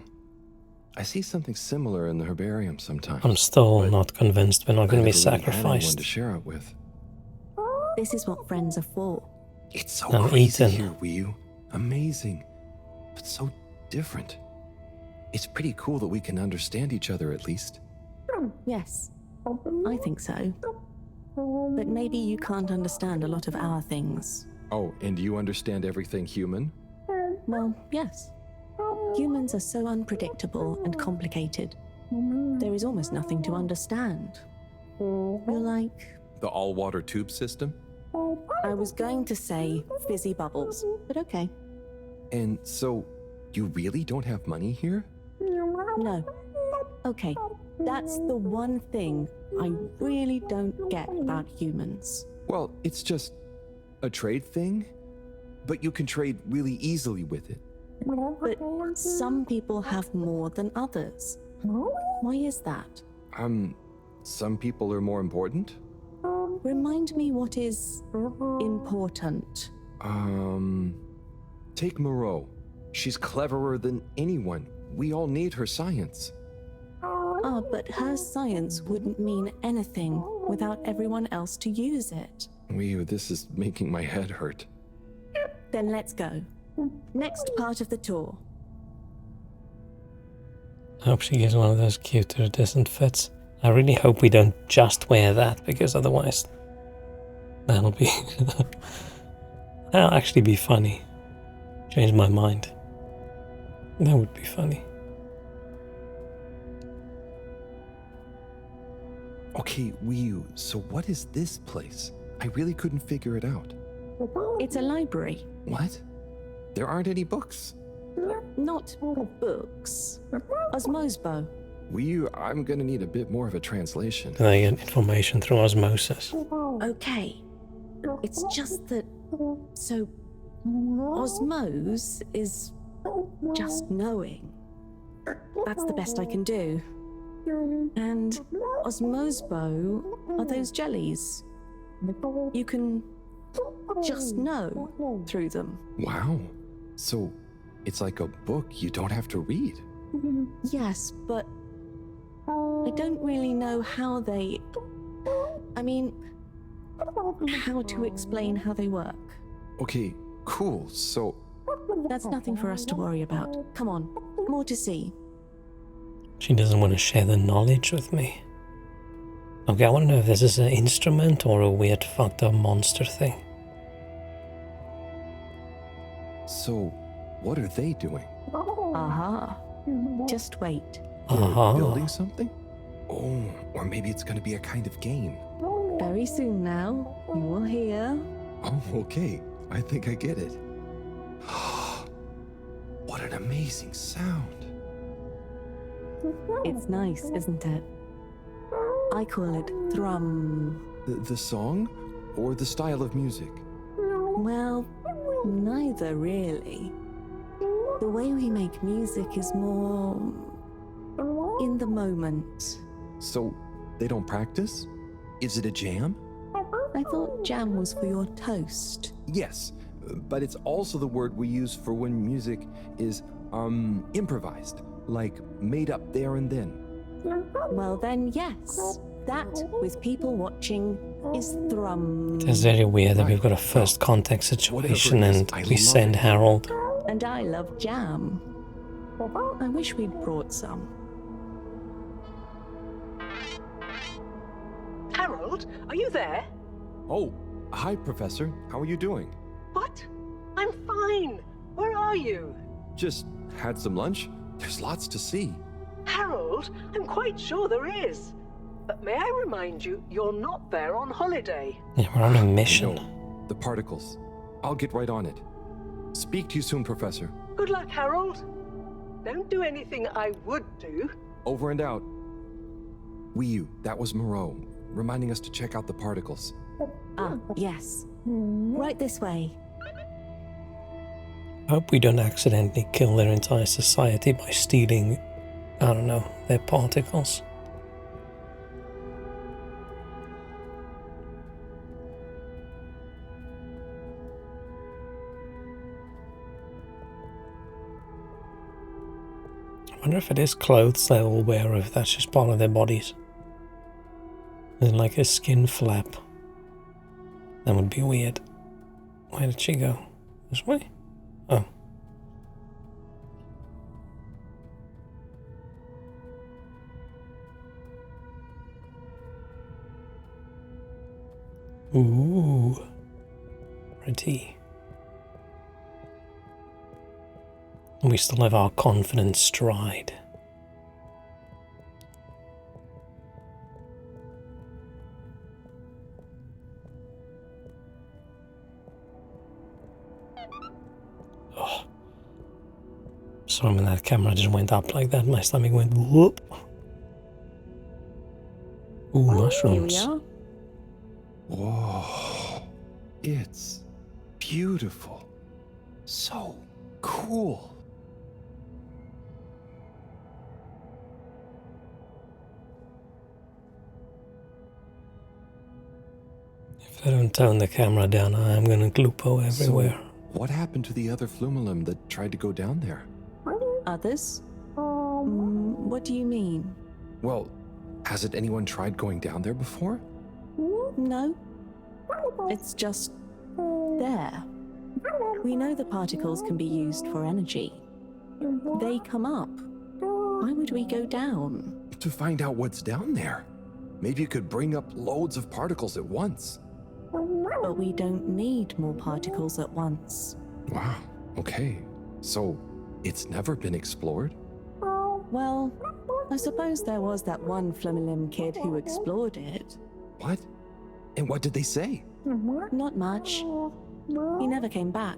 I see something similar in the herbarium sometimes. I'm still not convinced we're not going to be sacrificed. To share it with. This is what friends are for. It's so I'm crazy eaten. here, Wii. Amazing, but so different. It's pretty cool that we can understand each other at least. Yes, I think so. But maybe you can't understand a lot of our things. Oh, and you understand everything human? Well, yes. Humans are so unpredictable and complicated. There is almost nothing to understand. You're like... The all-water tube system? I was going to say fizzy bubbles, but okay. And so, you really don't have money here? No. Okay, that's the one thing I really don't get about humans. Well, it's just a trade thing, but you can trade really easily with it. But some people have more than others. Why is that? Some people are more important? Remind me what is important. Take Moreau. She's cleverer than anyone. We all need her science. Ah, but her science wouldn't mean anything without everyone else to use it. This is making my head hurt. Then let's go. Next part of the tour. I hope she gives one of those cute iridescent fits. I really hope we don't just wear that, because otherwise that'll be... that'll actually be funny. Change my mind. That would be funny. Okay, Wii, so what is this place? I really couldn't figure it out. It's a library. What? There aren't any books. Not books. Osmosbo. I'm gonna need a bit more of a translation. Can I get information through osmosis? Okay. It's just that... So... Osmose is... just knowing. That's the best I can do. And Osmosbo are those jellies. You can just know through them. Wow. So, it's like a book you don't have to read. Yes, but I don't really know how they... I mean, how to explain how they work. Okay, cool. So... That's nothing for us to worry about. Come on, more to see. She doesn't want to share the knowledge with me. Okay, I want to know if this is an instrument or a weird fucked up monster thing. So, what are they doing? Aha. Just wait. Building something? Oh, or maybe it's going to be a kind of game. Very soon now, you will hear. Oh, okay. I think I get it. What an amazing sound. It's nice, isn't it? I call it thrum. The song? Or the style of music? Well, neither really. The way we make music is more... in the moment. So, they don't practice? Is it a jam? I thought jam was for your toast. Yes, but it's also the word we use for when music is, improvised. Like, made up there and then. Well then, yes. That, with people watching, is thrum. It's very weird that we've got a first contact situation and we send Harold. And I love jam. I wish we'd brought some. Harold, are you there? Oh, hi, Professor. How are you doing? What? I'm fine. Where are you? Just had some lunch? There's lots to see. Harold, I'm quite sure there is. But may I remind you, you're not there on holiday. Yeah, we're on a mission. No, the particles. I'll get right on it. Speak to you soon, Professor. Good luck, Harold. Don't do anything I would do. Over and out. Wii that was Moreau, reminding us to check out the particles. Ah, yes. Right this way. I hope we don't accidentally kill their entire society by stealing, I don't know, their particles. I wonder if it is clothes they all wear or if that's just part of their bodies. And like a skin flap. That would be weird. Where did she go? This way? Oh. Ooh. Pretty. We still have our confident stride. Oh. Sorry when that camera just went up like that, my stomach went whoop. Ooh, mushrooms. Here we are. Whoa. It's beautiful. So cool. If I don't tone the camera down, I'm gonna glupo everywhere. So, what happened to the other flumilim that tried to go down there? Others? What do you mean? Well, hasn't anyone tried going down there before? No. It's just there. We know the particles can be used for energy. They come up. Why would we go down? To find out what's down there. Maybe you could bring up loads of particles at once. But we don't need more particles at once. Wow, okay. So, it's never been explored? Well, I suppose there was that one Flumilim kid who explored it. What? And what did they say? Not much. He never came back.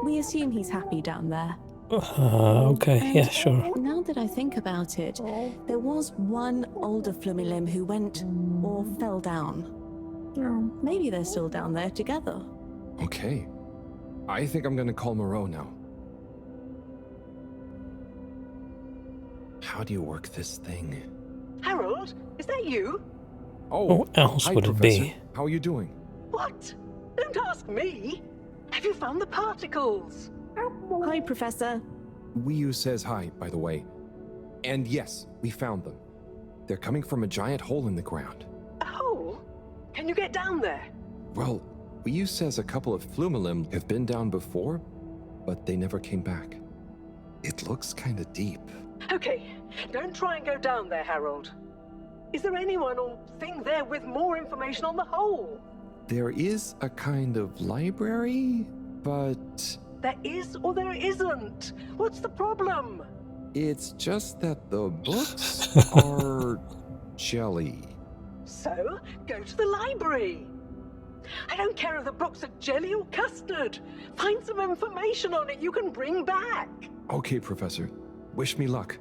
We assume he's happy down there. Okay, And yeah, sure. Now that I think about it, there was one older Flumilim who went or fell down. Maybe they're still down there together. Okay. I think I'm gonna call Moreau now. How do you work this thing? Harold, is that you? Oh, Who else hi, would it Professor. be? How are you doing? What? Don't ask me. Have you found the particles? Hi, Professor. Wii says hi, by the way. And yes, we found them. They're coming from a giant hole in the ground. A hole? Can you get down there? Well, Wii says a couple of flumilim have been down before, but they never came back. It looks kind of deep. Okay, don't try and go down there, Harold. Is there anyone or thing there with more information on the hole? There is a kind of library, but There is or there isn't. What's the problem? it's just that the books are jelly. So, go to the library. I don't care if the books are jelly or custard. Find some information on it you can bring back. Okay, Professor. Wish me luck.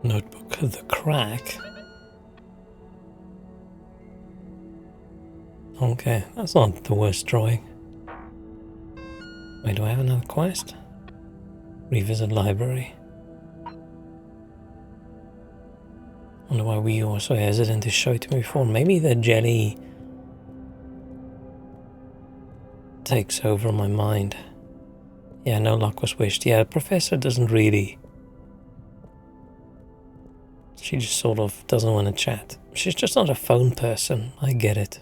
Notebook of the Crack. Okay, that's not the worst drawing. Wait, do I have another quest? Revisit library. Wonder why we were so hesitant to show it to me before. Maybe the jelly takes over my mind. Yeah, no luck was wished. Yeah, the professor doesn't really... She just sort of doesn't want to chat. She's just not a phone person. I get it.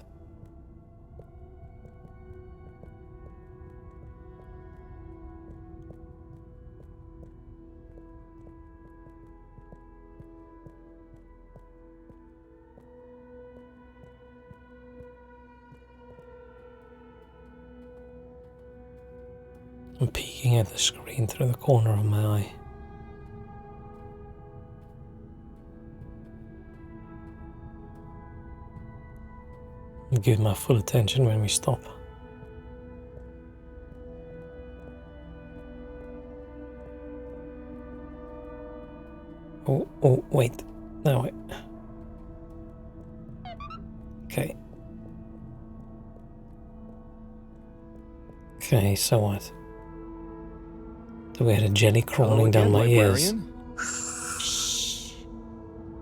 I'm peeking at the screen through the corner of my eye. I'll give my full attention when we stop. Oh, wait. No, wait. Okay. Okay, so what? Do we had a jelly crawling down my ears? Shh.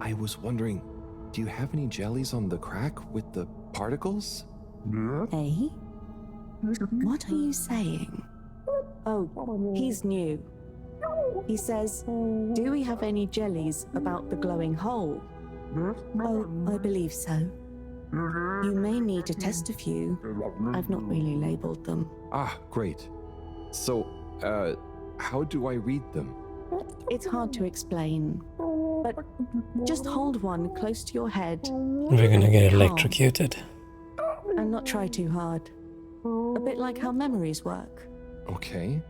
I was wondering, do you have any jellies on the crack with the particles? Hey? What are you saying? Oh, he's new. He says, do we have any jellies about the glowing hole? Oh, I believe so. You may need to test a few. I've not really labeled them. Ah, great. So, how do I read them? It's hard to explain, but just hold one close to your head. We're gonna get electrocuted. And not try too hard. A bit like how memories work. Okay.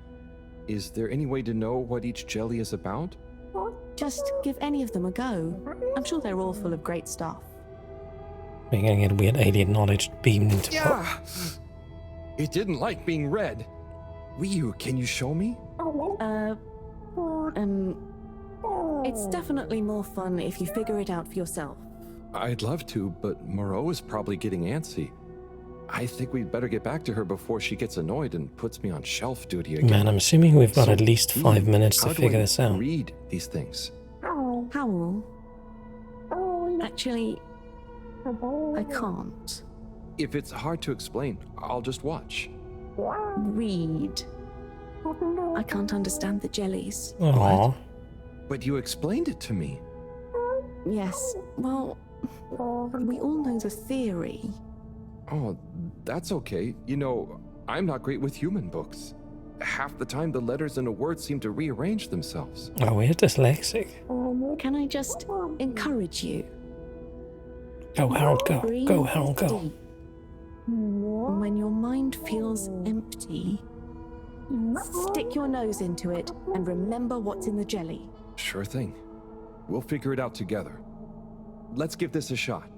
Is there any way to know what each jelly is about? Just give any of them a go. I'm sure they're all full of great stuff. We're gonna get weird alien knowledge beamed into It didn't like being read. Ryu, can you show me? It's definitely more fun if you figure it out for yourself. I'd love to, but Moreau is probably getting antsy. I think we'd better get back to her before she gets annoyed and puts me on shelf duty again. Man, I'm assuming we've got at least 5 minutes to figure this out. Read these things. How? Actually, I can't. If it's hard to explain, I'll just watch. Read. I can't understand the jellies. Aww. But you explained it to me. Yes, well, we all know the theory. Oh, that's okay. You know, I'm not great with human books. Half the time the letters in a word seem to rearrange themselves. Oh, we're dyslexic. Can I just encourage you? Go, Harold, go. Breathe Go, Harold, go. deep. When your mind feels empty, stick your nose into it and remember what's in the jelly. Sure thing. We'll figure it out together. Let's give this a shot.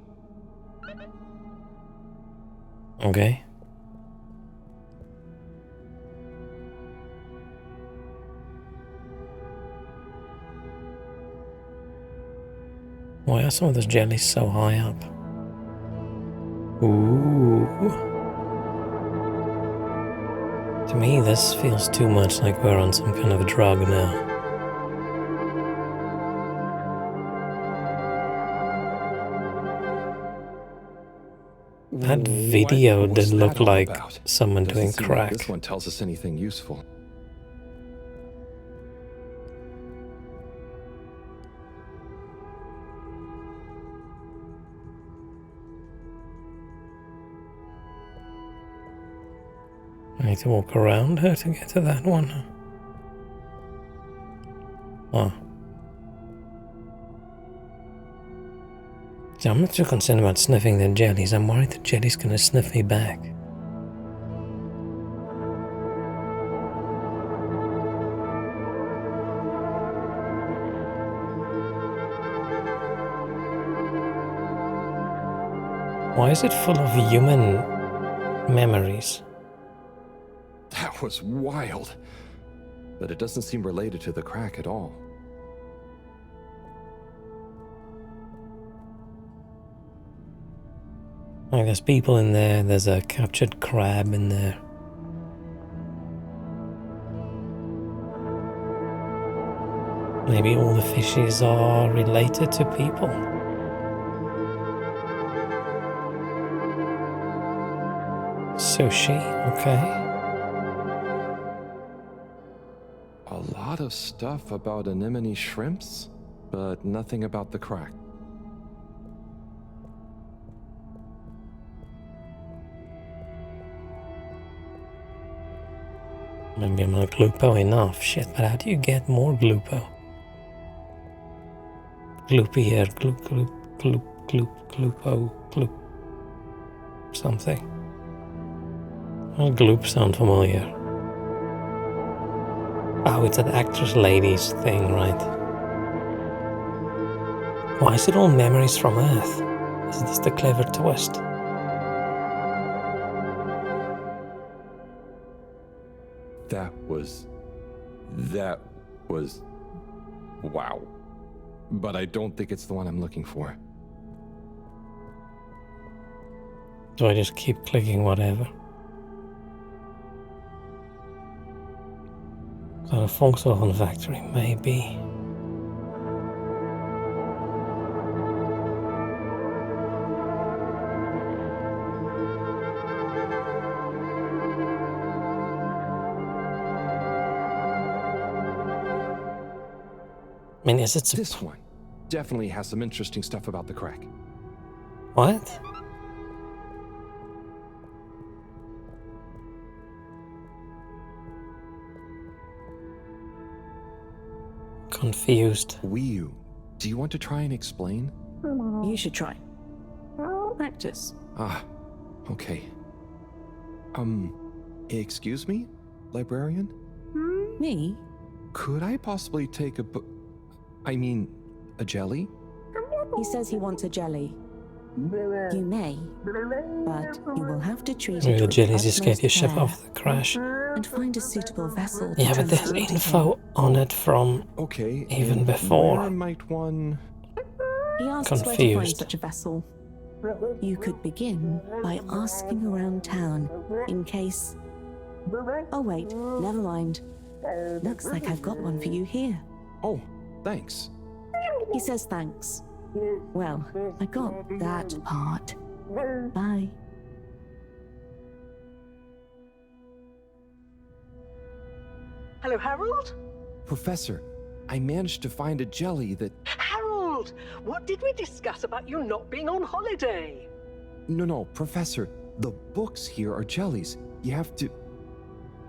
Okay. Why are some of those jellies so high up? Ooh. To me, this feels too much like we're on some kind of a drug now. That video did look like someone doing crack. Like this one tells us anything useful. I need to walk around her to get to that one. Oh. See, I'm not too concerned about sniffing the jellies. I'm worried the jelly's gonna sniff me back. Why is it full of human memories? That was wild. But it doesn't seem related to the crack at all. Like, there's people in there, there's a captured crab in there. Maybe all the fishes are related to people. Sushi, okay. A lot of stuff about anemone shrimps? but nothing about the crack. Maybe I'm not glupo enough. Shit, but how do you get more glupo? Gloopy here, gloop, gloop, gloop, gloop, glupo, gloop. Something. Well, gloop sound familiar. Oh, it's that actress ladies thing, right? Why is it all memories from Earth? Is this the clever twist? That was... wow. But I don't think it's the one I'm looking for. Do I just keep clicking whatever? So the Volkswagen factory, maybe. I mean, is it this one? Definitely has some interesting stuff about the crack. What? Confused. Wii, do you want to try and explain? You should try. Practice. Ah, okay. Excuse me, librarian? Me? Could I possibly take a a jelly? He says he wants a jelly. You may, but you will have to treat Maybe it the with jellies escape utmost your ship care after the crash. and find a suitable vessel. Yeah, but there's info on it from even before. Where might one... He asks where to find such a vessel. You could begin by asking around town in case... Oh wait, never mind. Looks like I've got one for you here. Oh, thanks. He says thanks. Well, I got that part. Bye. Hello, Harold? Professor, I managed to find a jelly that... Harold! What did we discuss about you not being on holiday? No, Professor. The books here are jellies. You have to...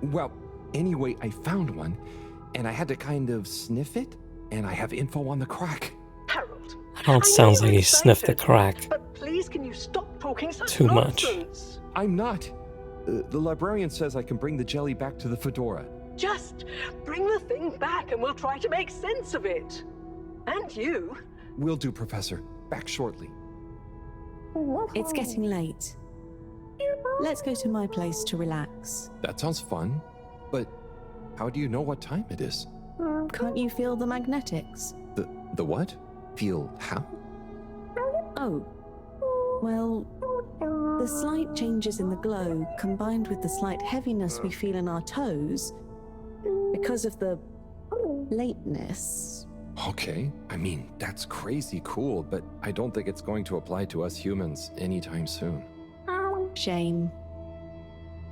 Well, anyway, I found one, and I had to kind of sniff it, and I have info on the crack. Harold, It sounds like he sniffed the crack. but please can you stop talking such Too much. nonsense? I'm not. The librarian says I can bring the jelly back to the fedora. Just bring the thing back and we'll try to make sense of it. And you. Will do, Professor. Back shortly. It's getting late. Let's go to my place to relax. That sounds fun, but how do you know what time it is? Can't you feel the magnetics? The what? Feel how? Oh. Well, the slight changes in the glow combined with the slight heaviness we feel in our toes because of the lateness. Okay, I mean, that's crazy cool, but I don't think it's going to apply to us humans anytime soon. Shame.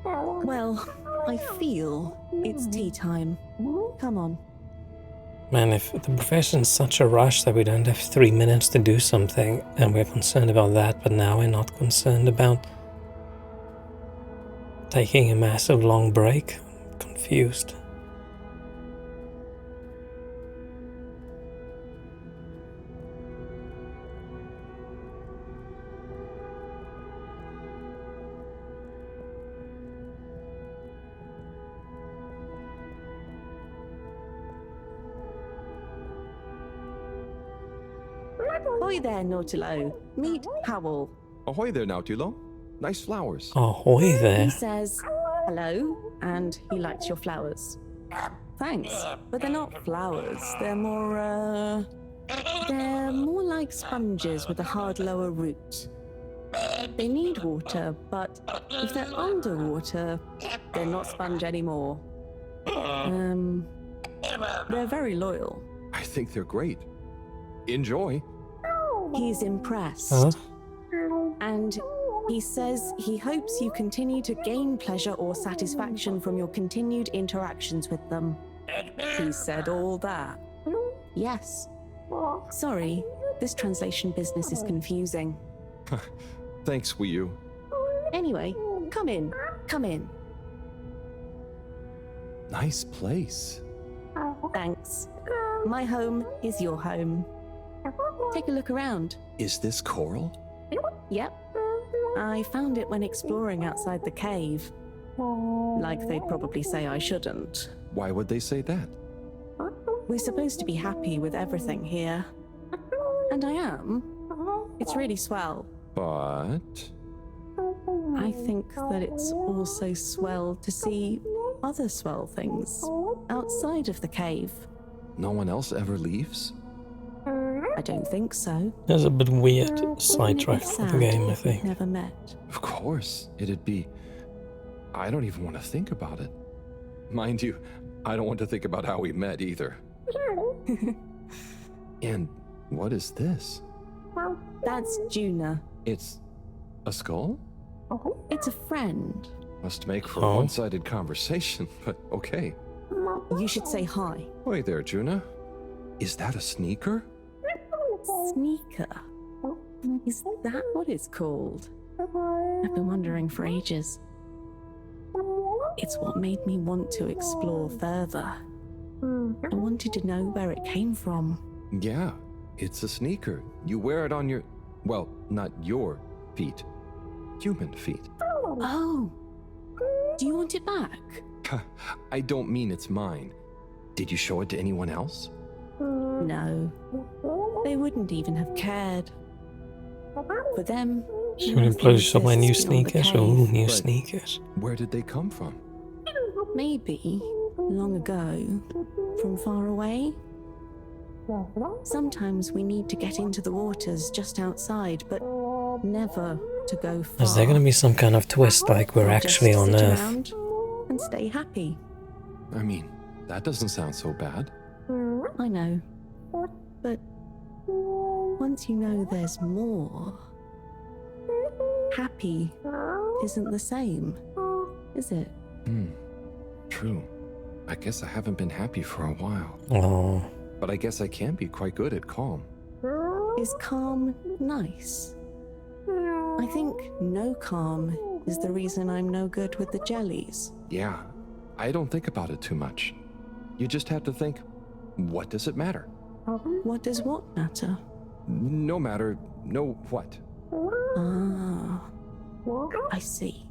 Well, I feel it's tea time. Come on. Man, if the profession's such a rush that we don't have 3 minutes to do something, and we're concerned about that, but now we're not concerned about taking a massive long break, I'm confused. Ahoy there, Nautilo. Meet Howell. Ahoy there, Nautilo. Nice flowers. Ahoy there. He says hello, and he likes your flowers. Thanks, but they're not flowers. They're more like sponges with a hard lower root. They need water, but if they're underwater, they're not sponge anymore. They're very loyal. I think they're great. Enjoy. He's impressed. Huh? And he says he hopes you continue to gain pleasure or satisfaction from your continued interactions with them. He said all that. Yes, Sorry, this translation business is confusing. Thanks, Wii U. Anyway, come in. Come in. Nice place. Thanks. My home is your home. Take a look around. Is this coral? Yep. I found it when exploring outside the cave. Like they'd probably say I shouldn't. Why would they say that? We're supposed to be happy with everything here. And I am. It's really swell. But... I think that it's also swell to see other swell things outside of the cave. No one else ever leaves? I don't think so. That's a bit weird sidetrack for the game, I think. Never met. Of course, it'd be... I don't even want to think about it. Mind you, I don't want to think about how we met either. And what is this? That's Juna. It's a skull? It's a friend. Must make for a one-sided conversation, but okay. You should say hi. Wait there, Juna. Is that a sneaker? Sneaker? Is that what it's called? I've been wondering for ages. It's what made me want to explore further. I wanted to know where it came from. Yeah, it's a sneaker. You wear it on your... well, not your feet. Human feet. Oh! Do you want it back? I don't mean it's mine. Did you show it to anyone else? No. They wouldn't even have cared. For them... Should we blows up my new sneakers? Ooh, new sneakers. Where did they come from? Maybe, long ago, from far away. Sometimes we need to get into the waters just outside, but never to go far. Is there gonna be some kind of twist like we're actually on Just sit Earth? around and stay happy. I mean, that doesn't sound so bad. I know. But once you know there's more, happy isn't the same, is it? True. I guess I haven't been happy for a while. Oh. But I guess I can be quite good at calm. Is calm nice? I think no calm is the reason I'm no good with the jellies. Yeah, I don't think about it too much. You just have to think, what does it matter? What does what matter? No matter, no what. Ah, I see.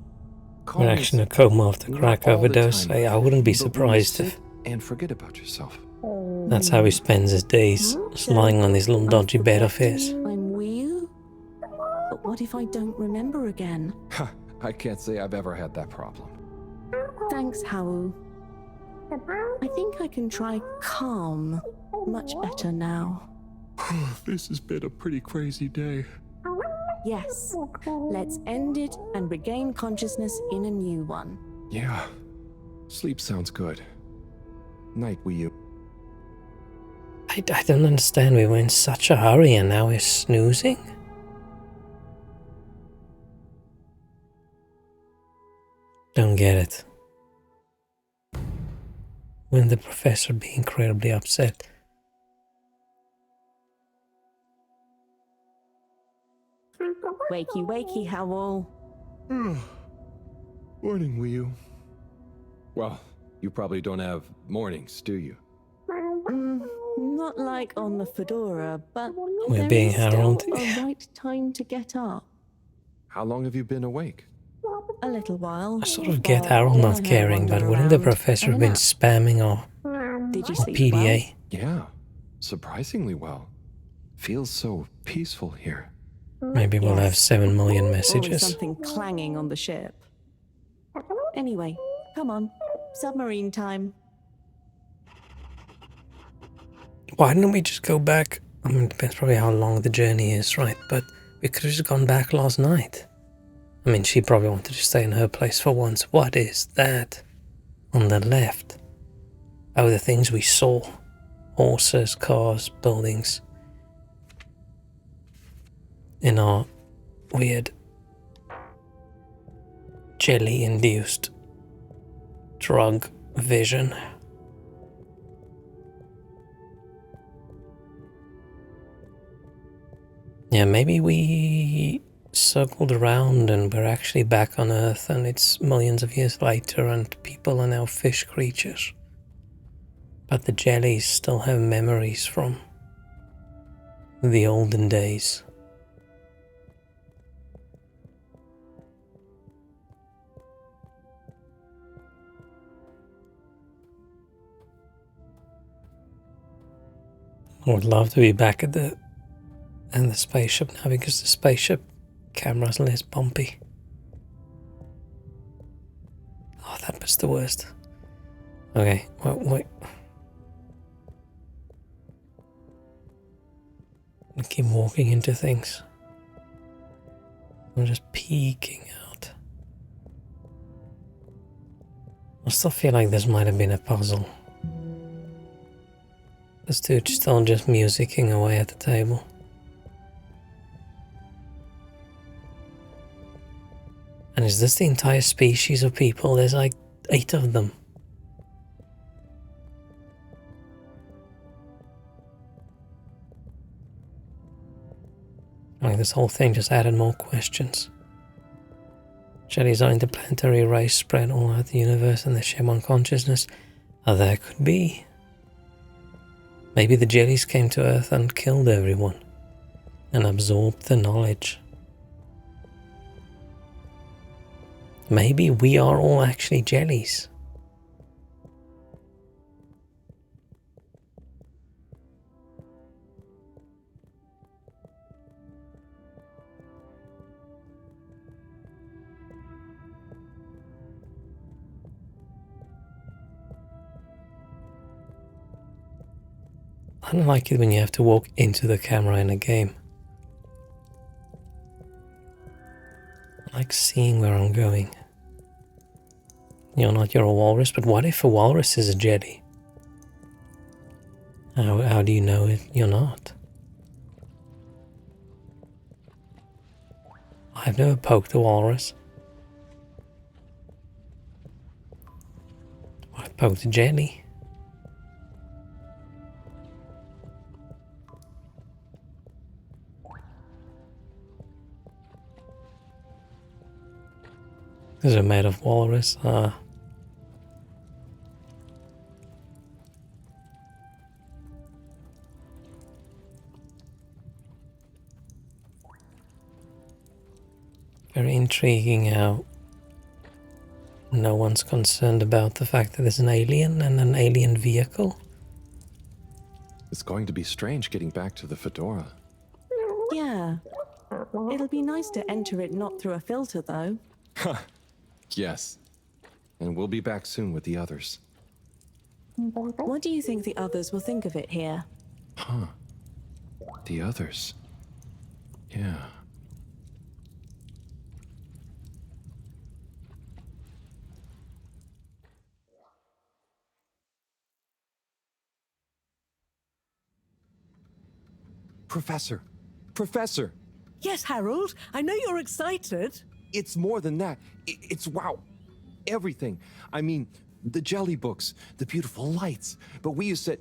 Reaction to coma after crack overdose. I wouldn't be surprised if and forget about yourself. that's how he spends his days, just lying on this little dodgy bed of his. I'm weird? But what if I don't remember again? I can't say I've ever had that problem. Thanks, Howell. I think I can try calm much better now. This has been a pretty crazy day. Yes, let's end it and regain consciousness in a new one. Yeah, sleep sounds good. Night, Wii U. I don't understand. We were in such a hurry and now we're snoozing? Don't get it. Wouldn't the professor be incredibly upset? Wakey, wakey, Howell. Morning, Wii U. Well, you probably don't have mornings, do you? Not like on the Fedora, but We're there being is still heralded. a right time to get up. How long have you been awake? A little while. I sort of get Harold not caring, but wouldn't the professor have been spamming our Did you sleep PDA? Yeah, surprisingly well. Feels so peaceful here. Maybe we'll have 7 million Always messages. something clanging on the ship. Anyway, come on. Submarine time. Why didn't we just go back? I mean, it depends probably how long the journey is, right? But we could have just gone back last night. I mean, she probably wanted to stay in her place for once. What is that on the left? Oh, the things we saw. Horses, cars, buildings. In our weird jelly-induced drug vision. Yeah, maybe we circled around and we're actually back on Earth and it's millions of years later and people are now fish creatures. But the jellies still have memories from the olden days. I would love to be back at the spaceship now because the spaceship camera's less bumpy. Oh, that was the worst. Okay, wait. I keep walking into things. I'm just peeking out. I still feel like this might have been a puzzle. This dude's still just musicking away at the table. And is this the entire species of people? There's like 8 of them. Like this whole thing just added more questions. Jellies are interplanetary race spread all out the universe and they share one consciousness. Oh, there could be. Maybe the jellies came to Earth and killed everyone and absorbed the knowledge. Maybe we are all actually jellies. I don't like it when you have to walk into the camera in a game. I like seeing where I'm going. You're a walrus, but what if a walrus is a jelly? How do you know you're not? I've never poked a walrus. I've poked a jelly. These are made of walrus. Very intriguing how no one's concerned about the fact that there's an alien and an alien vehicle. It's going to be strange getting back to the Fedora. Yeah. It'll be nice to enter it not through a filter, though. Yes. And we'll be back soon with the others. What do you think the others will think of it here? Huh. The others. Yeah. Professor! Professor! Yes, Harold, I know you're excited. It's more than that. It's wow. Everything. I mean, the jelly books, the beautiful lights. But we used to...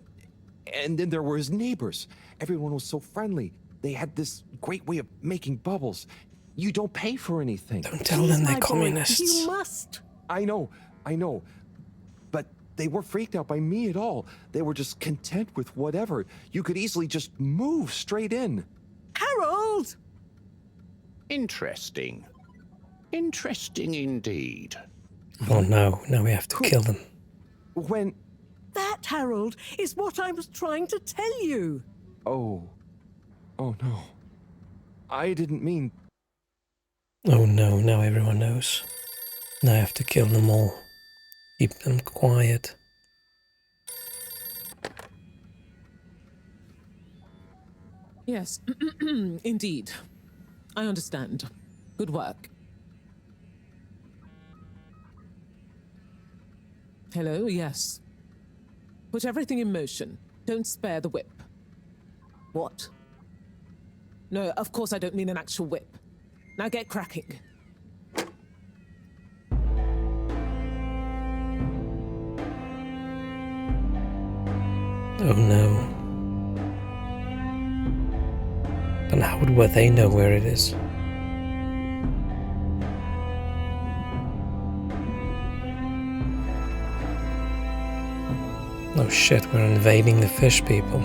And then there were his neighbors. Everyone was so friendly. They had this great way of making bubbles. You don't pay for anything. Don't tell them they're communists. You must. I know. But they weren't freaked out by me at all. They were just content with whatever. You could easily just move straight in. Harold! Interesting. Interesting indeed. Oh no, now we have to kill them. When... That, Harold, is what I was trying to tell you. Oh no. I didn't mean... Oh no, now everyone knows. Now I have to kill them all. Keep them quiet. Yes, indeed. I understand. Good work. Hello, yes. Put everything in motion. Don't spare the whip. What? No, of course I don't mean an actual whip. Now get cracking. Oh no. But how would they know where it is? Oh shit, we're invading the fish people.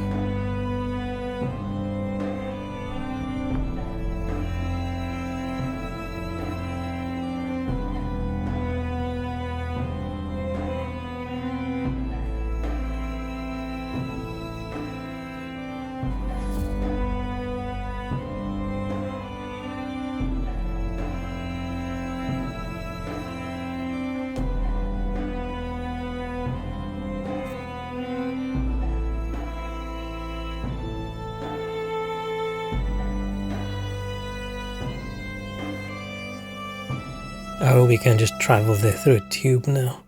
Oh, we can just travel there through a tube now.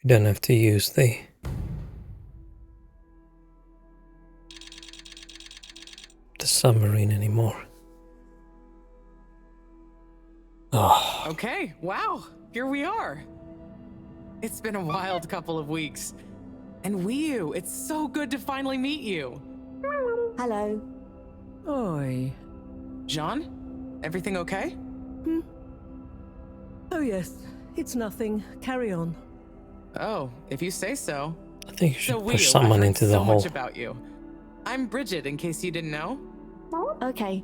We don't have to use the submarine anymore. Oh. Okay, wow, here we are. It's been a wild couple of weeks. And Wiyu, it's so good to finally meet you. Hello. Oi. John, everything okay? Oh yes, it's nothing. Carry on. Oh, if you say so. I think you should push Wiyu, someone I've heard into the so hole. much about you. I'm Bridget, in case you didn't know. Okay.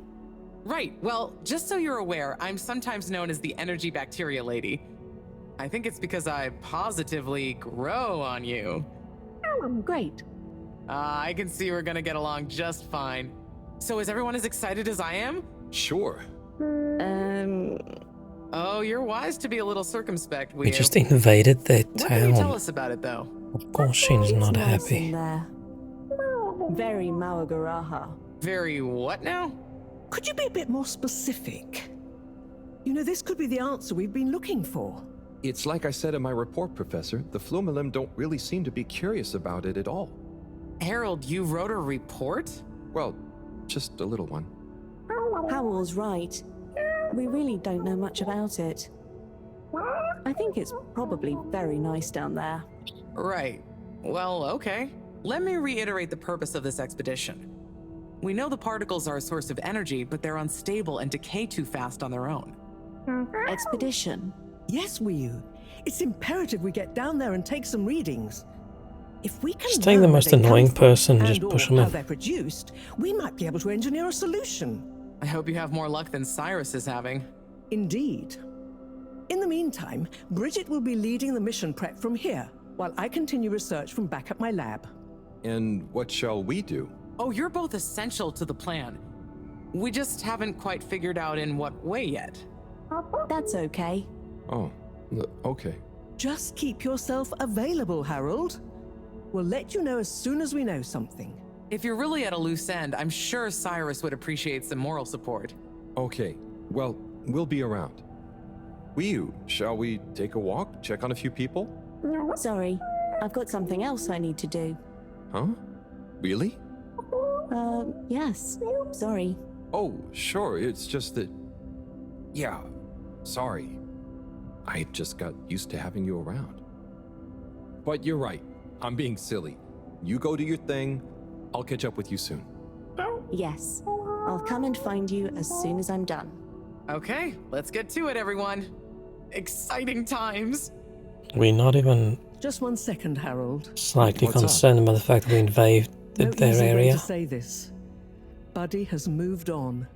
Right, well, just so you're aware, I'm sometimes known as the energy bacteria lady. I think it's because I positively grow on you. Great. I can see we're gonna get along just fine. So is everyone as excited as I am? Sure. Oh, you're wise to be a little circumspect, Wiyu. We just invaded their What can you tell town. us about it, though? Of course she's It's not nice happy. in there. Very Mawagaraha. Very what now? Could you be a bit more specific? You know, this could be the answer we've been looking for. It's like I said in my report, Professor. The Flumilim don't really seem to be curious about it at all. Harold, you wrote a report? Well, just a little one. Howell's right. We really don't know much about it. I think it's probably very nice down there. Right. Well, okay. Let me reiterate the purpose of this expedition. We know the particles are a source of energy, but they're unstable and decay too fast on their own. Expedition? Yes, Wiyu. It's imperative we get down there and take some readings. If we can Just take the learn where most they come annoying from person and just and/or push them how in. they're produced, we might be able to engineer a solution. I hope you have more luck than Cyrus is having. Indeed. In the meantime, Bridget will be leading the mission prep from here, while I continue research from back at my lab. And what shall we do? Oh, you're both essential to the plan. We just haven't quite figured out in what way yet. That's okay. Oh, okay. Just keep yourself available, Harold. We'll let you know as soon as we know something. If you're really at a loose end, I'm sure Cyrus would appreciate some moral support. Okay, well, we'll be around. Wiyu, shall we take a walk, check on a few people? Sorry, I've got something else I need to do. Huh? Really? Yes. Sorry. Oh, sure, it's just that... Yeah, sorry. I just got used to having you around. But you're right, I'm being silly. You go do your thing, I'll catch up with you soon. Yes. I'll come and find you as soon as I'm done. Okay, let's get to it, everyone. Exciting times. We're not even Just 1 second, Harold. slightly What's up? concerned about the fact that we invaded No their easy way area. to say this. Buddy has moved on.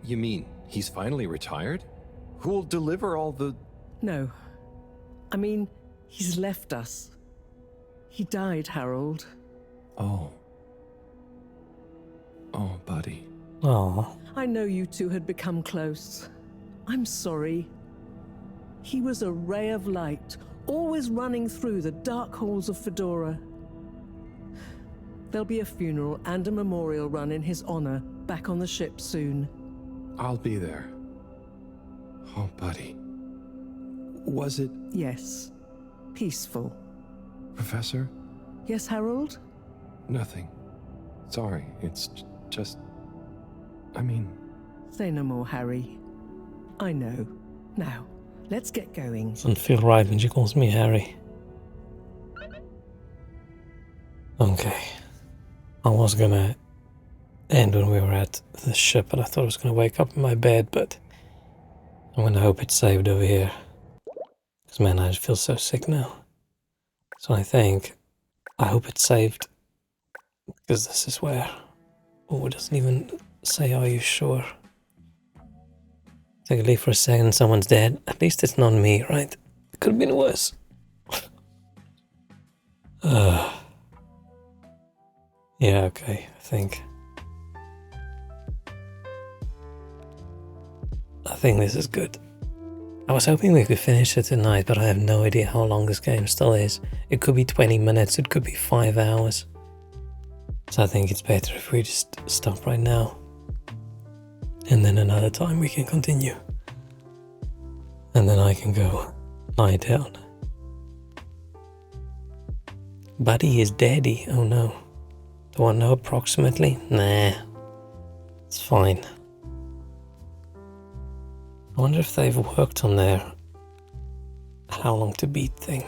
You mean he's finally retired? Who'll deliver all the... No. I mean, he's left us. He died, Harold. Oh. Oh, buddy. Oh, I know you two had become close. I'm sorry. He was a ray of light, always running through the dark halls of Fedora. There'll be a funeral and a memorial run in his honor back on the ship soon. I'll be there. Oh, buddy. Was it... Yes. Peaceful. Professor? Yes, Harold? Nothing. Sorry, it's just... I mean... Say no more, Harry. I know. Now, let's get going. doesn't feel right when she calls me Harry. Okay. I was gonna and when we were at the ship, and I thought I was going to wake up in my bed, but I'm going to hope it's saved over here. Because, man, I just feel so sick now. So I hope it's saved. Because this is where... Oh, it doesn't even say, are you sure? Take a leave for a second, someone's dead. At least it's not me, right? It could have been worse. Yeah, okay, I think this is good. I was hoping we could finish it tonight, but I have no idea how long this game still is. It could be 20 minutes, it could be 5 hours. So I think it's better if we just stop right now. And then another time we can continue. And then I can go lie down. Buddy is daddy, oh no. Do I know approximately? Nah, it's fine. I wonder if they've worked on their how long to beat thing.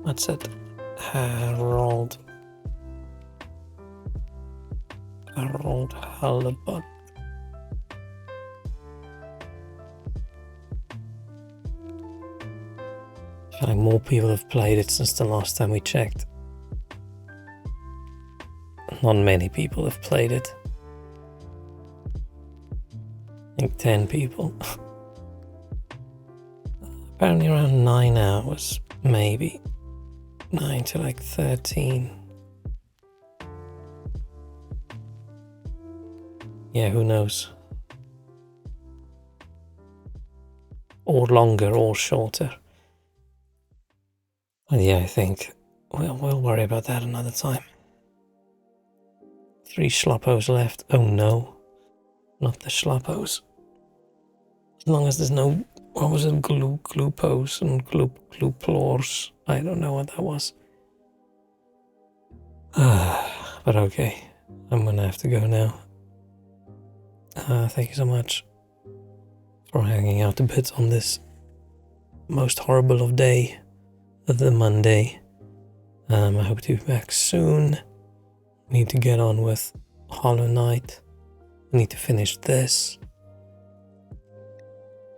What's it? Harold Halibut. I feel like more people have played it since the last time we checked. Not many people have played it. I think 10 people. Apparently around 9 hours, maybe. 9 to like 13. Yeah, who knows? Or longer or shorter. But yeah, I think we'll worry about that another time. 3 schloppos left. Oh no. Not the schloppos. As long as there's no... What was it? Glupos and gluplors. I don't know what that was. But okay. I'm gonna have to go now. Thank you so much for hanging out a bit on this most horrible of day. The Monday. I hope to be back soon. Need to get on with Hollow Knight. Need to finish this.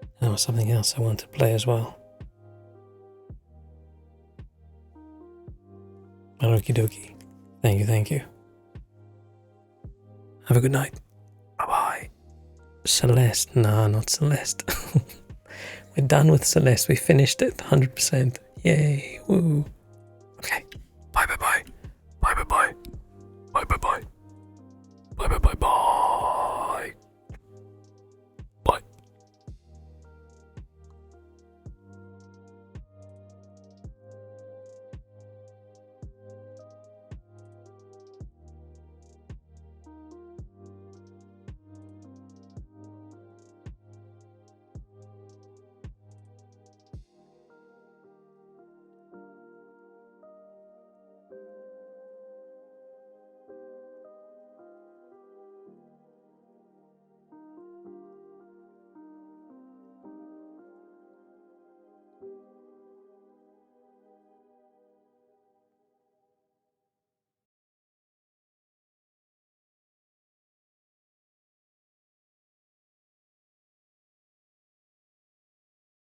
And there was something else I want to play as well. Okie dokie. Thank you. Have a good night. Bye-bye. Celeste. Nah, not Celeste. We're done with Celeste. We finished it. 100%. Yay. Woo. Okay. Bye. Bye.